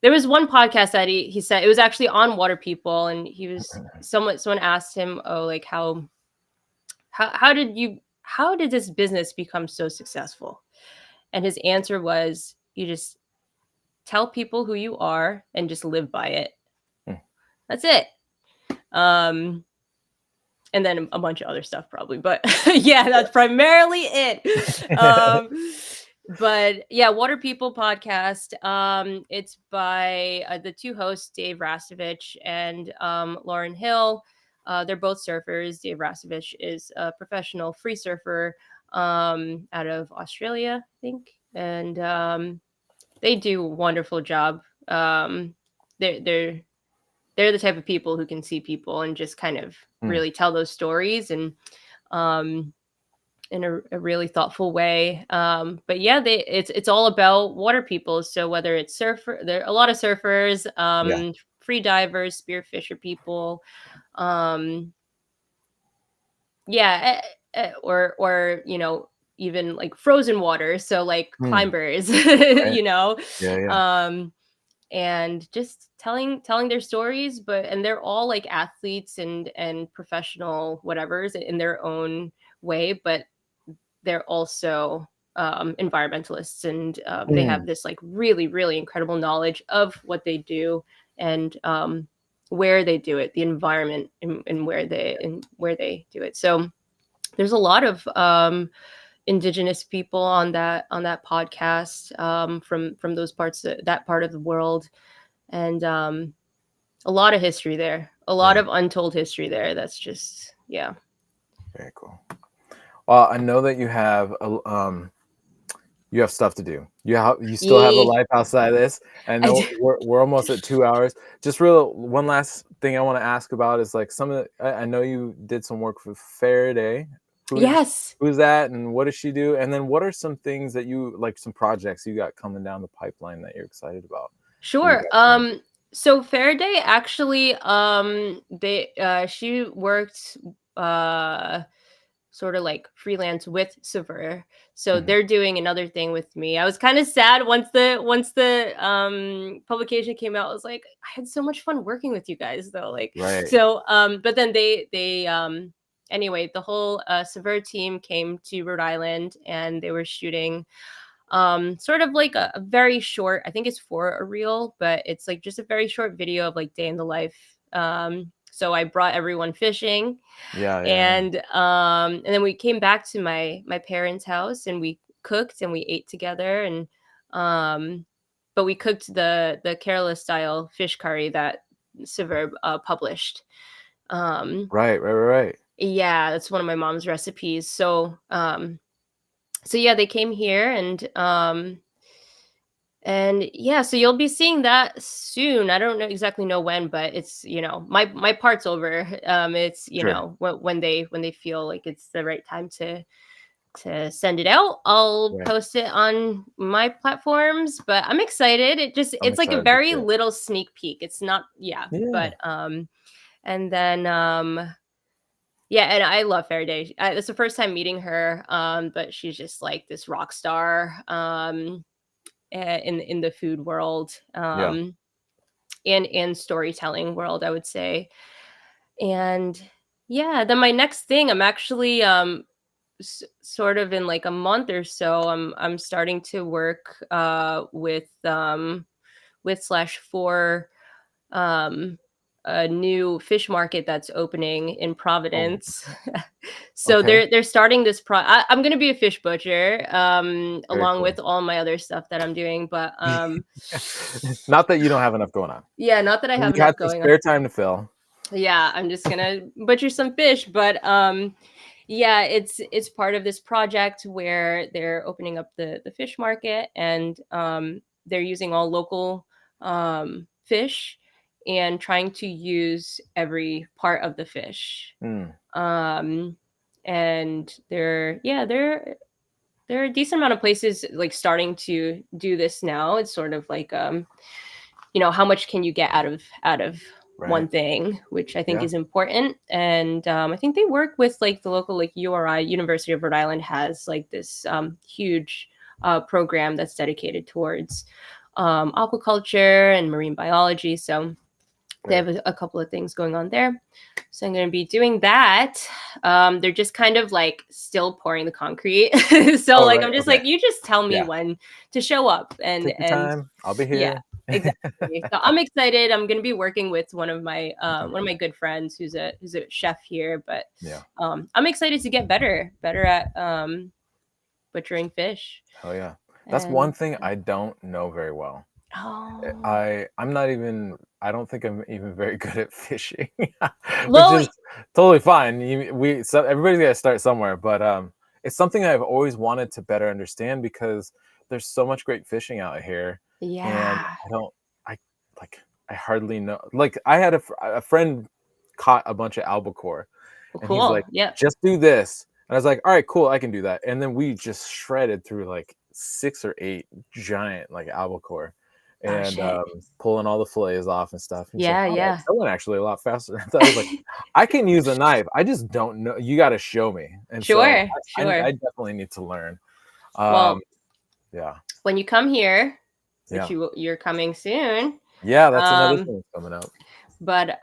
There was one podcast that he said, it was actually on Water People, and he was fan. someone asked him, oh, like how did this business become so successful? And his answer was, you just tell people who you are and just live by it. Mm. That's it. Um, and then a bunch of other stuff probably, but yeah, that's primarily it. But yeah, Water People podcast. It's by the two hosts, Dave Rastovich and Lauren Hill. They're both surfers. Dave Rastovich is a professional free surfer out of Australia, I think, and they do a wonderful job. They're the type of people who can see people and just kind of Mm. really tell those stories, and um, in a really thoughtful way. But yeah, it's all about water people. So whether it's surfer, there are a lot of surfers, Yeah. free divers, spearfisher people, um, yeah, or even like frozen water. So like Mm. climbers, Right. you know. Yeah, yeah. Um, and just telling their stories, but and they're all like athletes and professional whatevers in their own way, but they're also environmentalists, and they have Mm. this like really really incredible knowledge of what they do, and where they do it, the environment, and where they do it. So there's a lot of indigenous people on that podcast, from those parts, that part of the world. And a lot of history there, a lot Yeah. of untold history there. That's just, yeah. Very cool. Well, I know that you have stuff to do. You still have a Yeah, life outside of this. I I know do. we're almost at 2 hours. Just real one last thing I want to ask about is like some of the, I know you did some work for Faraday. Yes, Who's that and what does she do? And then what are some things that you like, some projects you got coming down the pipeline that you're excited about for you sure. guys there? So Faraday actually, they she worked uh sort of like freelance with Sever. So Mhm. they're doing another thing with me. I was kind of sad once the publication came out. I was like, I had so much fun working with you guys though. Like Right. so but then they anyway, the whole Sever team came to Rhode Island and they were shooting sort of like a very short, I think it's for a reel, but it's like just a very short video of like day in the life. So I brought everyone fishing Yeah, yeah, yeah. and then we came back to my parents' house and we cooked and we ate together and um but we cooked the Kerala style fish curry that Sever published. Um Right, right, right, right. yeah, that's one of my mom's recipes. So yeah, they came here and yeah, so you'll be seeing that soon. I don't know exactly know when, but it's my part's over. It's Sure. when they feel like it's the right time to send it out. I'll Right. post it on my platforms, but I'm excited. I'm It's like a excited to very see it. little sneak peek. It's not yeah, Yeah. but and then yeah, and I love Faraday. It's the first time meeting her, but she's just like this rock star. In the food world Yeah. and in storytelling world, I would say. And yeah, then my next thing, I'm actually sort of in like a month or so, I'm starting to work with slash for um a new fish market that's opening in Oh, Providence. So okay. they're starting this I'm going to be a fish butcher Very along cool. with all my other stuff that I'm doing, but Not that you don't have enough going on. yeah, not that I You have had enough some going on. spare time to fill. Yeah, I'm just gonna butcher some fish, but yeah, it's part of this project where they're opening up the fish market and they're using all local fish and trying to use every part of the fish. Mm, Um and there are a decent amount of places like starting to do this now. It's sort of like how much can you get out of one right. thing, which I think Yeah. is important. And I think they work with like the local like URI, University of Rhode Island, has like this huge program that's dedicated towards aquaculture and marine biology. So they Right. have a couple of things going on there. So I'm going to be doing that. They're just kind of like still pouring the concrete. So Oh, like right. I'm just Okay. like, you just tell me Yeah. when to show up Take your and time. I'll be yeah, here. exactly. So I'm excited. I'm going to be working with one of my good friends who's a chef here, but Yeah. I'm excited to get better at butchering fish. Hell yeah. That's one And thing I don't know very well. oh, I'm not even, I don't think I'm even very good at fishing, which well, is totally fine. Everybody's got to start somewhere, but it's something that I've always wanted to better understand because there's so much great fishing out here, and yeah, I like, I hardly know. Like, I had a friend caught a bunch of albacore, well, and he's cool. like, Yep. "Just do this," and I was like, "All right, cool, I can do that." And then we just shredded through like 6 or 8 giant like albacore Oh and shit. pulling all the fillets off and stuff. And he's like, Yeah, "Oh, yeah. that went actually a lot faster." I was like, "I can use a knife. I just don't know. You got to show me." And so Sure, I sure. definitely need to learn. Well, Um, yeah, when you come here, which yeah, you're coming soon, yeah. That's another um, thing that's coming up. but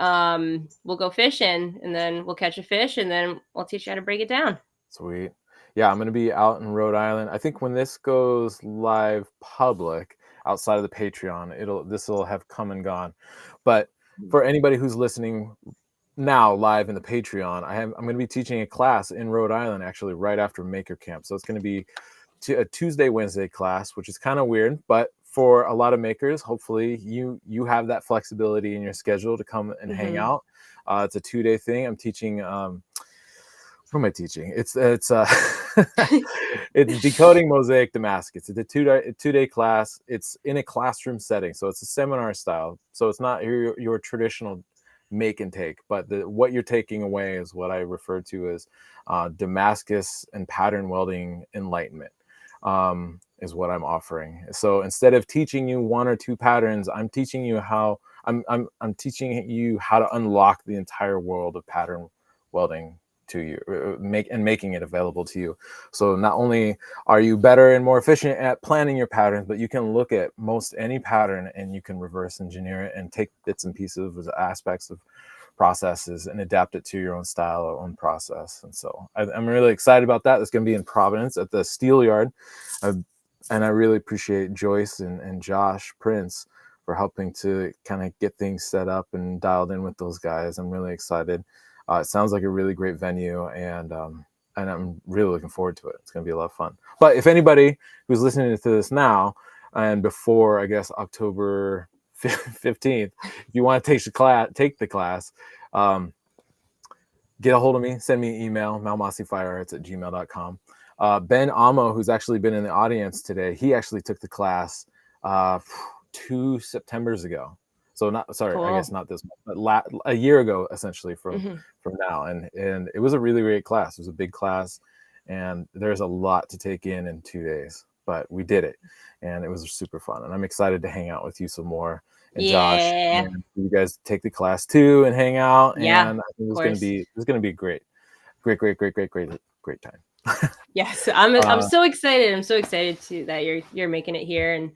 we'll go fishing and then we'll catch a fish and then we'll teach you how to break it down. Sweet. Yeah, I'm gonna be out in Rhode Island. I think when this goes live public outside of the Patreon, this will have come and gone. But for anybody who's listening now live in the Patreon, I'm going to be teaching a class in Rhode Island actually right after Maker Camp. So it's going to be a Tuesday Wednesday class, which is kind of weird, but for a lot of makers, hopefully you have that flexibility in your schedule to come and hang Mm-hmm. out. It's a 2-day thing. I'm teaching What am I teaching? It's decoding mosaic Damascus. It's a two-day class. It's in a classroom setting, so it's a seminar style. So it's not your traditional make and take, but what you're taking away is what I refer to as Damascus and pattern welding enlightenment. Is what I'm offering. So instead of teaching you one or two patterns, I'm teaching you how I'm teaching you how to unlock the entire world of pattern welding to you, making it available to you. So not only are you better and more efficient at planning your patterns, but you can look at most any pattern and you can reverse engineer it and take bits and pieces of aspects of processes and adapt it to your own style or own process. And so I'm really excited about that. It's going to be in Providence at the Steel Yard. And I really appreciate Joyce and Josh Prince for helping to kind of get things set up and dialed in with those guys. I'm really excited. It sounds like a really great venue, and I'm really looking forward to it. It's going to be a lot of fun. But if anybody who's listening to this now and before, I guess, October 15th, if you want to take the class, get a hold of me, send me an email, malmasifirearts@gmail.com. Ben Amo, who's actually been in the audience today, he actually took the class 2 Septembers ago. So I guess not this month, but a year ago, essentially from now. And it was a really great class. It was a big class, and there's a lot to take in 2 days, but we did it, and it was super fun. And I'm excited to hang out with you some more. And Josh, and you guys take the class too and hang out. Yeah, and I think it's gonna be great time. Yes, I'm so excited. I'm so excited that you're making it here. And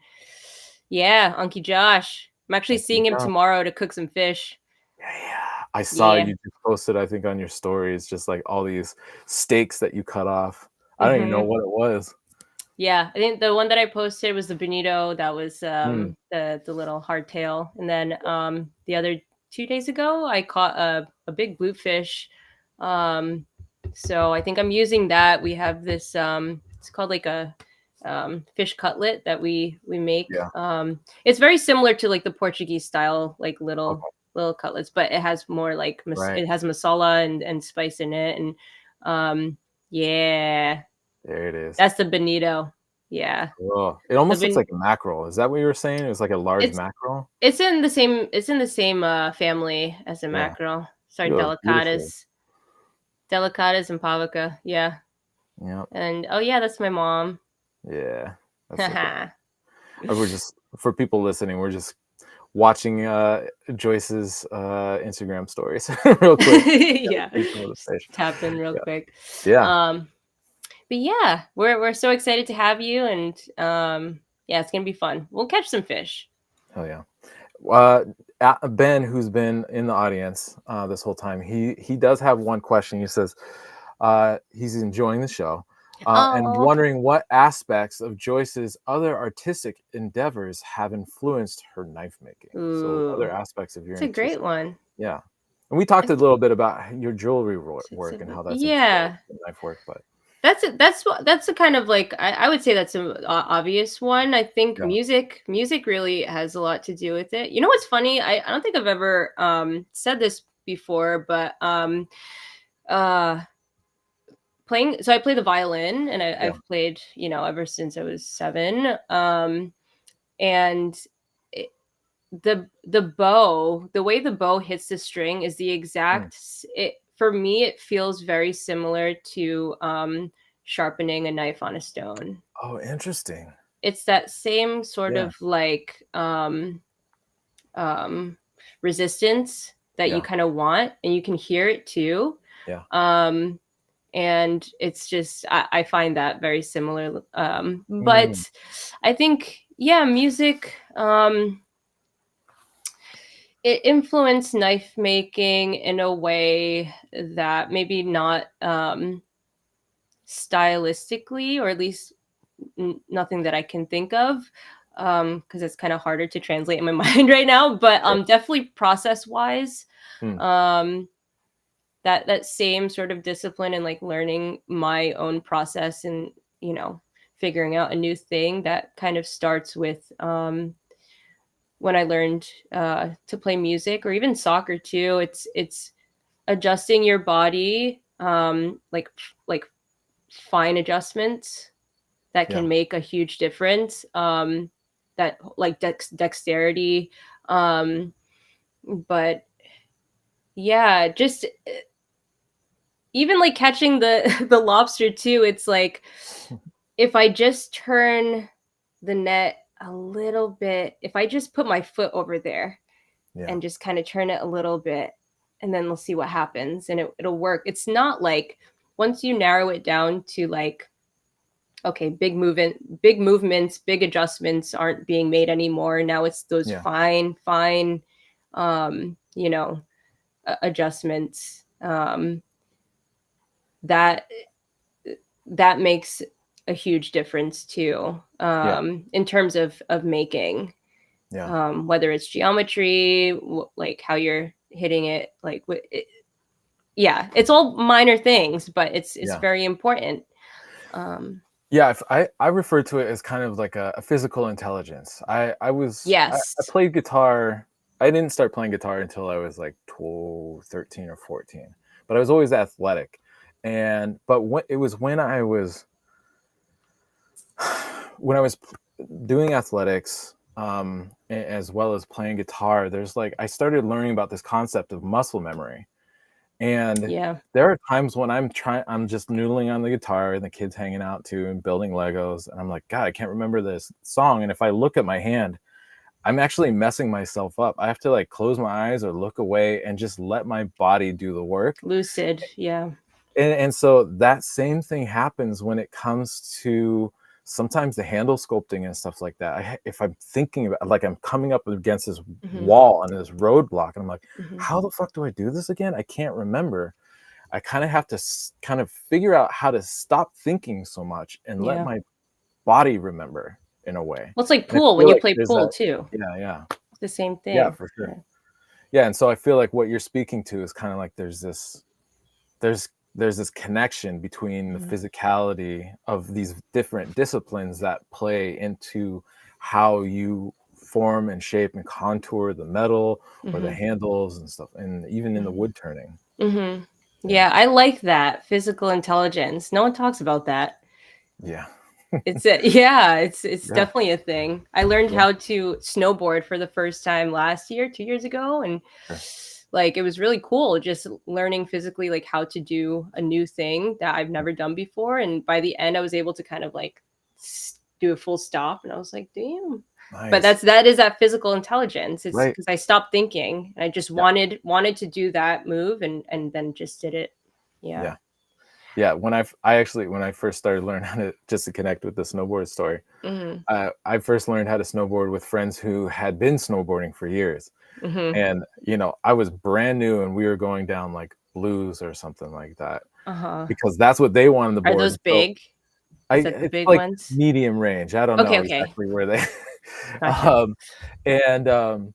yeah, Unky Josh. I'm actually seeing him tomorrow to cook some fish. Yeah. I saw you just posted, I think, on your stories, just like all these steaks that you cut off. I don't even know what it was. Yeah, I think the one that I posted was the bonito. That was the little hardtail. And then the other 2 days ago, I caught a big bluefish. So I think I'm using that. We have this it's called like a fish cutlet that we make. Yeah. It's very similar to like the Portuguese style, like little cutlets, but it has more like it has masala and spice in it. And yeah, there it is. that's the bonito. Yeah. Cool. It almost looks like a mackerel. Is that what you were saying? It was like a large mackerel? It's in the same family as a mackerel. Sorry, delicatas. Delicatas and pavaca. Yeah. Yeah. And that's my mom. Yeah. We're just, for people listening, we're just watching Joyce's Instagram stories real quick. Yeah. Tap in real quick. Yeah. But yeah, we're so excited to have you, and it's gonna be fun. We'll catch some fish. Hell yeah. Ben, who's been in the audience this whole time, he does have one question. He says he's enjoying the show and wondering what aspects of Joyce's other artistic endeavors have influenced her knife making. So other aspects of your That's a great one. Yeah. And we talked a little bit about your jewelry work and how that's knife work, but that's a kind of like I would say that's an obvious one. I think music really has a lot to do with it. You know what's funny? I don't think I've ever said this before, but playing. So I play the violin, and I've played ever since I was 7. And the bow, the way the bow hits the string is the exact. For me, it feels very similar to sharpening a knife on a stone. Oh, interesting. It's that same sort of like resistance that you kind of want, and you can hear it too. And it's just I find that very similar. But I think music it influenced knife making in a way that maybe not stylistically, or at least nothing that I can think of, because it's kind of harder to translate in my mind right now. But definitely process wise, that same sort of discipline and like learning my own process and figuring out a new thing that kind of starts with when I learned to play music or even soccer too. It's adjusting your body like fine adjustments that Yeah. can make a huge difference. That like dexterity. But yeah, just even like catching the the lobster too. It's like if I just turn the net a little bit, if I just put my foot over there Yeah. and just kind of turn it a little bit, and then we'll see what happens, and it'll work. It's not like once you narrow it down to like, okay, big movements, big adjustments aren't being made anymore. Now it's those Yeah. fine, you know, adjustments, that that makes a huge difference too, Yeah. in terms of making, Yeah. whether it's geometry, like how you're hitting it, like yeah, it's all minor things, but it's Yeah. very important. Um, Yeah, I refer to it as kind of like a physical intelligence. I yes. played guitar. I didn't start playing guitar until I was like 12, 13 or 14. But I was always athletic. And but when it was when I was doing athletics, as well as playing guitar, there's like I started learning about this concept of muscle memory. And Yeah. there are times when I'm just noodling on the guitar and the kids hanging out too and building Legos. And I'm like, God, I can't remember this song. And if I look at my hand, I'm actually messing myself up. I have to like close my eyes or look away and just let my body do the work. Lucid. Yeah. And so that same thing happens when it comes to sometimes the handle sculpting and stuff like that. If I'm thinking about like I'm coming up against this Hmm. wall and this roadblock, and I'm like, Hmm. how the fuck do I do this again? I can't remember. I kind of have to kind of figure out how to stop thinking so much and let Yeah. my body remember in a way. Well, it's like And I pool when feel you like play there's pool that, too. yeah, yeah, It's the same yeah, thing. for Yeah. sure. Yeah, and so I feel like what you're speaking to is kind of like there's there's this connection between the Mhm. physicality of these different disciplines that play into how you form and shape and contour the metal or the Mhm. handles and stuff, and even in the Mhm. wood turning. Mhm. Yeah, Yeah, I like that physical intelligence. No one talks about that. yeah, Yeah, it's yeah, definitely a thing. I learned yeah, how to snowboard for the first time last year, 2 years ago, and sure. like it was really cool just learning physically like how to do a new thing that I've never done before, and by the end I was able to kind of like do a full stop, and I was like, "Damn." But Nice. that is that physical intelligence. It's Right. because I stopped thinking and I just Yeah, wanted to do that move, and then just did it. Yeah. yeah, yeah. I actually when I first started learning how to just to connect with the snowboard story, Mhm. I first learned how to snowboard with friends who had been snowboarding for years. Mhm. And, I was brand new and we were going down like blues or something like that Uh-huh. because that's what they wanted to Are board. those And so big? Is that the it's big like ones? medium range. I don't Okay, know okay. exactly where they, Gotcha. um, and, um,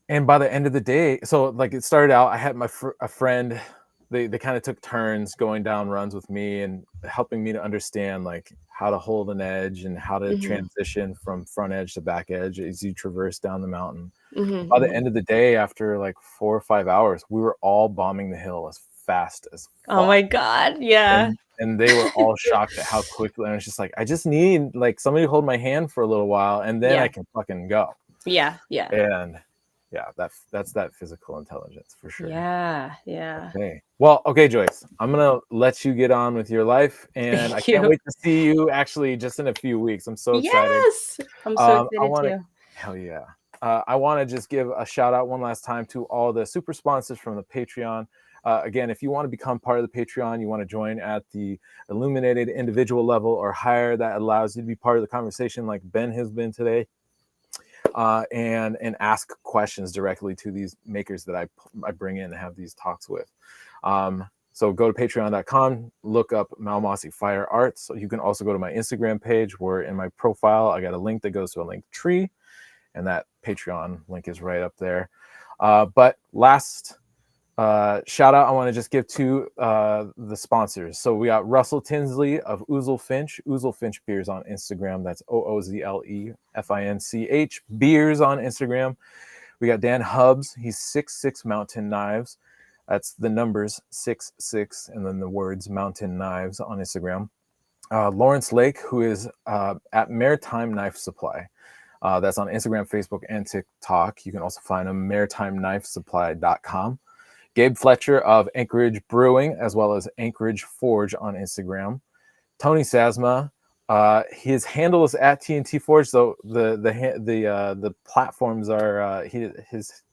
and by the end of the day, so like it started out, I had a friend, they kind of took turns going down runs with me and helping me to understand like how to hold an edge and how to Mhm. transition from front edge to back edge as you traverse down the mountain. Mhm, By the mhm. end of the day, after like 4 or 5 hours, we were all bombing the hill as fast as Oh fuck, my god, yeah. and they were all shocked at how quickly, and it's just like, "I just need, like, somebody to hold my hand for a little while, and then I Yeah. can fucking go." Yeah, yeah. And, yeah, that's that physical intelligence for sure. Yeah, yeah. Okay. Well, okay, Joyce, I'm gonna let you get on with your life, and I Thank can't you. wait to see you actually just in a few weeks. I'm so excited. Yes! I'm so I excited wanna too. Hell yeah. I wanna just give a shout out one last time to all the super sponsors from the Patreon. Again, if you wanna become part of the Patreon, you wanna join at the illuminated individual level or higher, that allows you to be part of the conversation like Ben has been today, and ask questions directly to these makers that I bring in and have these talks with. So go to patreon.com, look up Malmosy Fire Arts. So you can also go to my Instagram page where in my profile, I got a link that goes to a link tree, and that Patreon link is right up there. But last shout out I want to just give to the sponsors. So we got Russell Tinsley of Ouzel Finch Beers on Instagram. That's OOZLEFINCH Beers on Instagram. We got Dan Hubbs. He's 6'6" Mountain Knives. That's the numbers 66 and then the words Mountain Knives on Instagram. Lawrence Lake, who is at Maritime Knife Supply. That's on Instagram, Facebook, and TikTok. You can also find him maritimeknifesupply.com. Gabe Fletcher of Anchorage Brewing, as well as Anchorage Forge on Instagram. Tony Sasma, his handle is at TNT Forge, so the platforms are his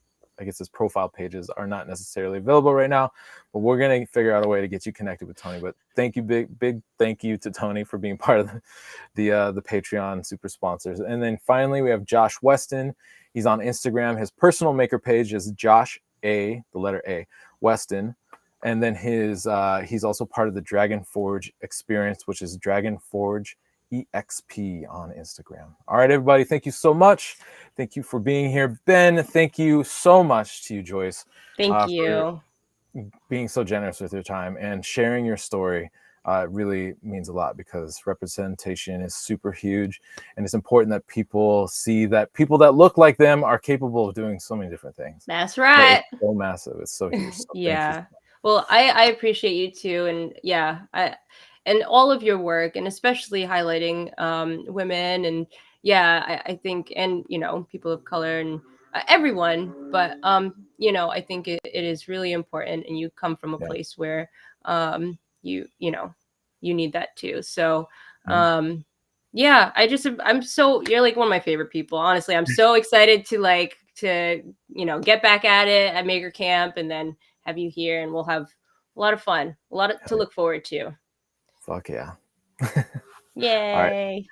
I guess his profile pages are not necessarily available right now, but we're gonna figure out a way to get you connected with Tony. But thank you, big thank you to Tony for being part of the Patreon super sponsors. And then finally we have Josh Weston. He's on Instagram. His personal maker page is Josh A, the letter A, Weston. And then he's also part of the Dragon Forge experience, which is Dragon Forge EXP on Instagram. All right, everybody, thank you so much. Thank you for being here. Ben, thank you so much to you, Joyce. Thank you. For being so generous with your time and sharing your story. It really means a lot because representation is super huge, and it's important that people see that people that look like them are capable of doing so many different things. That's right. It's so massive. It's so huge. So yeah. Well, I appreciate you too, and yeah, and all of your work, and especially highlighting women, and yeah, I think, and people of color, and everyone, but I think it is really important, and you come from a place where you need that too. So yeah, you're like one of my favorite people, honestly. I'm so excited to get back at it at Maker Camp, and then have you here, and we'll have a lot of fun, to look forward to. Fuck yeah. Yay. All right.